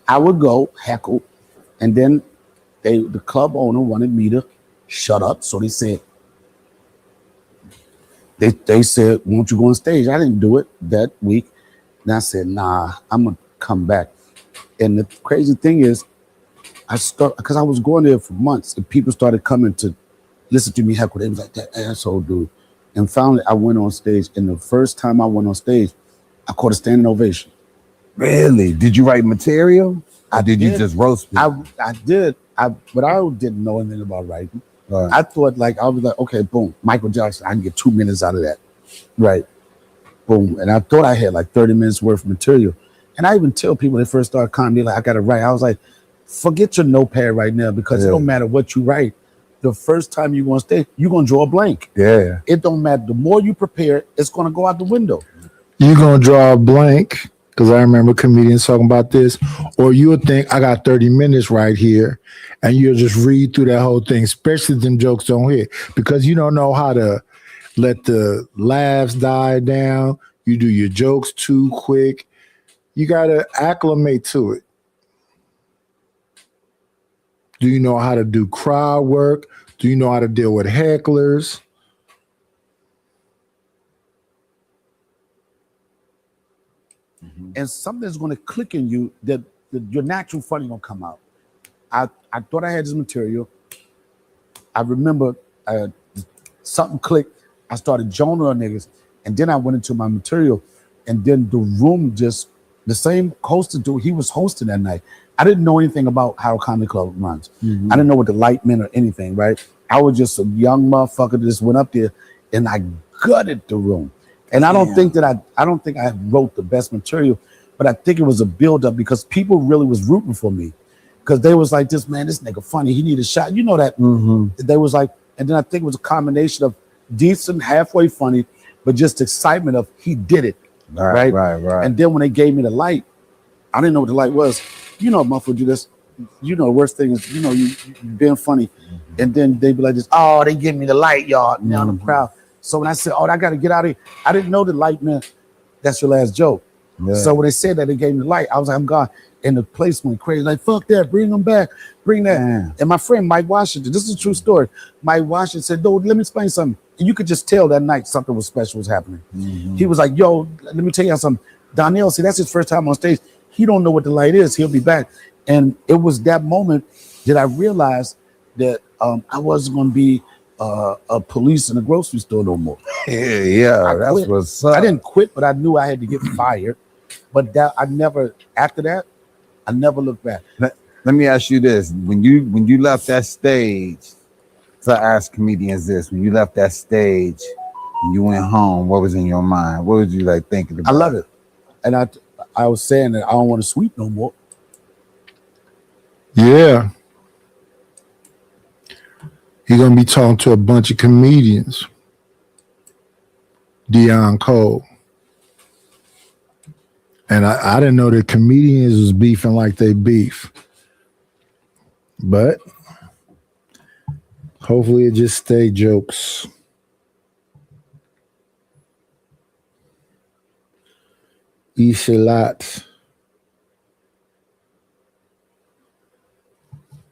I would go heckle, and then the club owner wanted me to shut up. So they said, won't you go on stage? I didn't do it that week. And I said, nah, I'm gonna come back. And the crazy thing is, because I was going there for months, and people started coming to listen to me heckle. They was like, that asshole dude. And finally, I went on stage. And the first time I went on stage, I caught a standing ovation. Really? Did you write material? Or did you just roast me? I did. But I didn't know anything about writing. Right. I thought I was like, okay, boom, Michael Jackson, I can get 2 minutes out of that. Right. Boom. And I thought I had like 30 minutes worth of material. And I even tell people when they first started comedy, like, I got to write. I was like, forget your notepad right now, because it don't matter what you write. The first time you want to stay, you're going to draw a blank. Yeah. It don't matter. The more you prepare, it's going to go out the window. You're going to draw a blank, because I remember comedians talking about this, or you'll think, I got 30 minutes right here, and you'll just read through that whole thing, especially if them jokes don't hit, because you don't know how to let the laughs die down. You do your jokes too quick. You got to acclimate to it. Do you know how to do crowd work? Do you know how to deal with hecklers? And something's going to click in you that your natural funny going to come out. I thought I had this material. I remember something clicked. I started joning on niggas, and then I went into my material, and then the room just, the same hosted dude, he was hosting that night. I didn't know anything about how a comedy club runs. I didn't know what the light meant or anything, right? I was just a young motherfucker that just went up there, and I gutted the room. And I don't think that I don't think I wrote the best material, but I think it was a buildup because people really was rooting for me. Because they was like, this nigga funny. He need a shot. You know that. They was like, and then I think it was a combination of decent, halfway funny, but just excitement of he did it. Right. And then when they gave me the light, I didn't know what the light was. You know, motherfucker do this. You know, the worst thing is, you know, you being funny. And then they be like this, oh, they give me the light, y'all. Now I'm proud. So when I said, oh, I got to get out of here, I didn't know the light meant that's your last joke. Yeah. So when they said that, they gave me the light, I was like, I'm gone. And the place went crazy. Like, fuck that, bring them back, bring that. And my friend, Mike Washington, this is a true story. Mike Washington said, no, let me explain something. you could just tell that night something was special was happening. He was like, yo, let me tell you something. Donnell, see, that's his first time on stage. He don't know what the light is. He'll be back. And it was that moment that I realized that I wasn't going to be a police in a grocery store no more. Yeah, that's quit. what's up. I didn't quit, but I knew I had to get fired. But that after that, I never looked back. Let me ask you this: when you left that stage, so I ask comedians this: when you left that stage, and you went home, what was in your mind? What was you like thinking about? I love it, and I was saying that I don't want to sweep no more. Yeah. He's gonna be talking to a bunch of comedians. Deion Cole. And I didn't know that comedians was beefing like they beef. But hopefully it just stay jokes. Ishalat.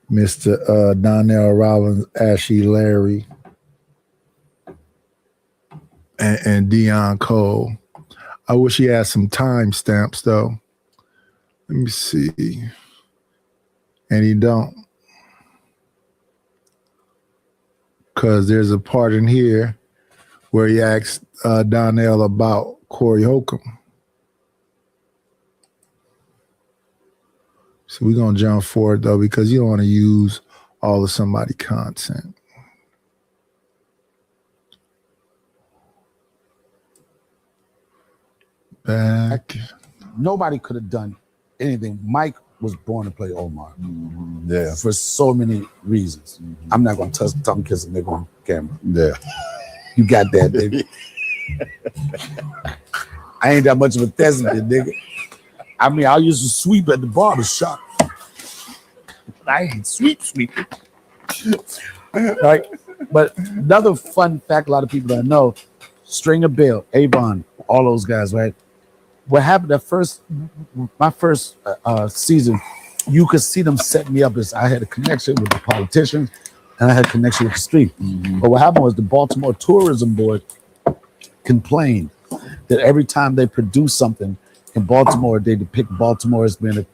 Mr. Donnell Rollins, Ashy Larry, and Deion Cole. I wish he had some timestamps though. Let me see. And he don't. Because there's a part in here where he asks Donnell about Corey Holcomb. So we're going to jump forward, though, because you don't want to use all of somebody's content. Back. Nobody could have done anything. Mike was born to play Omar. Yeah. For so many reasons. I'm not going to touch tongue kiss a nigga on camera. Yeah. You got that, baby. I ain't that much of a thespian, nigga. I mean, I used to sweep at the barber shop. I ain't sweeping. Right? But another fun fact a lot of people don't know, Stringer Bell, Avon, all those guys, right? What happened my first season, you could see them set me up as I had a connection with the politicians and I had a connection with the street. But what happened was the Baltimore Tourism Board complained that every time they produce something in Baltimore, they depict Baltimore as being a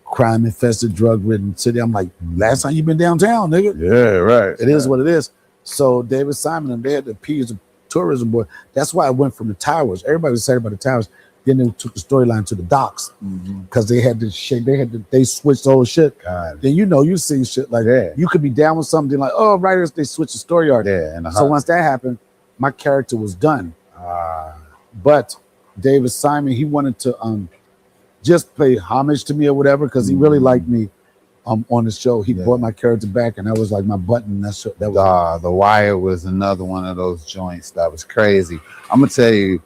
crime-infested, drug-ridden city. I'm like, last time you been downtown, nigga. Yeah, right. It is what it is. So David Simon and they had to appease the tourism board. That's why I went from the towers. Everybody was excited about the towers. Then they took the storyline to the docks because they had to shake. They switched the whole shit. God. Then you see shit like that. You could be down with something like, oh, writers they switched the story arc. Yeah. And so once that happened, my character was done. But David Simon, he wanted to just pay homage to me or whatever because he really liked me on the show. He brought my character back, and that was like my button. That was The Wire was another one of those joints that was crazy. I'm gonna tell you,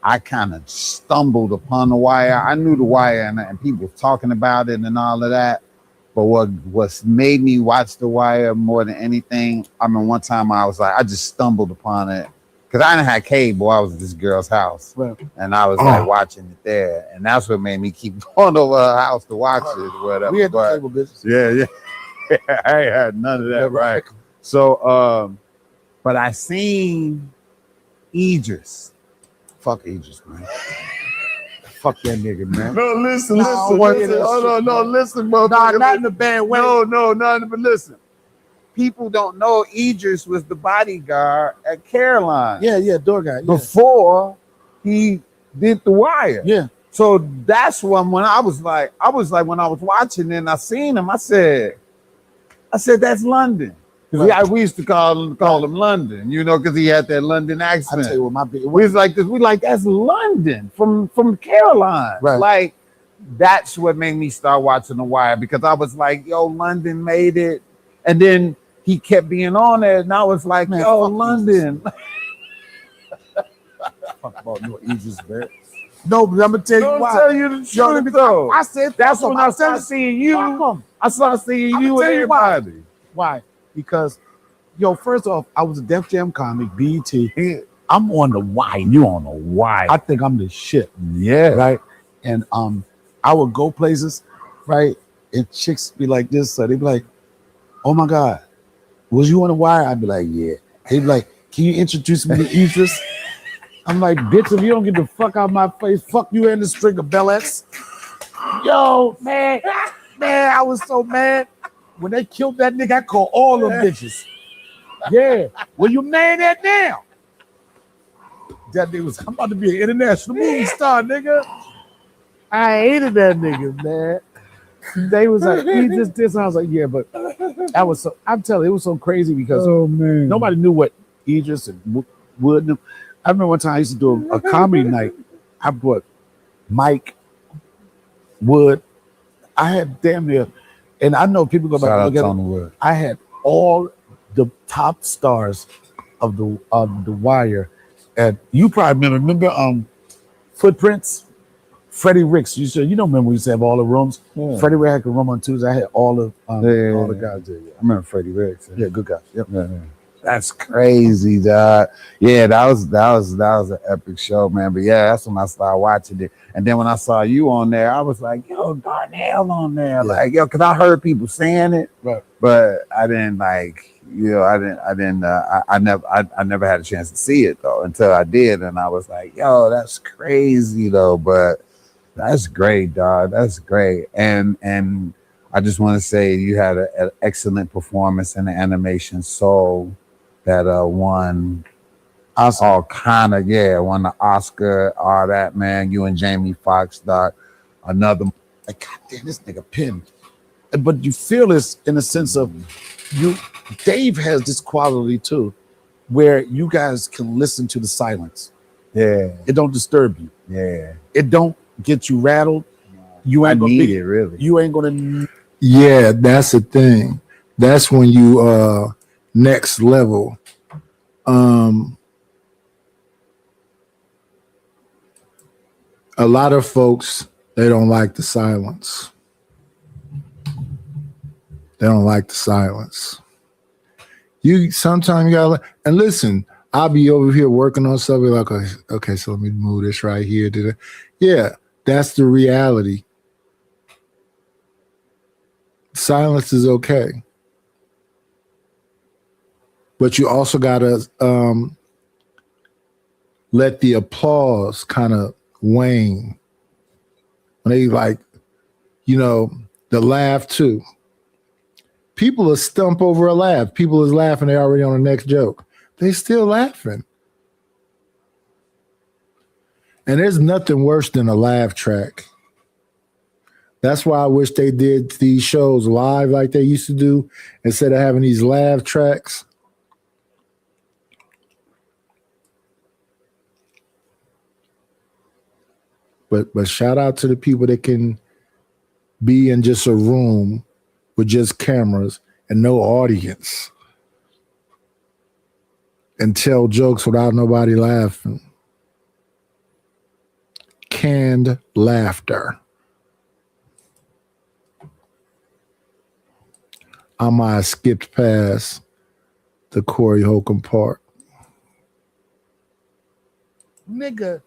I kind of stumbled upon The Wire. I knew The Wire and people talking about it and all of that. But what's made me watch The Wire more than anything, I mean, one time I was like, I just stumbled upon it. Because I didn't have cable. I was at this girl's house. Right. And I was like watching it there. And that's what made me keep going over her house to watch it or whatever. We had the cable business. Yeah. I ain't had none of that, right? So, but I seen Idris. Fuck Idris, man. Fuck that nigga, man. No, listen. Listen, bro. Nah, not in the band way. No, nothing but listen. People don't know Idris was the bodyguard at Caroline. Yeah, door guy. Yeah. Before he did The Wire. Yeah. So that's when I was like, when I was watching and I seen him, I said, that's London. Because we used to call him London, because he had that London accent. I tell you what, my big we was like this. We like that's London from Caroline. Right. Like that's what made me start watching The Wire because I was like, yo, London made it, and then he kept being on there, and I was like, man, yo, London. Fuck about no Idris, man. No, but I'm gonna tell you why. Tell you the truth, though. I said that's when I started seeing you. I started seeing you and everybody. Why? Because, first off, I was a Def Jam comic, BET. I'm on The Wire. You on The Wire. I think I'm the shit. Yeah. Right? And I would go places, right? And chicks be like this. So they'd be like, oh my God, was you on The Wire? I'd be like, yeah. They'd be like, can you introduce me to Idris? I'm like, bitch, if you don't get the fuck out of my face, fuck you and the string of bellettes. Yo, man, I was so mad. When they killed that nigga, I called all them bitches. Yeah, where you mad at now? That nigga was, I'm about to be an international movie star, nigga. I hated that nigga, man. They was like, he just did. I was like, yeah, but I was so, I'm telling you, it was so crazy because nobody knew what Idris and Wood knew. I remember one time I used to do a comedy night. I brought Mike, Wood. I had damn near, and I know people go back and look at it. I had all the top stars of the Wire, and you probably remember Footprints. Freddie Ricks, you don't remember we used to have all the rooms. Yeah. Freddie Ricks had a room on Tuesday. I had all the guys there. Yeah. I remember Freddie Ricks. Yeah, good guys. Yep. Yeah. That's crazy, dog. Yeah, that was an epic show, man. But yeah, that's when I started watching it. And then when I saw you on there, I was like, yo, Darnell on there. Like, yo, because I heard people saying it, right. But I didn't like, I never had a chance to see it though until I did. And I was like, yo, that's crazy though. But that's great, dog. That's great. And I just want to say you had an excellent performance in the animation Soul that won won the Oscar, all that, man. You and Jamie Foxx, dog. Another, like, God damn, this nigga pinned. But you feel this in the sense of Dave has this quality too, where you guys can listen to the silence. Yeah. It don't disturb you. Yeah. It don't get you rattled. You ain't gonna need it, really. You ain't gonna. Yeah, that's the thing. That's when you next level. A lot of folks, they don't like the silence. They don't like the silence. You sometimes you gotta, and listen, I'll be over here working on something like, okay, so let me move this right here to the, yeah, that's the reality. Silence is okay. But you also gotta let the applause kind of wane. When they like, the laugh too. People are stump over a laugh. People is laughing, they're already on the next joke. They still laughing. And there's nothing worse than a laugh track. That's why I wish they did these shows live like they used to do instead of having these laugh tracks. But shout out to the people that can be in just a room with just cameras and no audience and tell jokes without nobody laughing. Canned laughter. I might have skipped past the Corey Holcomb part. Nigga,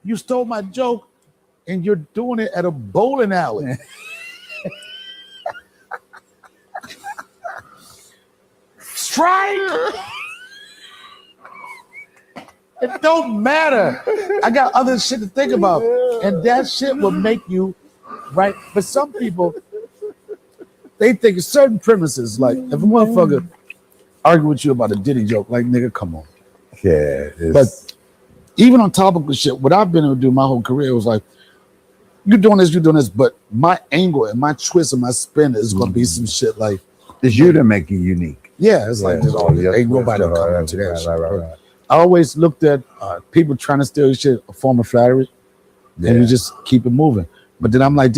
you stole my joke and you're doing it at a bowling alley. Strike! It don't matter. I got other shit to think about. And that shit will make you right. But some people, they think certain premises, like if a motherfucker argue with you about a Diddy joke, like, nigga, come on. Yeah. But even on topical shit, what I've been able to do my whole career was like, you're doing this, but my angle and my twist and my spin is going to be some shit like. It's you that make it unique. Yeah, it's like, ain't nobody coming to that shit. Right. I always looked at people trying to steal shit, a form of flattery, and you just keep it moving. But then I'm like,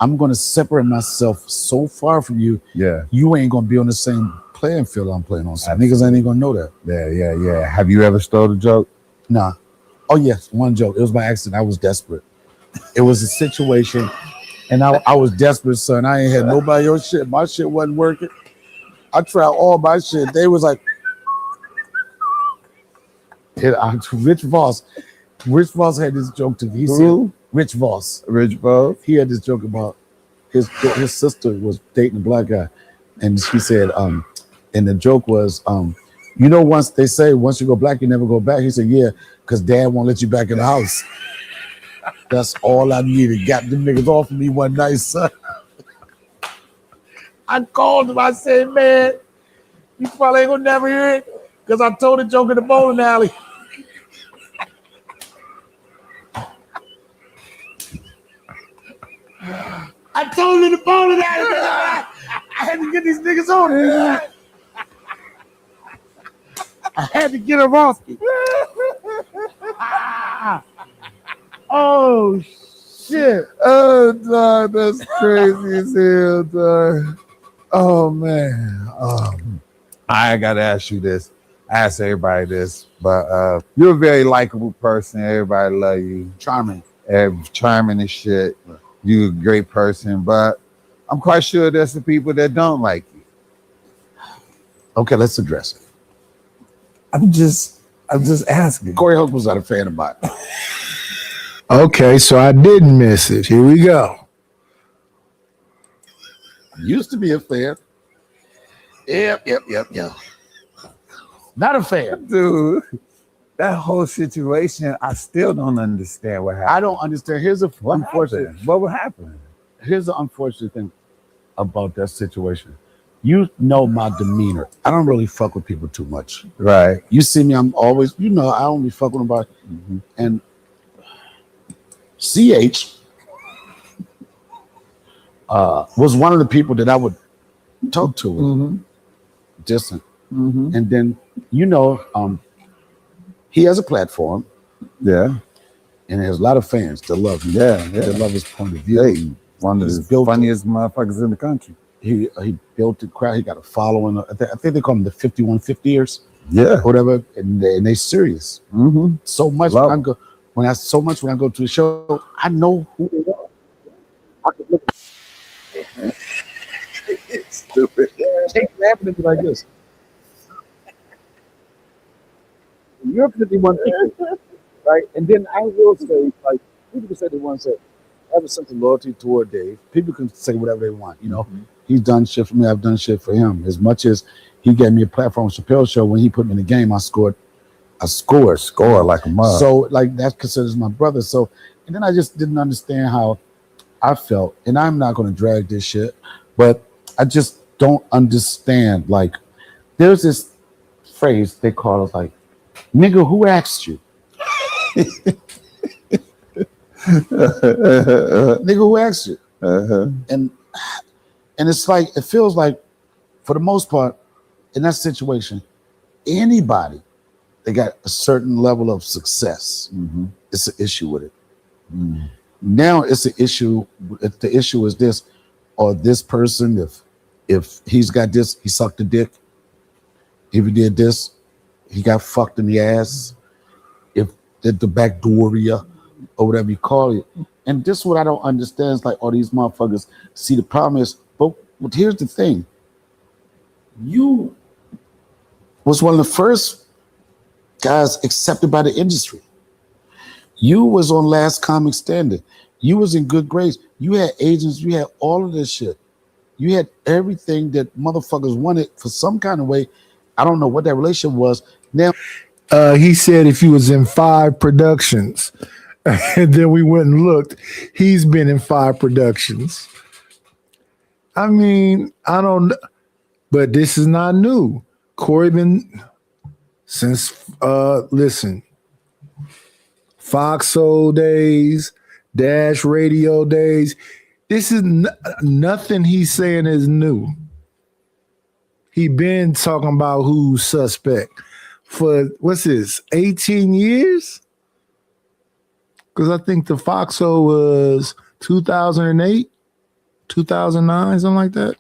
I'm going to separate myself so far from you. Yeah. You ain't going to be on the same playing field I'm playing on. So niggas ain't going to know that. Yeah. Have you ever stole a joke? Nah. Oh, yes, one joke. It was by accident. I was desperate. It was a situation, and I was desperate, son. I ain't had nobody else shit. My shit wasn't working. I tried all my shit. They was like, Rich Voss had this joke to me. He said, Rich Voss. He had this joke about his sister was dating a black guy, and she said, and the joke was, You know, once they say once you go black, you never go back. He said, yeah, because dad won't let you back in the house. That's all I needed. Got them niggas off of me one night, son. I called him. I said, man, you probably ain't gonna never hear it because I told the joke in the bowling alley. I told him in the bowling alley. I had to get these niggas on it. I had to get them off me. Oh shit! Oh, dog, that's crazy as hell, dog. Oh man. I gotta ask you this. I ask everybody this, but you're a very likable person. Everybody love you. Charming. Charming and shit. You're a great person, but I'm quite sure there's some people that don't like you. Okay, let's address it. I'm just asking. Corey Hook was not a fan of mine. Okay, so I didn't miss it. Here we go. Used to be a fan. Yep. Not a fan. Dude, that whole situation, I still don't understand what happened. I don't understand. Here's the unfortunate. Happened? What would happen? Here's the unfortunate thing about that situation. You know my demeanor. I don't really fuck with people too much. Right. You see me, I'm always, you know, I only fuck with about and CH was one of the people that I would talk to distant. And then, you know, he has a platform. Yeah. And there's a lot of fans that love him. Yeah. They love his point of view. Hey, one of the funniest motherfuckers in the country. He built the crowd. He got a following. I think they call him the 5150ers. Yeah. Whatever. And they serious. So much when I go when I go to the show, I know who they are. I can look at it's stupid. Take laughing at me like this. You're 51 people, right? And then I will say, like, people can say they want to say, I have a sense of loyalty toward Dave. People can say whatever they want, you know. He's done shit for me. I've done shit for him. As much as he gave me a platform on Chappelle's show, when he put me in the game, I scored like a mug. So, like, that considers my brother. So, and then I just didn't understand how I felt. And I'm not going to drag this shit, but I just don't understand. Like, there's this phrase they call it, like, nigga, who asked you? Nigga, who asked you? And it's like, it feels like, for the most part, in that situation, anybody that got a certain level of success, it's an issue with it. Now it's an issue. If the issue is this, or this person, if he's got this, he sucked a dick. If he did this, he got fucked in the ass. If did the backdooria or whatever you call it. And this is what I don't understand. It's like all these motherfuckers see the problem is, but here's the thing. You was one of the first guys accepted by the industry. You was on Last Comic Standing. You was in good grades. You had agents. You had all of this shit. You had everything that motherfuckers wanted for some kind of way. I don't know what that relation was. Now, he said if he was in 5 productions, and then we went and looked, he's been in 5 productions. I mean, I don't, but this is not new. Corey been since listen, Fox Soul days, Dash Radio days. This is nothing he's saying is new. He been talking about who's suspect for what's this, 18 years? Because I think the Foxo was 2008, 2009, something like that.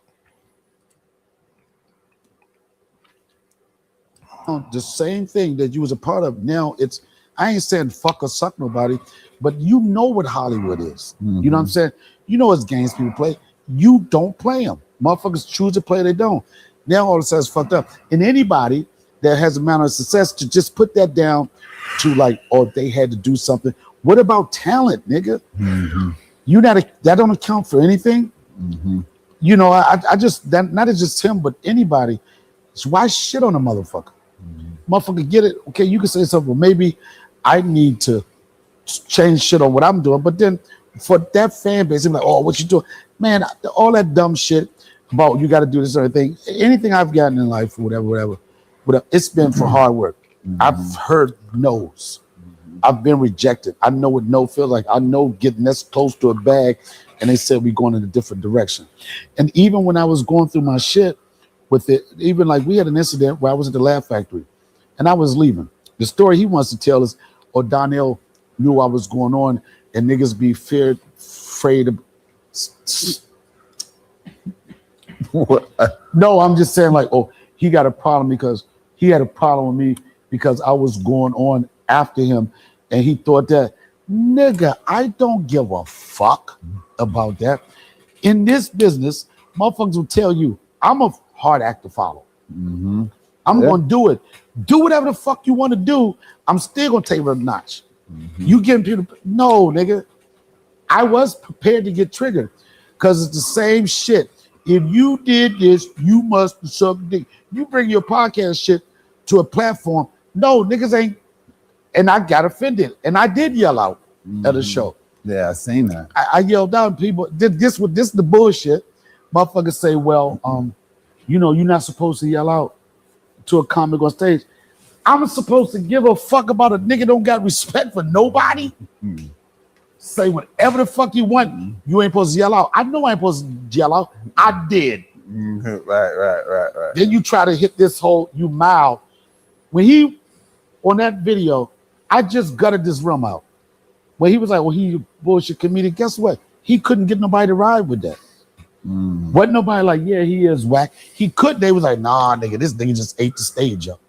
The same thing that you was a part of. Now it's, I ain't saying fuck or suck nobody, but you know what Hollywood is. You know what I'm saying? You know it's games people play. You don't play them. Motherfuckers choose to play, they don't. Now all of a sudden it's fucked up. And anybody that has a amount of success to just put that down to like, or they had to do something. What about talent, nigga? You that don't account for anything. You know, I just that not just him, but anybody. So why shit on a motherfucker? motherfucker, get it. Okay, you can say something. Well, maybe I need to change shit on what I'm doing. But then for that fan base, I'm like, oh, what you doing? Man, all that dumb shit about you got to do this or anything. Anything I've gotten in life, whatever, it's been for hard work. I've heard no's. I've been rejected. I know what no feels like. I know getting this close to a bag and they said we're going in a different direction. And even when I was going through my shit with it, even like we had an incident where I was at the Laugh Factory and I was leaving. The story he wants to tell is, oh, Donnell knew what was going on and niggas be afraid of. What? No, I'm just saying like, oh, he got a problem because he had a problem with me because I was going on after him and he thought that, nigga, I don't give a fuck about that. In this business, motherfuckers will tell you, I'm a hard act to follow. I'm going to do it. Do whatever the fuck you want to do. I'm still going to take it a notch. You getting people, no, nigga. I was prepared to get triggered because it's the same shit. If you did this, you must suck dick. You bring your podcast shit to a platform. No, niggas ain't. And I got offended. And I did yell out at the show. Yeah, I seen that. I yelled out. People, this is the bullshit. Motherfuckers say, well, you know, you're not supposed to yell out to a comic on stage. I'm supposed to give a fuck about a nigga don't got respect for nobody? Say whatever the fuck you want. You ain't supposed to yell out. I know I ain't supposed to yell out. I did. Right. Then you try to hit this whole, you mild. When he, on that video, I just gutted this room out. When he was like, well, he bullshit comedian. Guess what? He couldn't get nobody to ride with that. Wasn't nobody like, yeah, he is whack. He could. They was like, nah, nigga, this nigga just ate the stage up.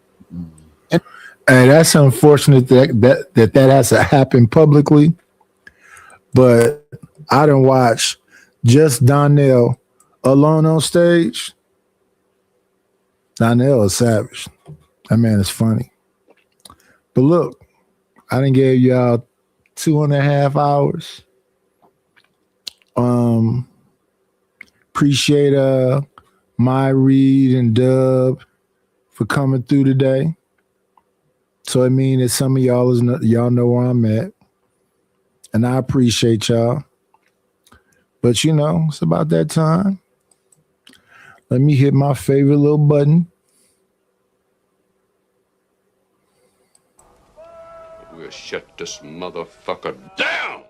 And that's unfortunate that has to happen publicly. But I didn't watch just Donnell alone on stage. Donnell is savage. That man is funny. But look, I done gave y'all 2.5 hours. Appreciate my Reed and Dub for coming through today. So I mean that some of y'all know where I'm at. And I appreciate y'all. But you know, it's about that time. Let me hit my favorite little button. We'll shut this motherfucker down.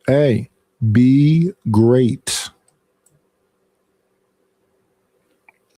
Hey, be great.